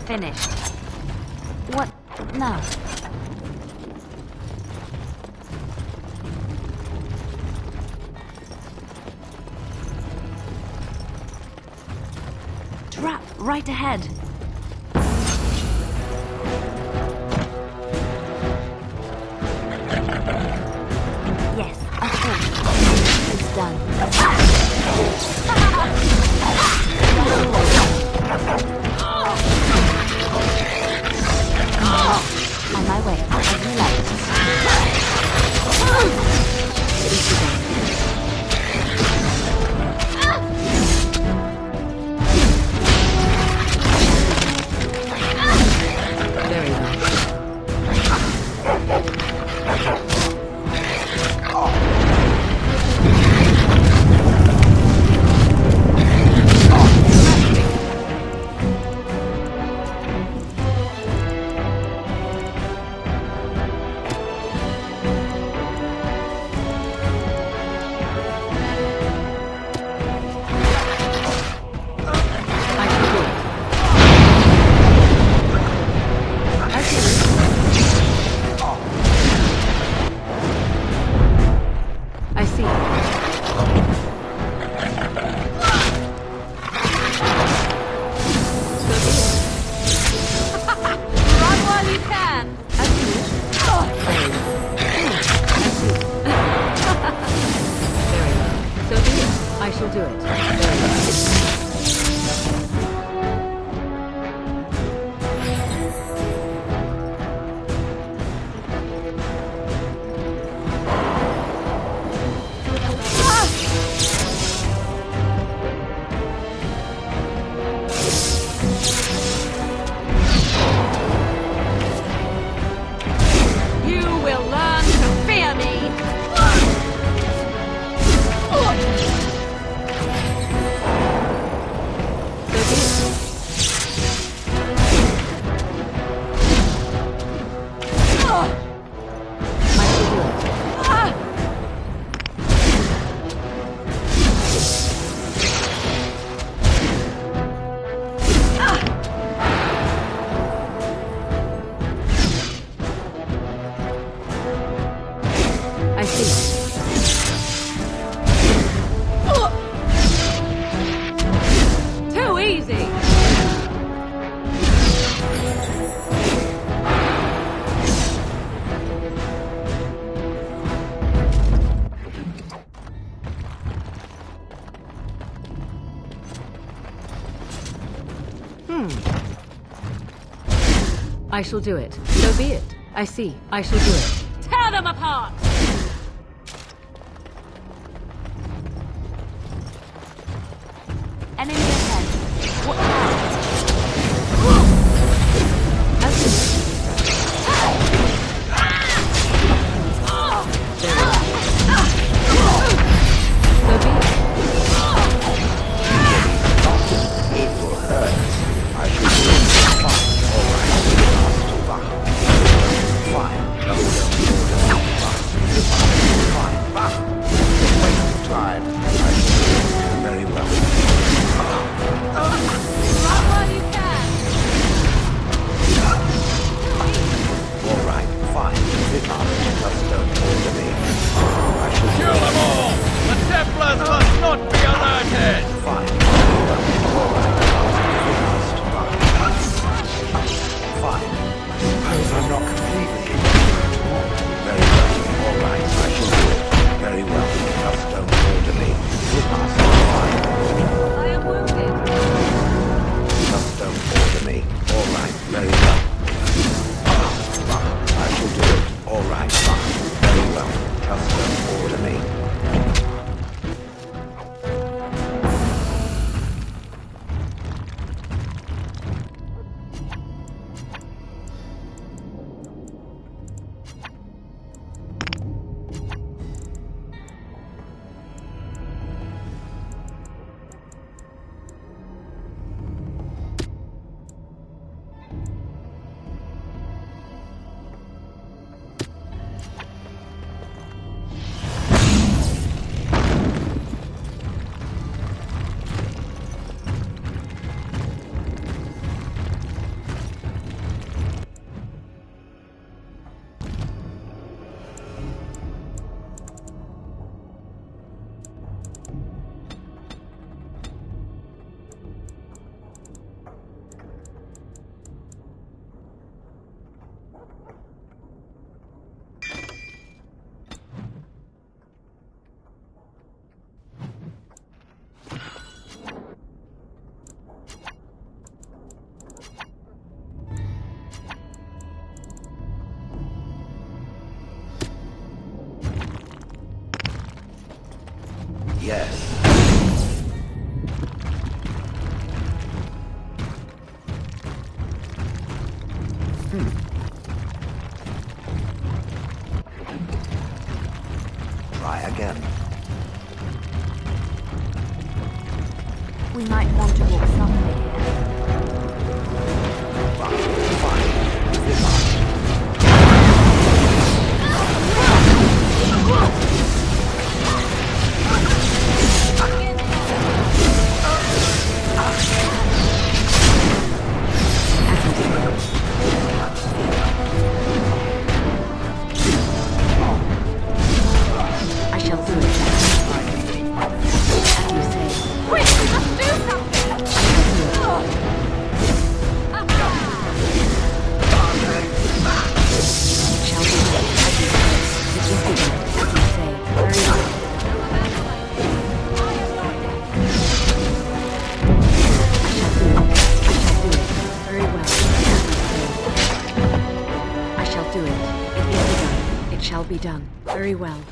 Finished. What now? Trap right ahead. Yes, of course. It's done. On my way, as you like. Easy done. Very nice. shall do it. Very well. You will learn to fear me! I see. Too easy! I shall do it. So be it. I see. I shall do it. Tear them apart! Enemy ahead. Watch out. It will hurt. I should do it. All right. Fine. No, fine. It's a waste of time. I should do it very well. Run while you can! All right. Fine. It must. Just don't order me. I should Kill them all! The Templars must not be alerted! Fine. All right. It must. Fine. Suppose I'm not completely very well. All right. I shall do it. Very well. Just don't order me. It must. Fine. I am wounded. Just don't order me. All right. Very well. I shall do it. All right. Fine. Very well. Just don't order me. Yes. Try again. We might want to walk softly here. I shall do it. As you say. Quick, we must do something! Very well.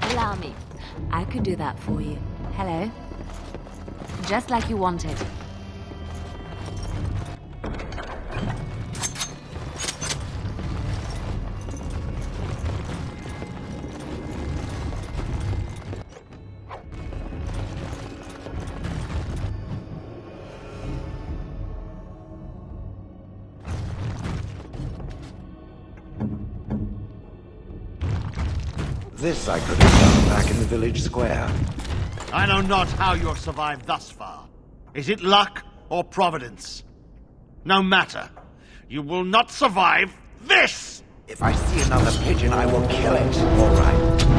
Allow me. I could do that for you. Hello. Just like you wanted. This I could have done back in the village square. I know not how you have survived thus far. Is it luck or providence? No matter. You will not survive this! If I see another pigeon, I will kill it. All right.